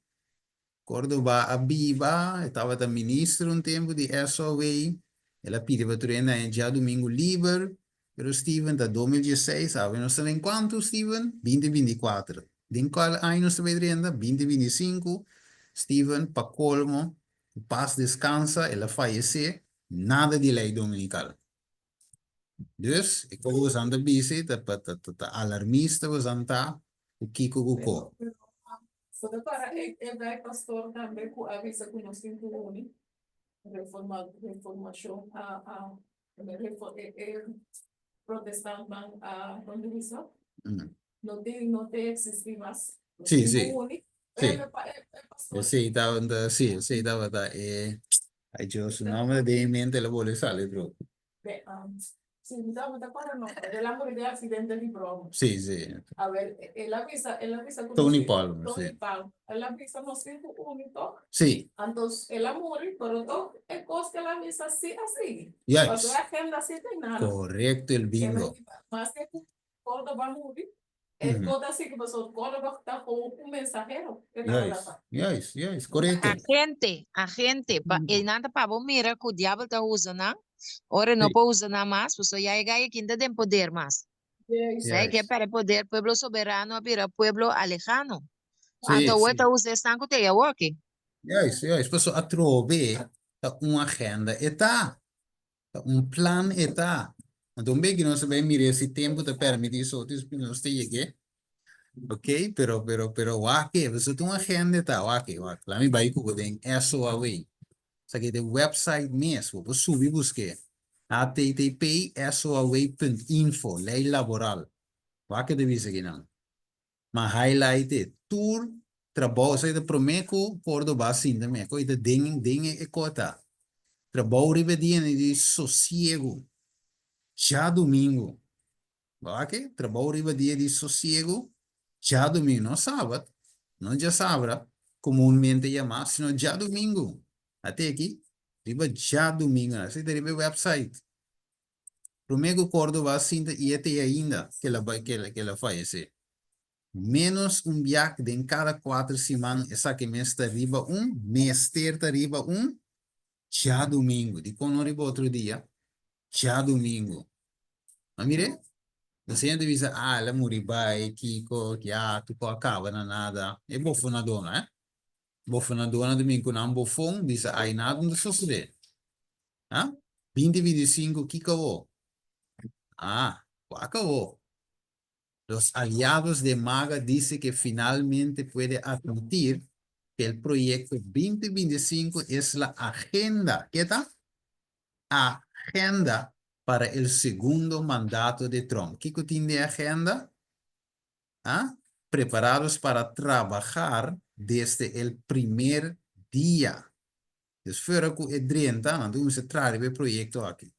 Córdoba Abiba, estava da ministro um tempo de SOA. Ela pediu para treinar em dia domingo livre. Pero Steven, da 2016, sabe? Nós estamos em quanto, Steven? 2024. De qual ano nós estamos treinando? 2025. Steven, para colmo, paz descansa, ela falece. Nada de lei dominical. Dus, ik wil usando de bici, de alarmista usando o Kiko Guko.
Só para vai pastor também com a visa que nós temos reformação protestante a condição não tem existir mais.
Sim, sim. Sim.
Pastor.
Sim, estava aí tinha o nome de mente, ele vou sair, bro.
Sim, estava para não. Ele amor de acidente de prova.
Sim, sim.
A ver, ela avisa
Tony Palmer,
Tony
sim.
Palmer. Ela avisa no 5 único.
Sim.
Entonces, ela morre, pero todo é coisa que ela avisa assim.
Yes.
Mas a agenda assim tem nada.
Correcto, el bingo.
Mas é que quando vai morrer, é toda assim que você quando vai estar com mensajero.
Yes, correcto.
A gente, e nada para bom mira que o diabo está usando, ora não pode usar mais, você já é que ainda tem poder mais. É que para poder, pueblo soberano, para pueblo alejano. Então, o está usando esse tanque tem aqui.
Yes, pessoal, a trove uma agenda eta, plan eta. Então, bem que nós vamos mirar esse tempo te permite isso, nós tem que, ok? Pero, wake, você tem uma agenda eta, wake. Lá me vai com tem eso away. Isso aqui é o website mesmo, você subir busque, http://soaway.info, lei laboral. Wake de visa aqui não. Mas highlight tour trabalho, sai da promeco, por do basin também, coisa ding é cota. Trabalho ribedinho de sossego. Já domingo. Ok? Trabalho ribedinho de sossego. Já domingo, não sábado. Não já sábado, comumente chamado, sino já domingo. Até aqui, riba já domingo. Assim, riba website. Promeco, Córdoba, cinta e até ainda que ela faz. Menos viaje de cada 4 semanas, essa que mês arriba mês terta arriba já domingo. De quando arriba outro dia, já domingo. Mas mire, você ainda diz, ela muribai, Kiko, já, tu acaba na nada. É bofo na dona, eh? Bofo na dona, domingo, não bofo, diz, aí nada não sucede. Ah? 2025, Kiko, acabou. Los aliados de MAGA dicen que finalmente puede admitir que el proyecto 2025 es la agenda, ¿qué tal? Agenda para el segundo mandato de Trump. ¿Qué tiene agenda? Preparados para trabajar desde el primer día. Dus fuera que es 30, entonces se trae el proyecto aquí.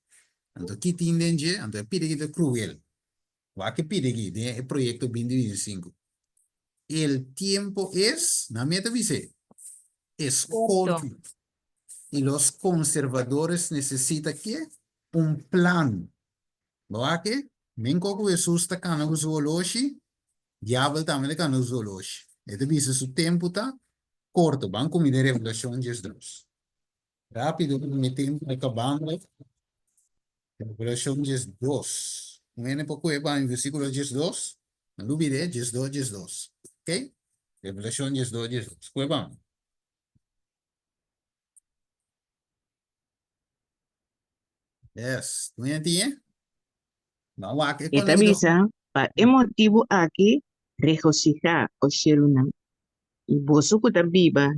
Entonces, ¿qué tiene? Entonces, pide que cruel. Va que pide aquí, el proyecto 2025. El tiempo es, na meta dice, es corto. Y los conservadores necesitan ¿qué? Un plan. ¿Verdad que? Menko Jesús está cano zoologi, diablo también está cano zoologi. Este dice su tiempo está corto. Van a mirar Revelación 10:2. Rápido, mi tiempo acabando. Revelación 10:2. Viene poco en versículo 10:2. No olvide 10:2. ¿Ok? Revelación 10:2. Cueva. Yes. ¿Tú entiendes? No, aquí
Esta visa, pa emotivo aquí, regocijar o sheruna. Y bosu kuta biba,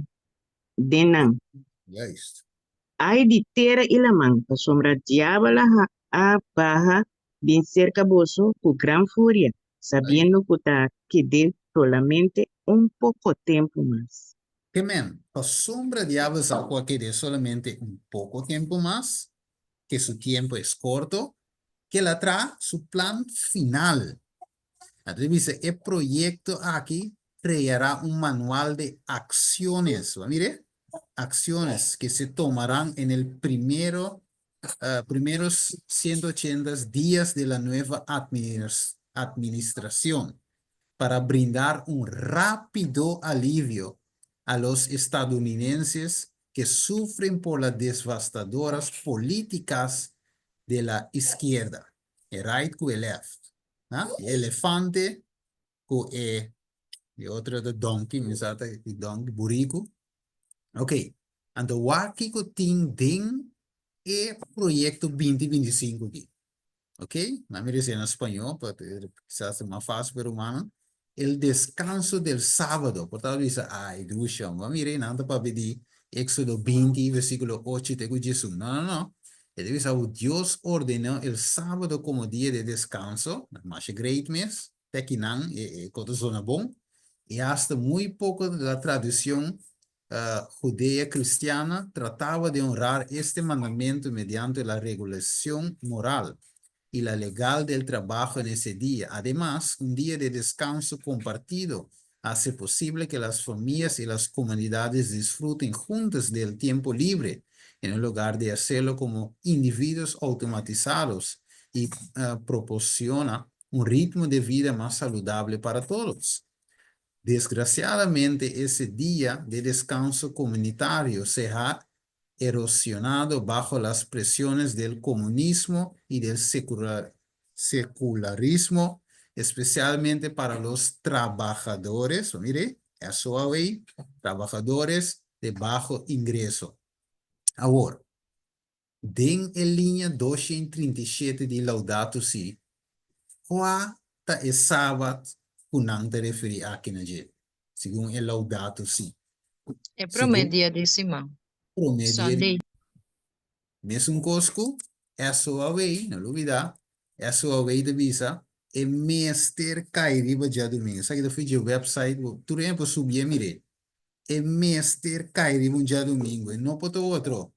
denan.
Yes.
Ay di tera ilaman, pa sombra diabla a baja, bien cerca bosu, con gran furia, sabiendo que de solamente un poco tiempo más.
Que men, la sombra diablo es algo que de solamente un poco tiempo más, que su tiempo es corto, que la trae su plan final. Dice, el proyecto aquí creará un manual de acciones. Mire, acciones que se tomarán en el primeros 180 días de la nueva administración para brindar un rápido alivio a los estadounidenses que sufren por las devastadoras políticas de la izquierda, el right con el left, elefante con el otro de donkey, burrico. Ok, então aqui que tem o projeto 2025 aqui. ¿Ok? No me dice en español, pero quizás es más fácil para humano. El descanso del sábado. Por tal dice, ay, ducha, mire, nada para pedir. Éxodo 20, versículo 8, te Jesús. No. Dice, Dios ordenó el sábado como día de descanso. Más great mes. Tequinan, zona bon. Y hasta muy poco de la tradición judea cristiana trataba de honrar este mandamiento mediante la regulación moral y la legal del trabajo en ese día. Además, un día de descanso compartido hace posible que las familias y las comunidades disfruten juntas del tiempo libre, en lugar de hacerlo como individuos automatizados, y proporciona un ritmo de vida más saludable para todos. Desgraciadamente, ese día de descanso comunitario se ha erosionado bajo las presiones del comunismo y del secularismo, especialmente para los trabajadores, mire, eso ahí, trabajadores de bajo ingreso. Ahora, den en línea 237 de Laudato Si, qual é sábado que não te referi aqui na gente, segundo o Laudato Si.
É promedia décima.
Promedia
Sunday.
mesmo cosco, é só a vez, não olvidar, é só a vez de visa, é mester cairiba já domingo. Sabe que eu fiz o website, tudo é para subir, mire. É mester cairiba já domingo, e não pode outro.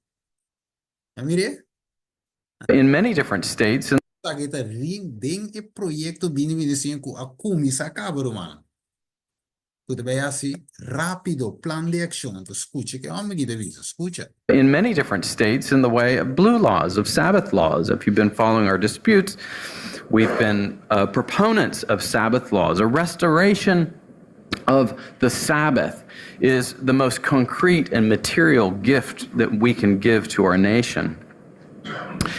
Mire?
In many different states,
Sabe que tem o projeto 2025 a começar a mano. Rápido, plan de acción. Escucha, que vamos a avisa. Escucha.
in many different states, in the way of blue laws, of Sabbath laws. If you've been following our disputes, we've been proponents of Sabbath laws. A restoration of the Sabbath is the most concrete and material gift that we can give to our nation.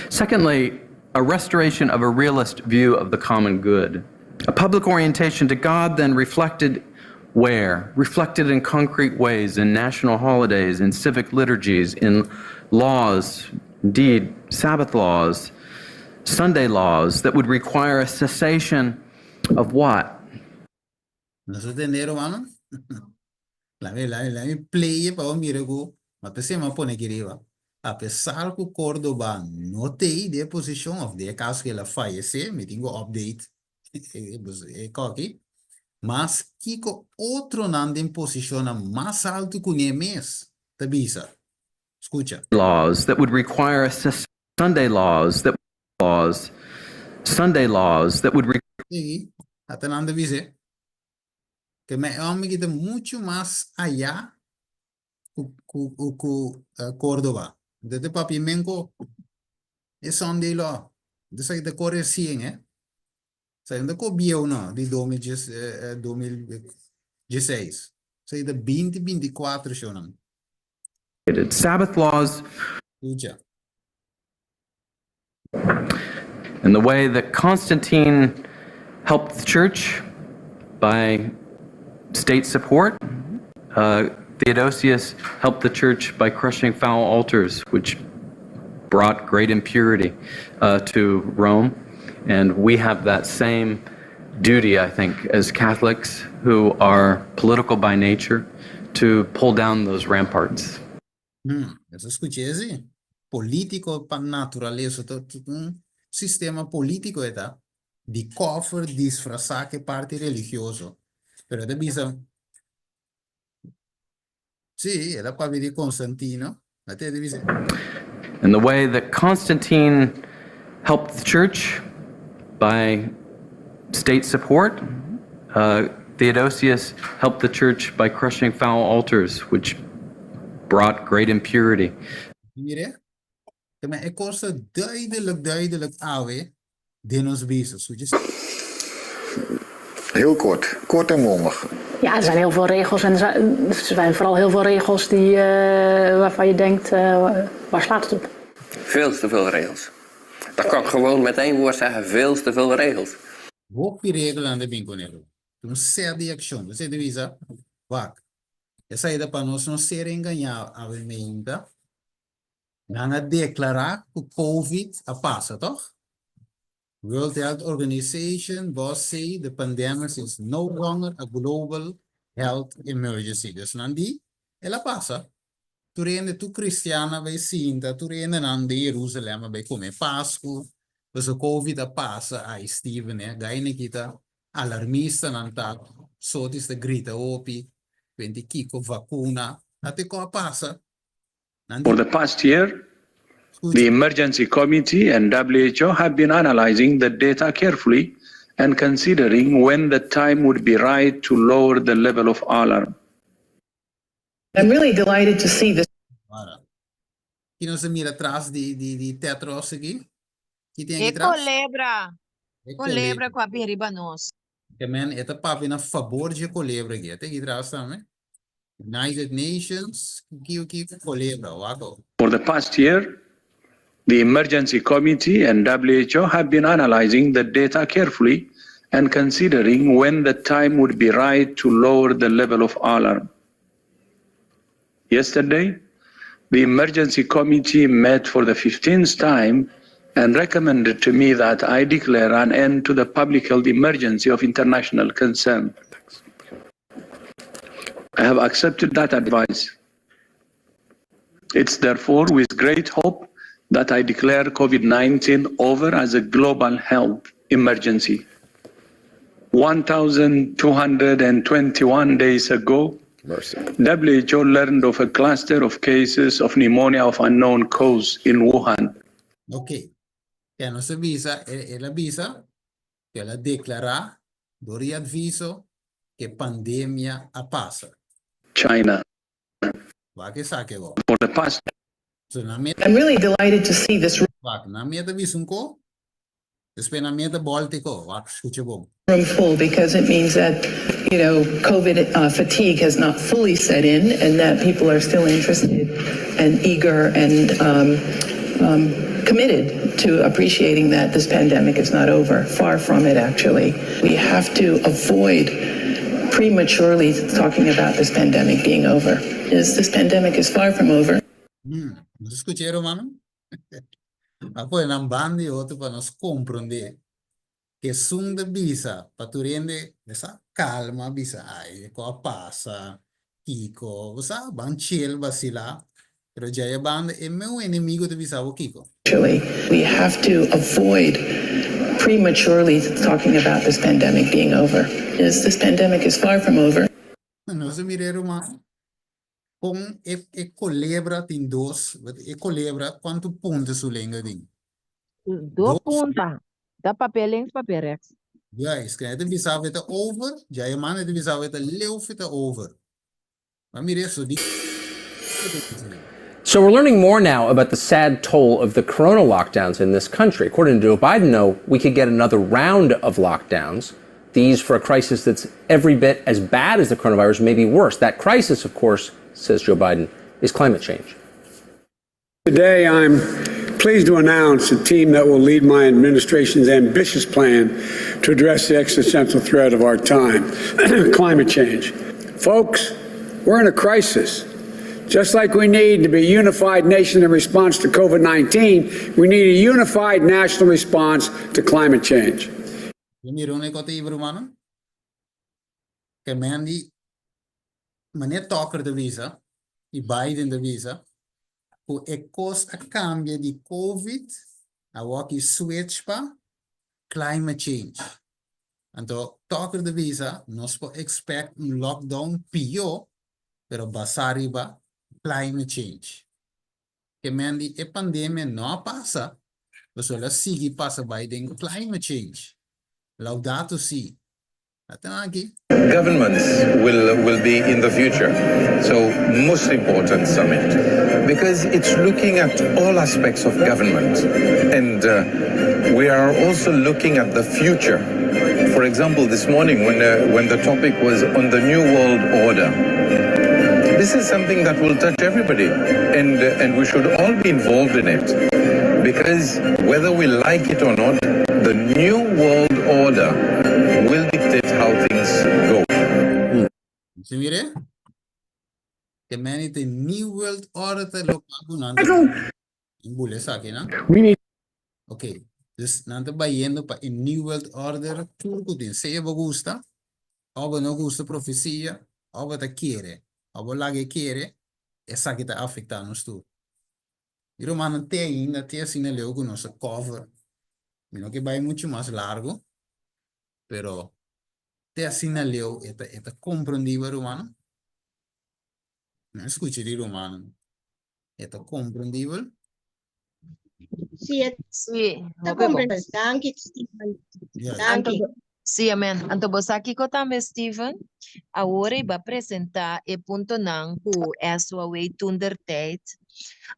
Secondly, a restoration of a realist view of the common good. A public orientation to God then reflected where? Reflected in concrete ways, in national holidays, in civic liturgies, in laws, indeed, Sabbath laws, Sunday laws that would require a cessation of what?
¿No se entendieron, mano? La play para un miracle. Mas pensei, mas pone aqui arriba. Apesar que o Córdoba não tem de posição, of de caso que ela falece, me tenho update. Mas Kiko outro não tem posição mais alto que o mês. Tabisa. Escucha.
Laws that would require a Sunday laws that would require.
Sí, até não dizer que me homem que muito mais allá que Córdoba. Desde Papimenco é Sunday law. Desde aí de correr 100, Saindo com o bio não de 2016. Sai de 2024 show não.
Sabbath laws.
Escucha.
And the way that Constantine helped the church by state support, Theodosius helped the church by crushing foul altars, which brought great impurity to Rome. And we have that same duty, I think, as Catholics who are political by nature, to pull down those ramparts.
Eso escuché, sí. Político por naturaleza, sistema político está de cover disfrazar que parte religioso. Pero de visa, sí, era para ver Constantino.
And the way that Constantine helped the church by state support, Theodosius helped the church by crushing foul altars, which brought great impurity.
Mire, maar ik kost duidelijk aan de ons bezig.
Heel kort en mondig.
Ja, er zijn heel veel regels en er zijn vooral heel veel regels die, waarvan je denkt, waar slaat het op?
Veel te veel regels. Dat kan ik gewoon met één woord zeggen, veel te veel regels.
Ook die regels aan de bingo. Toen zei die action, dus de visa, wacht. Essa ida para nós não ser enganado a emenda. Não declarar que o COVID a passa, toch? World Health Organization was say the pandemic is no longer a global health emergency. Dus dan die, ela passa. Tu rende tu cristiana bij Sinta, tu rende dan de Jeruzalem bij come Pasco. Dus de COVID a passa, ai Steven, gaine kita alarmista nan tak, so is de grita opi, quindi kiko vacuna, ate ko a passa.
For the past year, the Emergency Committee and WHO have been analyzing the data carefully and considering when the time would be right to lower the level of alarm.
I'm really delighted to see this.
Chi non si mira atrás di tetros aqui? Chi tem
E
aqui atrás?
colebra. Colebra com a biribanos.
Que men, esta papi na favor de colebra aqui. Até aqui atrás também. United Nations, que colebra, wako.
For the past year, the Emergency Committee and WHO have been analyzing the data carefully and considering when the time would be right to lower the level of alarm. Yesterday, the Emergency Committee met for the 15th time and recommended to me that I declare an end to the public health emergency of international concern. I have accepted that advice. It's therefore with great hope that I declare COVID-19 over as a global health emergency. 1,221 days ago, WHO learned of a cluster of cases of pneumonia of unknown cause in Wuhan.
Ok. Que non si avvisa, e l'avvisa che la declara, dori avviso che pandemia a passa.
China.
Va che sa che va.
For the past.
So,
I'm really delighted to see this
va, na mia avviso un co, después na mia Baltico, va, scuccia bom.
room full because it means that, you know, COVID fatigue has not fully set in and that people are still interested and eager and committed to appreciating that this pandemic is not over. Far from it, actually. We have to avoid prematurely talking about this pandemic being over. This pandemic is far from over.
Non scucci, Romano? Ma poi non bandi outro para nos compreender che sun de bisa, para tu rende essa calma bisa, ai, co passa, Kiko, sa, ban chill basila, pero já é banda e meu inimigo de bisa o Kiko.
Actually, we have to avoid prematurely talking about this pandemic being over. This pandemic is far from over.
Non se mire, Romano. Com e colebra tem dois, e colebra quanto pontos su lenga din?
Do punta. Da papelinhos, paperex.
Ja, escreve bisa veta over, já é man de bisa veta leu veta over. Maar mire so di.
So we're learning more now about the sad toll of the corona lockdowns in this country. According to Joe Biden, though, we could get another round of lockdowns. These for a crisis that's every bit as bad as the coronavirus, maybe worse. That crisis, of course, says Joe Biden, is climate change.
Today, I'm pleased to announce a team that will lead my administration's ambitious plan to address the existential threat of our time, climate change. Folks, we're in a crisis. Just like we need to be a unified nation in response to COVID-19, we need a unified national response to climate change.
Che Mandy, meneer Tucker de visa, die Biden de visa, hoe e kost a cambia di COVID, a waki switch pa, climate change. Anto Tucker de visa, nos po expect un lockdown pio, pero basari ba climate change. Che Mandy, e pandemia no passa, so la sigi passa Biden climate change. Laudato si.
Governments will be in the future. So most important summit because it's looking at all aspects of government and we are also looking at the future. For example, this morning when the topic was on the new world order, this is something that will touch everybody and we should all be involved in it because whether we like it or not, the new world order will dictate how things go.
Zie je? Que many the new world order te lokaku nando. In bule saki na.
We need.
Okay. Dus não está yendo para a New World Order, tudo que se você gosta, ou não gosta profecia, ou você quer, ou lá que quer, essa que está afetando nós tudo. E Romano tem ainda, tem assim, leu com nosso cover, não que vai muito mais largo, pero tem assim, leu, é compreendível, Romano. Não escute de Romano, é compreendível.
Sí,
Sí,
está
okay,
comprendido. Thank you, Stephen.
Yes.
Thank you.
Sí, amém. Então, você aqui com também, Steven, agora vai apresentar o ponto não que é a sua way tundertijd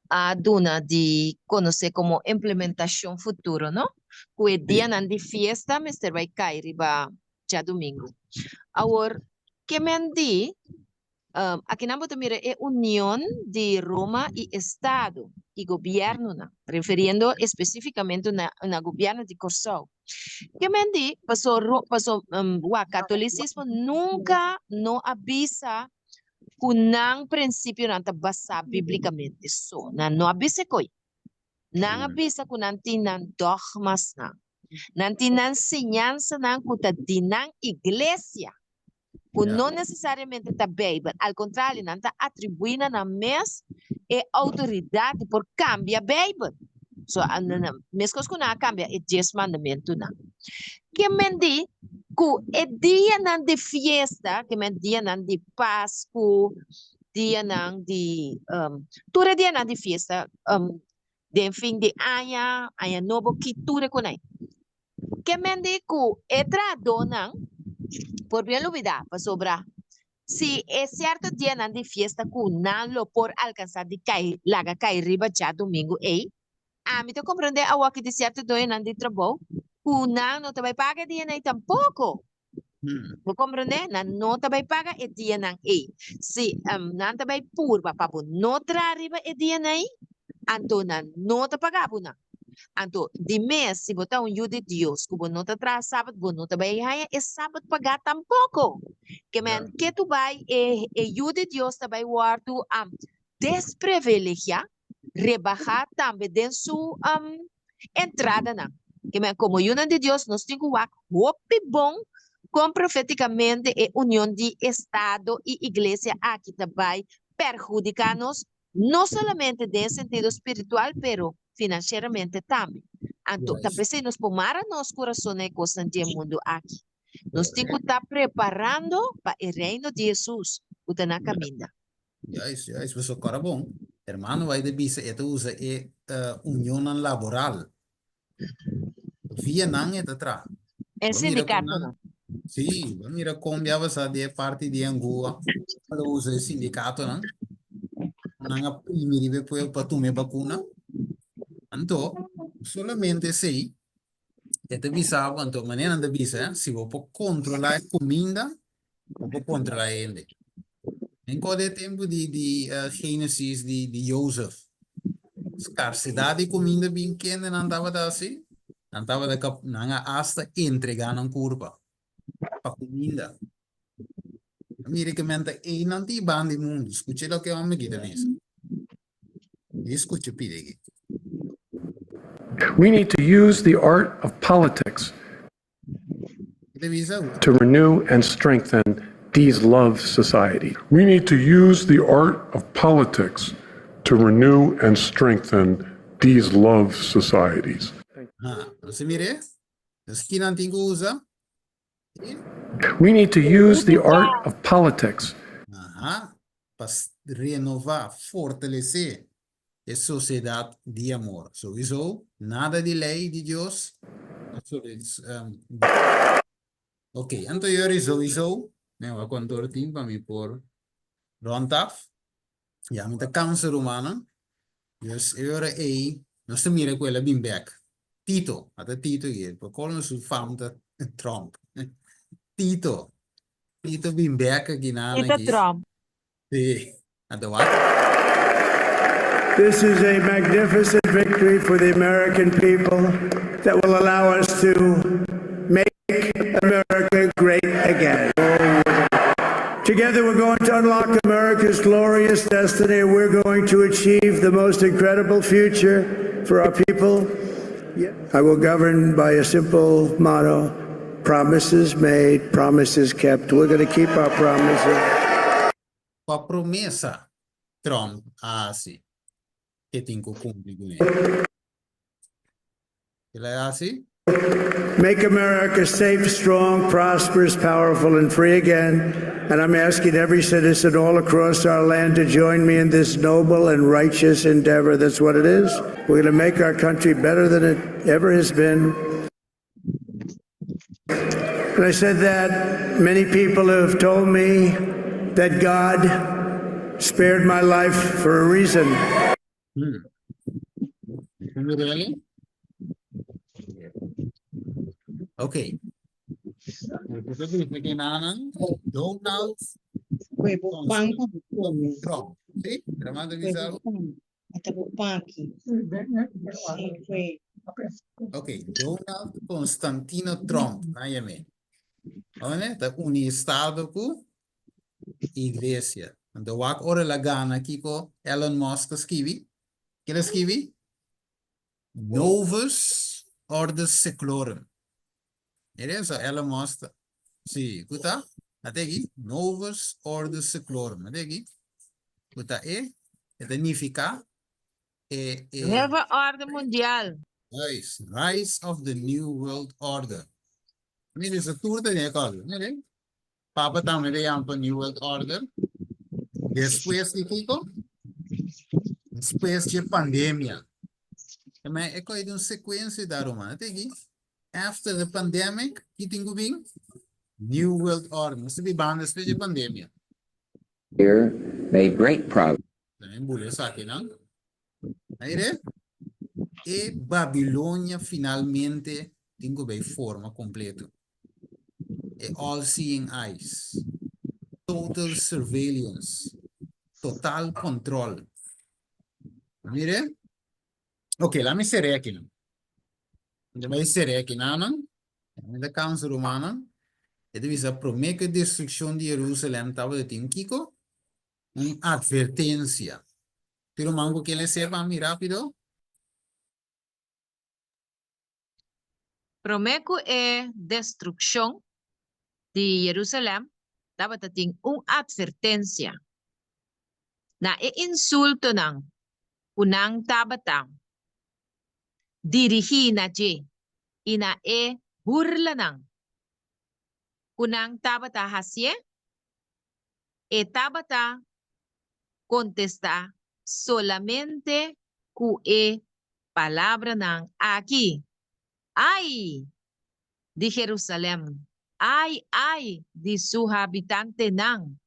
a dona de conhecer como implementação futuro, não? Que é dia não de festa, mas vai cair já domingo. Agora, que me diz, aqui na boca mira é união de Roma e Estado e governo, não? Referindo especificamente na governo de Corsol. Que me diz, o catolicismo nunca não avisa que não princípio não está basado biblicamente. So, não avisa coi. Não avisa que não tem dogmas, não tem ensinança, não que está na igreja. Que não necessariamente está Bíblia. Ao contrário, não está atribuindo na mesa autoridade por cambiar a Bíblia. So, mesmo que não cambia, é 10 mandamentos. Que me diz que é dia não de festa, que é dia não de Páscoa, dia não de tudo dia não de festa, de fim de ano novo que tudo com aí. Que me diz que é tradição, por bem olvidar, para sobrar. Se é certo dia não de festa, que não lo por alcançar de cair, laga cair riba já domingo, me te compreende a que de certo dia não de trabalho, não te vai pagar dia nem tampouco. Você compreende? Não te vai pagar e dia não é. Se não te vai pôr para não arriba e dia nem, então não te pagar por não. Então, de mês, se você um de Deus, que você não te traz sábado, você não te vai ganhar e sábado pagar tampouco. Que tu vai e de Deus te vai guardar desprivilegiar, rebaixar também de sua entrada não. Como união de Deus, nós temos que bom com profeticamente a união de Estado e Igreja aqui vai perjudicar-nos, não somente de sentido espiritual, pero financeiramente também. Então, talvez se nos pomar nos corações coisas do mundo aqui. Nós temos que estar preparando para o reino de Jesus, que está na caminho.
Isso, isso é bom. Hermano, vai de bisa, itu usa união laboral. Via não é atrás.
É sindicato, não?
Sim, mira como já você de parte de Angola, para usa sindicato, não? Não é primeiro para tomar vacuna. Então, solamente sei, é visava, então, maneira de visa, se você controlar a comida, você controlar ele. Em cada tempo de Gênesis de Joseph, escassidade de comida bem quente não estava assim, não estava hasta entregar na curva para comida. Americamente é não tem bando do mundo. Escute o que eu amo aqui também. Escute pide aqui.
We need to use the art of politics to renew and strengthen these love societies. We need to use the art of politics to renew and strengthen these love societies.
Você mire? Aqui não tem que usar.
We need to use the art of politics
para renovar, fortalecer a sociedade de amor. So, isso, nada de lei de Deus. Ok, então eu isso, né, quando eu tenho para me por Rontaf, já me tá câncer humano, eu era aí, nós te mira com ela bem back. Tito, até Tito aqui, por qual não se fama Trump. Tito bem back aqui na
Tito Trump.
Sim, até what?
This is a magnificent victory for the American people that will allow us to make America great again. Together we're going to unlock America's glorious destiny. We're going to achieve the most incredible future for our people. I will govern by a simple motto: promises made, promises kept. We're going to keep our promises.
Com a promessa, Trump, assim, que tem que cumprir com ele. Ele é assim?
Make America safe, strong, prosperous, powerful, and free again. And I'm asking every citizen all across our land to join me in this noble and righteous endeavor. That's what it is. We're going to make our country better than it ever has been. And I said that many people have told me that God spared my life for a reason.
Really? Okay. Donald Trump. ¿Sí? Gramando Vizarro. Okay, Donald Constantino Trump. Nájame. Olha, tá com estado com igreja. Então, o que ora la gana aqui com Elon Musk escrevi? Que ele escrevi? Novus Order Seclorum. Isso, Elon Musk. Sim, escuta? Até aqui. Novus Order Seclorum. Até aqui. Escuta, significa
Nova ordem mundial.
Rise of the New World Order. Mire, essa turda é coisa. Mire, Papa também veio para New World Order. Depois de Kiko? Depois de pandemia. Mas é coisa de uma sequência da romana. Até aqui. After the pandemic, que tem que vir? New World Order. Não se bem depois de pandemia.
Here made great progress.
Também bolha isso aqui, não? Aí, e Babilônia finalmente tem que ver forma completa. É all-seeing eyes. Total surveillance. Total control. Mire? Ok, lá me serei aqui, não? Vai ser aqui, não? Da Council Romana. E devia prometer que a destruição de Jerusalém estava de Kiko. Uma advertência. Pero mango que ele sepa mi rápido.
Promeco é destruição de Jerusalém. Estava tem uma advertência. Na insulto ng unang tabatang. Dirihi na je. Ina burla ng unang tabata hasye. Tabata contesta solamente ku palabra ng aquí. Ay de Jerusalén. Ay de su habitante ng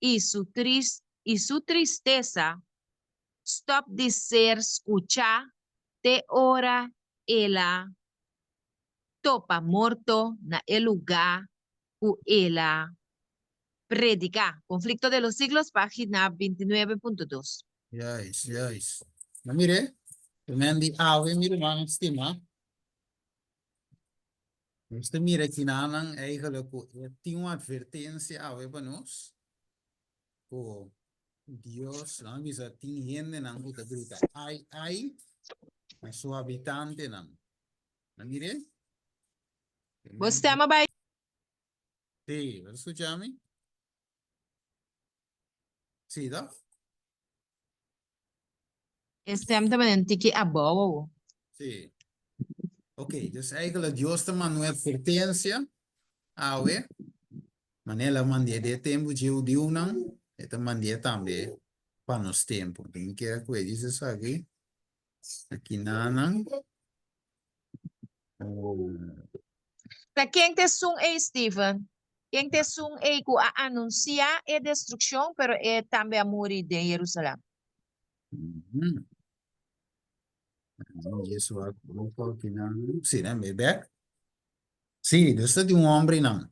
y su tristeza. Stop de ser escucha te ora ela topa morto na el lugar ku ela predica. Conflicto de los siglos, página 29.2.
Yes. Na mire, mendi ave mire man estima. Este mire aqui nanang eigenlijk tem uma advertência ave para nós. O Deus não bisa tem gente não puta grita. Ai, mas seu habitante não. Na mire?
Você ama vai?
Sim, você escuta-me? Sim, tá?
Stem também tiki abo.
Sim. Ok, dus eigenlijk Deus te man uma advertência, awe, manela mandie de tempo de o não, e te mandie também para nos tempo. Tem que é coisa isso aqui, aqui nanang.
Tá quem te sung Stephen? Quem te sung ku a anunciar a destruição, pero também a morir de Jerusalém.
Isso aqui não. Sim, né, me back. Sim, dus de homem não.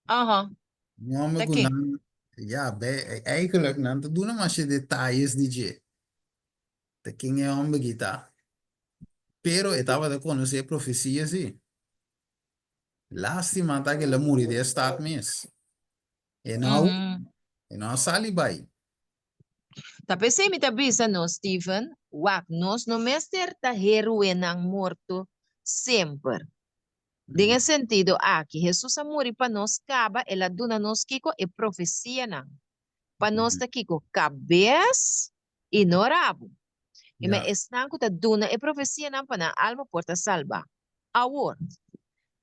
Homem que não. Ja, eigenlijk não te doen maar je detalhes DJ. De quem é homem que tá. Pero estava de conhecer profecia sim. Lástima tá que ele morreu de estado mesmo. E não sali bem.
Tapi sa mi tabisa no, Stephen, wak nos no mester ta heroe ng morto sempre. Dengan sentido aqui, Jesus amori pa nos kaba, ela duna nos kiko e profecia nang. Pa nos ta kiko kabes e norabo. E me estan ko ta duna e profecia nang pa na alma porta salva. Awor.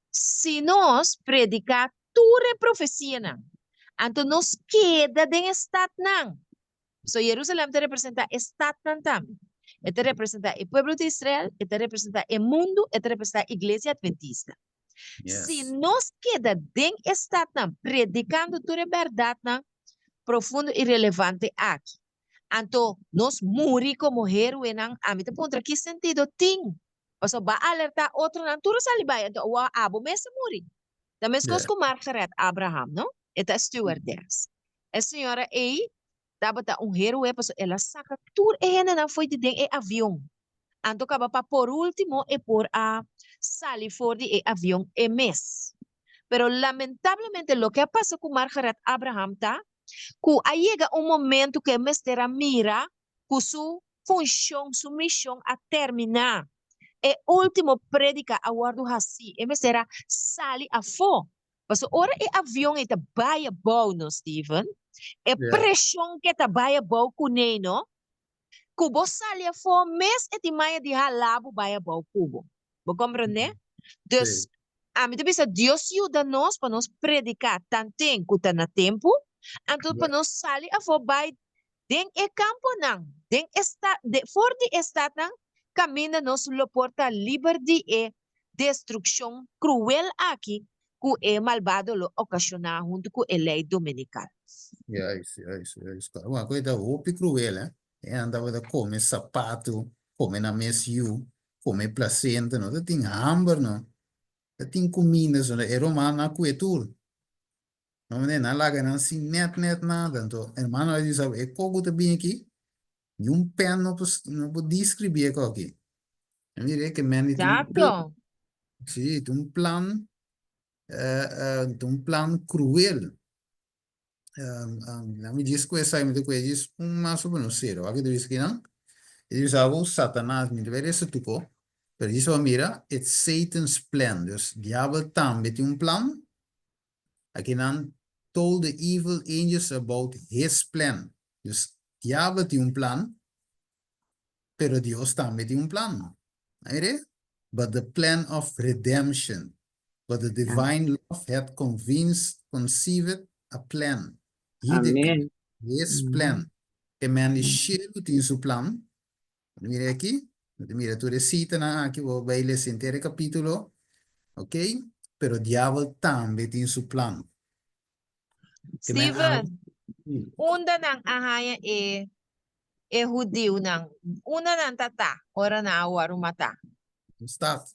Si nos predica ture profecia nang, anto nos queda den estat nang. So Jerusalem te representa estat nang tam. Te representa el pueblo de Israel, te representa el mundo, te representa la iglesia adventista. Si nos queda den estat nang, predicando ture verdad nang, profundo e relevante aqui. Anto nos muri como héroe nang, a mí te pontra que sentido ting. Paso ba alerta otro nang, turo salibay, anto wa abo mesa muri. Também yeah. Com Margaret Abraham, não? Esta stewardess. A senhora aí, dava héroe, paso ela saca tudo e não foi de dentro do avião. Anto acaba pa por último e por a salir for de avião e mes. Pero lamentablemente lo que pasa con Margaret Abraham tá, que llega un momento que mestera mira que su función, su misión a terminar. E último predica a guardo assim, e mestera sali a fo. Paso ora e avião e baia bom no Stephen, e pressão que baia bom kuneno, kubo sali a fo mes e ti maia di halabo baia bom kubo. Vou compreender? Dus a mim também Deus ajuda-nos para nos predicar tanto quanto na tempo, então para nos sair a fo vai den e campo não, den esta de for de estado não, camina nos lo porta liberdade e destruição cruel aqui que é malvado lo ocasiona junto com a lei dominical.
Isso. Uma coisa roupa cruel, né? Andava a comer sapato, comer na mesiu, comer placenta, não tem hambúrguer, não. Tem comidas, não é romana coetur. Não é nada lá, não assim net nada. Então, irmão, eu disse, é como tá bem aqui, e pen não pode descrever aqui. Eu diria que man
Exato.
Sim, tem plan cruel. Não me diz que essa me diz mais ou menos zero. Aqui diz que não. Ele diz algo Satanás me deve esse tipo. Pero isso mira, it's Satan's plan. Dus diabo também tem plan. Aqui não told the evil angels about his plan. Dus diabo tem plan. Pero Deus também tem plan. Right? But the plan of redemption. But the divine love had conceived a plan.
Amen.
His plan. Que man is cheio tem seu plan. Mira aqui. Mira, tu recita aqui, vou ler esse inteiro capítulo, ok? Pero o diabo também tem seu plano.
Steven, unda nang ahaya e judio nang, una nang tata, ora na awaru mata.
Start.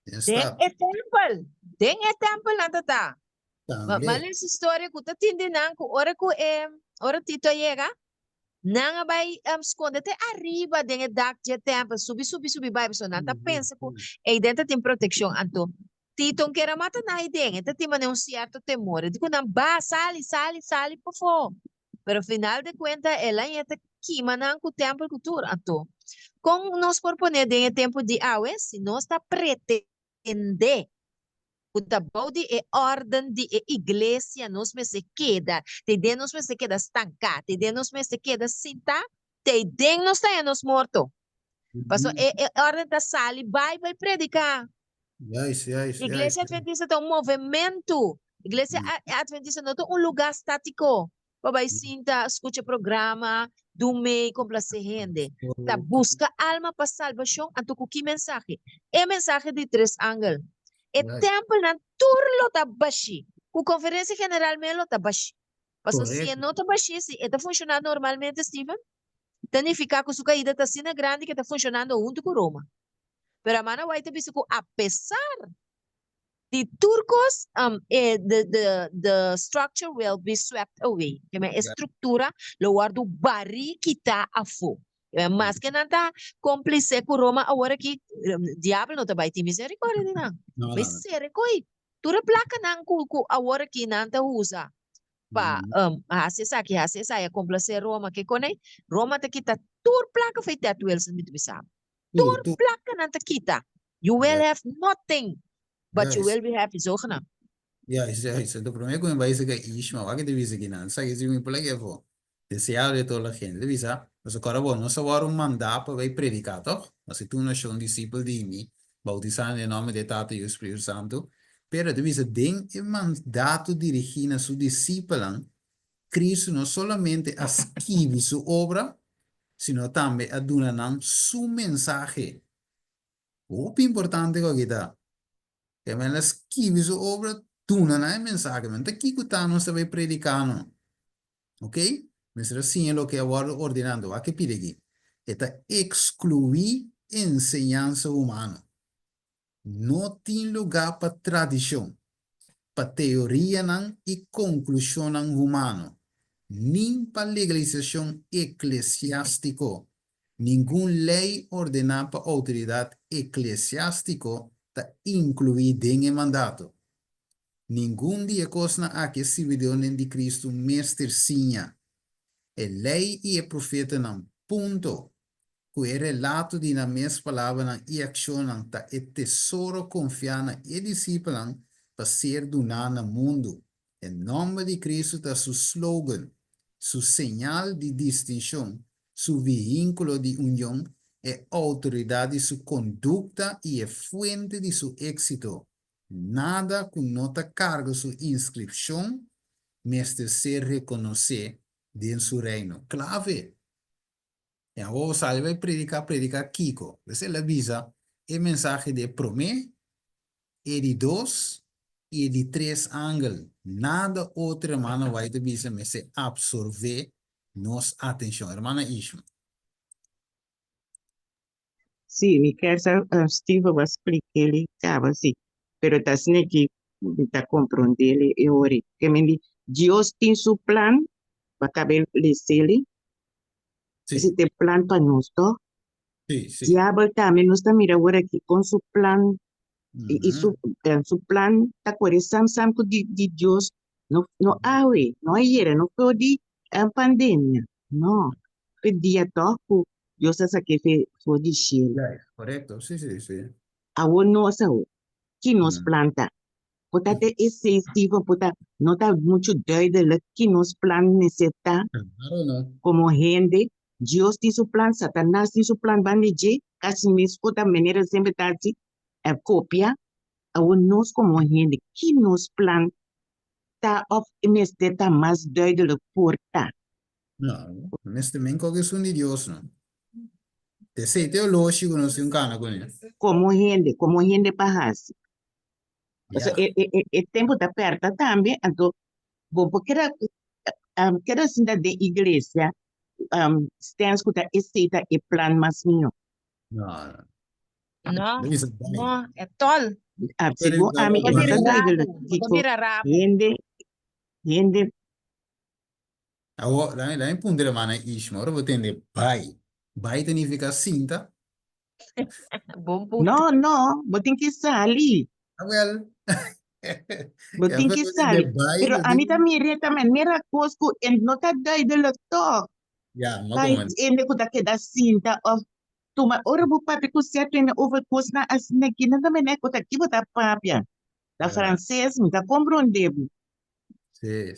Den e temple nang tata. Malis história que tu tindi nang, ora tito llega, nanga vai esconde até arriba dentro da tempo subir vai so nanta pensa que aí dentro tem proteção anto titong que era mata na dentro tem um certo temor digo não ba sali por favor pero final de conta ela ia te queima nang o tempo cultura anto com nós proponer dentro tempo de awe se nós está pretende o body e ordem de igreja nos me se queda, te de nos me se queda estancar, te de nos me se queda cinta, te de nos está nos morto. Passo ordem da sali, vai predicar. Igreja Adventista é um movimento. Igreja Adventista não é um lugar estático. Vai cinta, escuta programa, dorme, complacer gente. Tá busca alma para salvação, anto que mensagem? É mensagem de três ângulos. E tempo na turlo tabashi. Com conferência general melo tabashi. Passo se não tabashi, se está funcionando normalmente, Steven, significa que sua caída está sendo grande que está funcionando junto com Roma. Pero a mana vai ter visto que apesar de turcos, the structure will be swept away. Que a estrutura lo guardo bari kita a fogo. Mas que não está cúmplice com Roma agora que diabo não está vai ter misericórdia não. Misericórdia. Tu placa não com agora que não está usa. pa hasisa ki hasisa ya complacer Roma que kone Roma te kita tur plaka feita atuel sa mit bisa. Tur plaka nan te kita. You will have nothing, but you will be happy zogenaamd.
Ja, isso. Do primeiro que vai ser que Ishma, vai que te visa aqui não. Sabe se me pula que for. Deseado de toda a gente, visa. Mas agora bom, nós agora mandar para vai predicar, toch? Mas se tu não és um discípulo de mim, bautizado em nome de Tata e o Espírito Santo, pero te visa den o mandato dirigido a seu discípulo, Cristo não somente escreve sua obra, sino também a donar su mensaje. O importante que aqui está, que me escreve sua obra, donar o mensaje. Mas aqui que está, nós vai predicando. Ok? Mas assim é o que eu estou ordenando. O que pide aqui? É excluir enseñanza humana. Não tem lugar para tradição, para teoria e conclusão humana, nem para legalização eclesiástica. Nenhuma lei ordena para autoridade eclesiástica está incluída em mandato. Nenhum dia coisa aqui se viu de Cristo mestercinha. A lei e o profeta não. Ponto. Que é relato de na mesma palavra e ação tá é tesouro confiar na e discípulo para ser donado no mundo. Em nome de Cristo está seu slogan, seu sinal de distinção, seu vínculo de união, é autoridade de sua conduta e é fonte de seu êxito. Nada que nota carga sua inscrição, mas de ser reconhecer dentro do seu reino. Clave. E agora você vai predicar Kiko. Você lhe avisa o mensagem de promê, e de 2 e de 3 ângulos. Nada outro, irmão, vai te avisar, mas se absorver nossa atenção. Irmã Ishma.
Sí, mi casa Steve va a explicarle, sí, pero está sin que está comprenderle y ahora que me dice, Dios tiene su plan para caber le cele, ese plan para nosotros.
Sí, sí.
Diablo también nos está mira ahora aquí con su plan y su plan está con el sam de Dios no hay, no ayer, no fue de pandemia, no, fue día todo. Dios hace que fue de cielo.
Correcto, sí.
Ahora no sabe que nos planta. Porque ese Steve, no está mucho de que nos plan necesita como gente. Dios tiene su plan, Satanás tiene su plan, van de casi mismo de manera siempre está así, copia. Ahora nos como gente que nos plan está of necesita más de porta.
No, honestamente, que es un Dios, ¿no? Te sei teológico, no sé un cana con él.
Como gente para así. O sea, el tiempo está perto también, entonces, porque era assim da igreja, tem escuta aceita o plan mais minho.
No.
No, é tol.
Segundo a mim, gente.
Agora, lá em punto de mana Ishma, agora vou entender, bai. Bai significa cinta.
Bom ponto.
No, vou ter que sair.
Well.
Vou ter que sair. Pero a mim também mira coisa que não está duidelijk toch.
Ja, maar
Vai, ende que daqui da cinta of toma ora vou papi que certo ende over coisa na as aqui não também é que aqui botar papia. Da francês, me tá compreendendo.
Sí.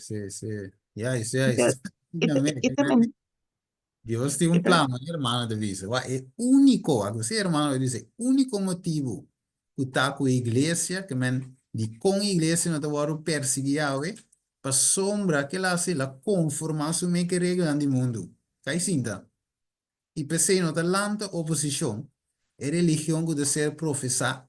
Ya, isso. Dios tiene un plan, hermano, de dice, es único, algo así, hermano, dice, único motivo que está con la iglesia, que men, de con la iglesia no te va a perseguir, para sombra que la hace la conformación que regla en el mundo. ¿Qué cinta? Y pese no te lanta oposición, la religión que de ser profesar,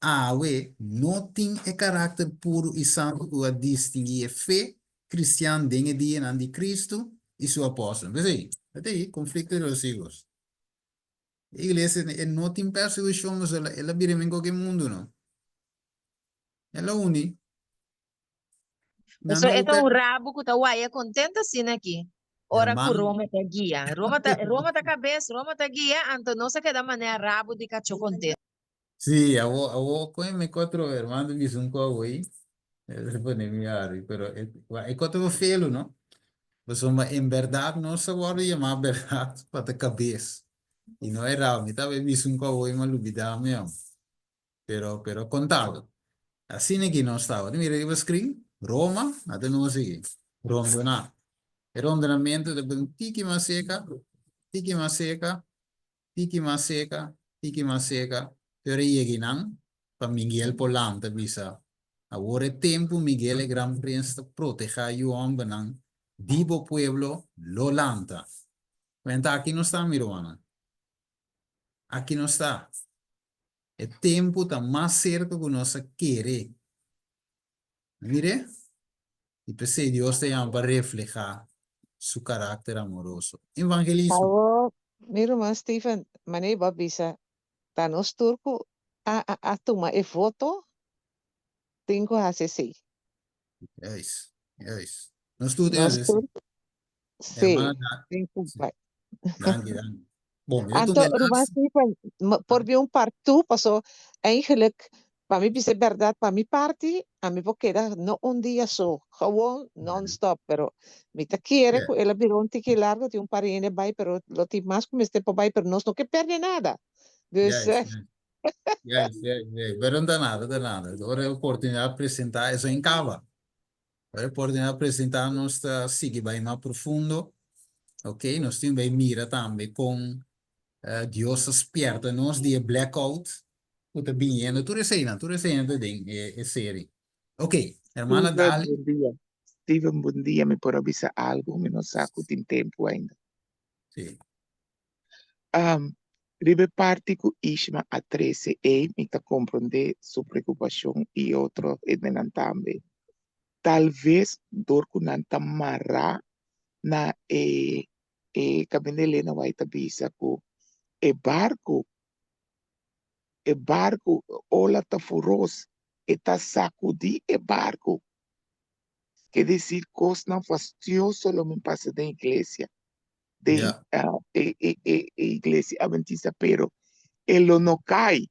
no tiene el carácter puro y santo que va a distinguir fe cristiana de el día de Cristo y su apóstol. ¿Ves ahí? Até conflito de los hijos. La iglesia no tiene persecución, ela vive en qualquer mundo, ¿no? Ela une.
Eso es un rabo que está guaya contenta sin aquí. Ora que Roma te guía. Roma ta cabeça, Roma ta guía, entonces no se queda manera rabo de cacho contento.
Sí, abo me 4 hermanos que son co ahí. Se pone mi pero es 4 felo, ¿no? Pues en verdad no se va a llamar verdad para la cabeza. Y no era, mi tal vez visto un cabo y me lo olvidaba, pero contado. Así ni que no estaba. Mira, iba screen, Roma, até no sigue. Roma, nada. El ordenamiento de un tiki más seca, tiki más seca, tiki más seca, tiki más seca. Pero llegué para Miguel Polante, bisa. Ahora es tiempo, Miguel es gran príncipe, proteja a Joan Benang, Divo Pueblo, Lolanta. Venta, aquí no está, mi hermana. Aquí no está. El tiempo está más cerca que uno se quiere. Mire, y pues Dios te llama para reflejar su carácter amoroso. Evangelismo.
Ako, miro man, Stephen, mani ba bisa, tanos turko, atuma e foto, tengo así.
Yes. No estudia
Nos
así.
turko,
Hermana,
sí, tengo ba.
danke. Bom, eu
Anto,
tomei
Ruben, Stephen, por bir un parto, paso, eigenlijk, para mí, bisa verdad, para mi parte, a mí porque era no un día so, gewoon non-stop, pero mi te quiere,
Yeah.
ela virou un tiki largo, tiene un par de bij, pero lo ti más como este por bij, pero no pierde nada. Dus,
Yes. Pero não dá nada. Agora é a oportunidade de apresentar isso em Cava. Agora é a oportunidade de apresentar nossa sigue bem mais profundo, ok? Nós temos bem mira também com Deus esperta nos dia blackout, o que bem, tu recém tem é série. Ok, hermana
Steven,
Dali.
bom dia. Steven, bom dia. Me pode avisar algo? Me não saco, tem tempo ainda.
Sim.
Ribe parte que Ishma a 13 me está compreender sua preocupação e outro também. Talvez dor que não está marra na cabine na vai tabisa ko barco ola ta furos eta sacudi barco. Quer dizer, coisa não fastioso lo me passa da igreja.
Yeah.
Iglesia adventista, pero ele não cai.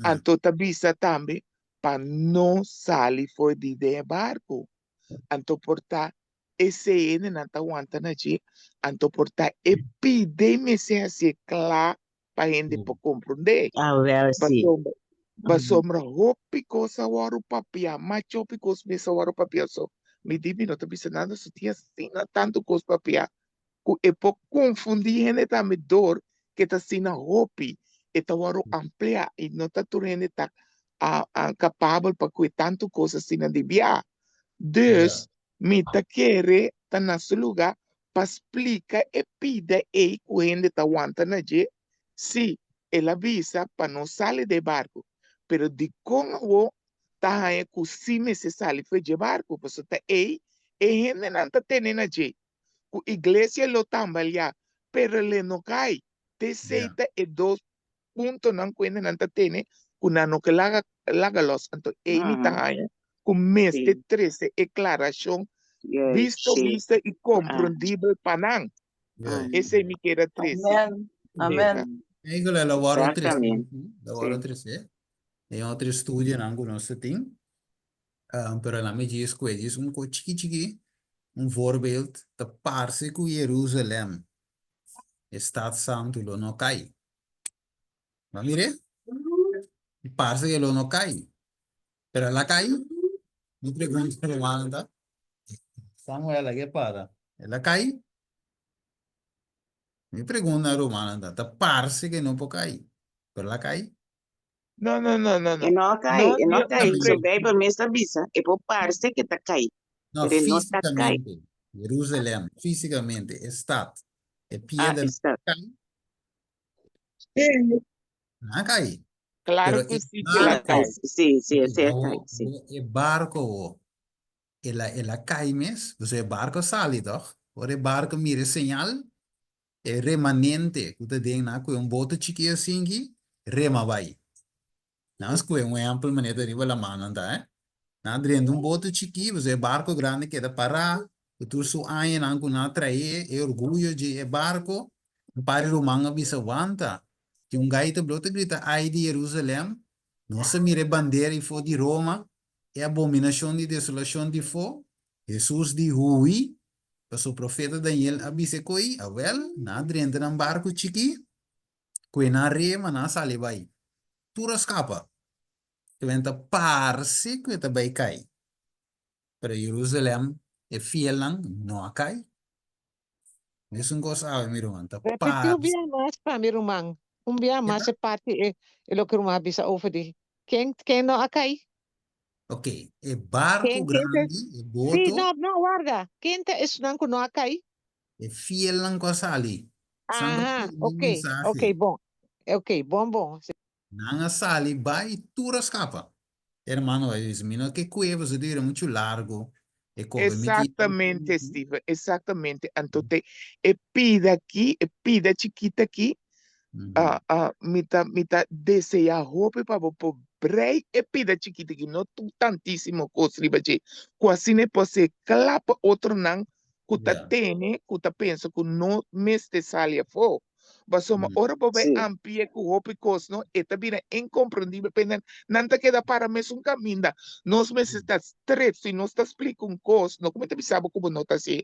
Então, tabisa também para não sair fora de barco. Então, portar esse não está aguentando aqui. Então, portar epidemia se assim claro para a gente compreender.
Well, sim.
Basombra hopi cosa waru papia, macho hopi cos mesa waru papia so. Me dibi no tabisa nada so tinha sina tanto cos papia. Ku epo confundi hene ta me dor que ta sina hopi eta waru amplia e no ta turene ta capável para que tanto coisa sina dibia. Dus me ta quere ta na su lugar para explica e pide e ku hende ta wanta na je. Si ela avisa para não sair de barco. Pero de como tá é que se necessário foi de barco, porque tá aí e gente não tá tendo je. A igreja lo tambalha, pero ele não cai. Te seita e dois pontos não cuida não tá tendo, kuna no que laga los, então aí tá aí com mês de 13 declaração vista e compreendível para não. Esse é me queda 13.
Amen.
Igual la waro 13.
Exactamente.
La waro 13. Tem outro estúdio não conosco tem. Pero lá me diz que diz chiqui, voorbeeld de paarse ku Jerusalem. Estado Santo lo no cai. ¿No mire? Paarse que lo no cai. Pero la cai. Me pregunto, hermana. Samuel, ¿qué para? ¿La cai? Me pregunta, hermana, te parece que no puede caer. Pero la cai.
No.
E não cai. So, bem, para mim, está bisa. E por parte que está cai.
No,
Pero não está cai.
físicamente. Jerusalén, físicamente, está. El pie del
Está.
cai. No cai.
Claro
Pero
que
el
sí que la
barco,
cae.
Sí, es cai, sí.
el barco, el caimes, pues el barco sale, toch? Por el barco, mire, señal, el remanente, usted dice, na, que un bote chiquillo así, rema vai. Não, es que un ejemplo, maneta arriba la mano, anda, dentro um bote chiquinho, você barco grande que dá parar, o tu su aia não com nada trair, é orgulho de barco, para o manga bisa wanta, que gaita blota grita ai de Jerusalém, nossa mire bandeira e for de Roma, é abominação de desolação de fo, Jesus de Rui, Pues o profeta Daniel avise koi, awel, na drente ng barco chiki, koi na rema na salibay. Turas kapa. Kwenta parsi, kwenta bay kai. Pero Jerusalem, e fiel lang, no akai. Isso não gostava, meu irmão. Tá
Repetiu
parsi.
bem mais para mim, irmão. Bem mais é parte é lo que o irmão bisa over de. Quem não acai?
Ok, e barco
Quem
grande, e
Sim,
boto,
não, guarda. Quem te isso não acai?
e fiel lang ko sali. Sangka
Aham,
di mensaje.
bom. Ok, bom.
Nanga sali, vai turas capa. Hermano, es mino que cueva, se dire muito largo. E come miti.
Exatamente, Steve, exatamente. Entonces, pida chiquita aqui, mita desea hope para po brei e pida chiquita aqui, não tu tantíssimo coisa riba de. Quase ne pode clapa outro não, kuta tene, kuta pensa que não meste salia fo. Mas uma hora para amplia que hope coisa não, eta bina incompreendível, pena nanta queda para mesmo caminho. Nós meses está estreito, se nós está explicando coisa, não como te bisabo como não está assim,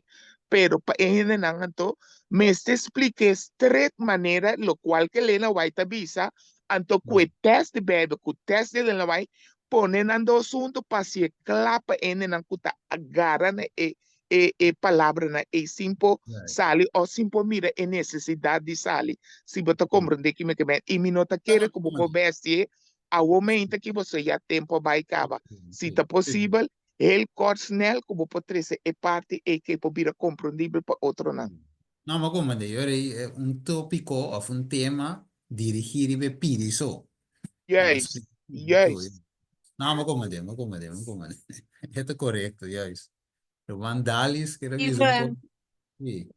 pero pa en nanto, me te explique estreito maneira, lo cual que lena vai te bisa, anto que test de bebe, que test de lena vai, ponen ando asunto para se clapa en nankuta agarran palavra na e simpo sali o simpo mira e necessidade de sali se você compreende que me e me nota querer como converse ao momento que você já tempo vai acabar se está possível ele corre snel como pode ser e parte e que pode compreendível para outro não.
No, ma come io è un topico o un tema dirigere per pidi so.
Yes.
No, ma come è corretto, yes. Pero Vandalis, que era que
Ivan.
Sí.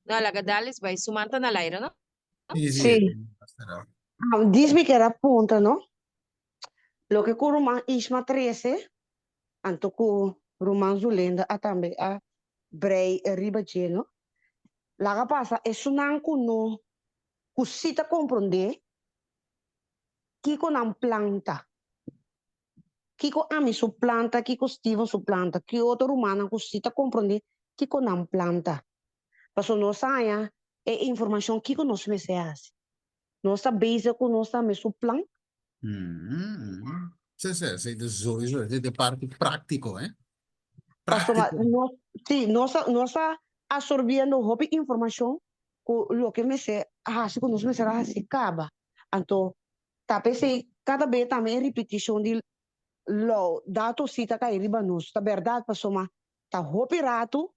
No, la Gadalis vai sumanta na laira, no?
Sí.
Diz-me que era ponta, não? Lo que com Roman Isma 13, anto com Roman Zulenda, a também a Brei Ribageno. Lá que passa, é sunan com no, cusita compreender, que com não planta. Kiko ami su planta, Kiko Steven su planta, que outro humano cusita compreender, Kiko não planta. Passo nós saia é informação Kiko nós me se hace. Nós sabemos que nós estamos su plan.
Sì, de sowieso, de parte prático, eh?
Passo nós absorvendo hobby informação com o que me se hace, que nós me será se acaba. Então, se cada vez também repetição de lo dato cita ka iriba nos ta verdade passo ma ta hobby rato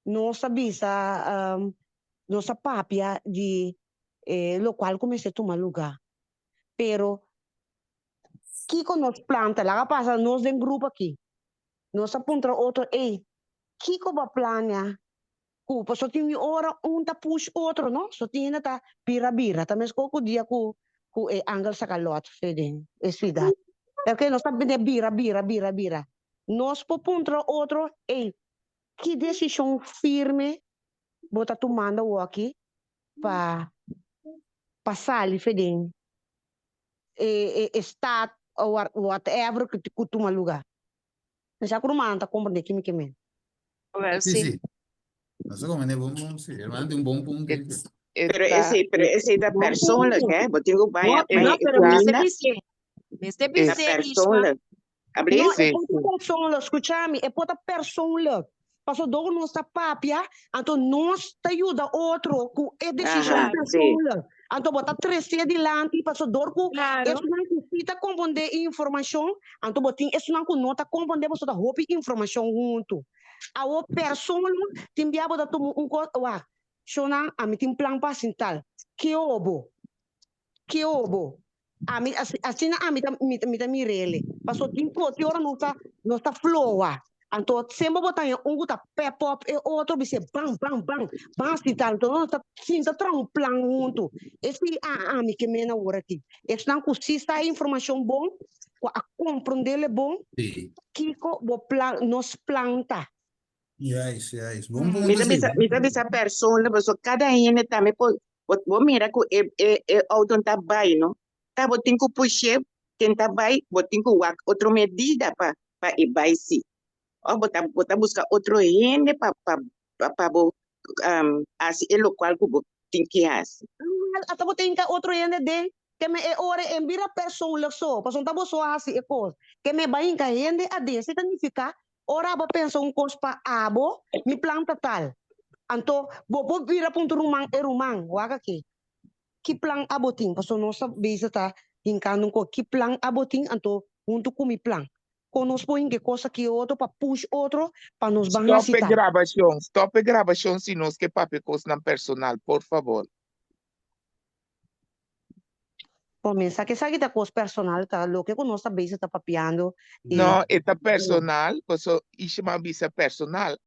nossa bisa nossa papia de lo qual comecei a tomar lugar pero Kiko nos planta lá passa nós em grupo aqui nós aponta outro Kiko va plania cu só tinha hora ta push outro não só tinha ta bira também escoco dia cu angle sa kalot fedin cidade porque nós estamos de bira. Nós podemos outro, que decisão firme bota tomando aqui para passar ali, fedem, estado ou whatever que tu toma lugar. Já que o humano está compreendendo que me.
Sì. Ma secondo me bom, sì, è un buon punto.
Pero ese da persona, ¿qué? Vos tengo vaya
pero Mr.
persona.
Não, é pessoa, escute-me, é outra pessoa. Passou do nossa papia, então nós te ajuda outro com a decisão pessoa. Então bota três adiante, passou do com isso não necessita compreender informação, então botin isso não com nota compreender você da roupa informação junto. A outra pessoa tem biabo da um coisa, shona a mim tem plan para sentar. Que obo. Assim a mim rele. Passou tempo que ora não tá flowa. Então sempre botar um guta pep up e outro bice bang. Basta tanto não tá sinta um plan junto. Esse a mim que mena ora aqui. Esse não consiste a informação bom, a compreender bom. Kiko bo plan nos planta.
Yes. Bom
ponto. Mita bisa persona, porque cada ene também pode mira que auto tá bem, não? Tá botin ko push tenta bai botin ko wak outro medida pa ibai si O bota buscar outro gente para assim é local que tem que fazer.
Até botar em outro ainda de que me é hora em vira persoonlijk zo. Pas on tabo so assim é coisa. Que me vai em ainda a de significa ora ba pensa coisa para abo mi planta tal. Anto bobo vira ponto rumang e rumang waga que plan aboting pas on nossa bisa ta hincando ko que plan aboting anto junto com mi plan. Conosco põe que coisa que outro para push outro para nos
Stop
banhar
a gravação, se nós que papi coisa não personal, por favor.
Começa que sabe da coisa personal, tá? Lo que conosco bisa tá papiando.
No, esta personal, pues isso é uma visa personal.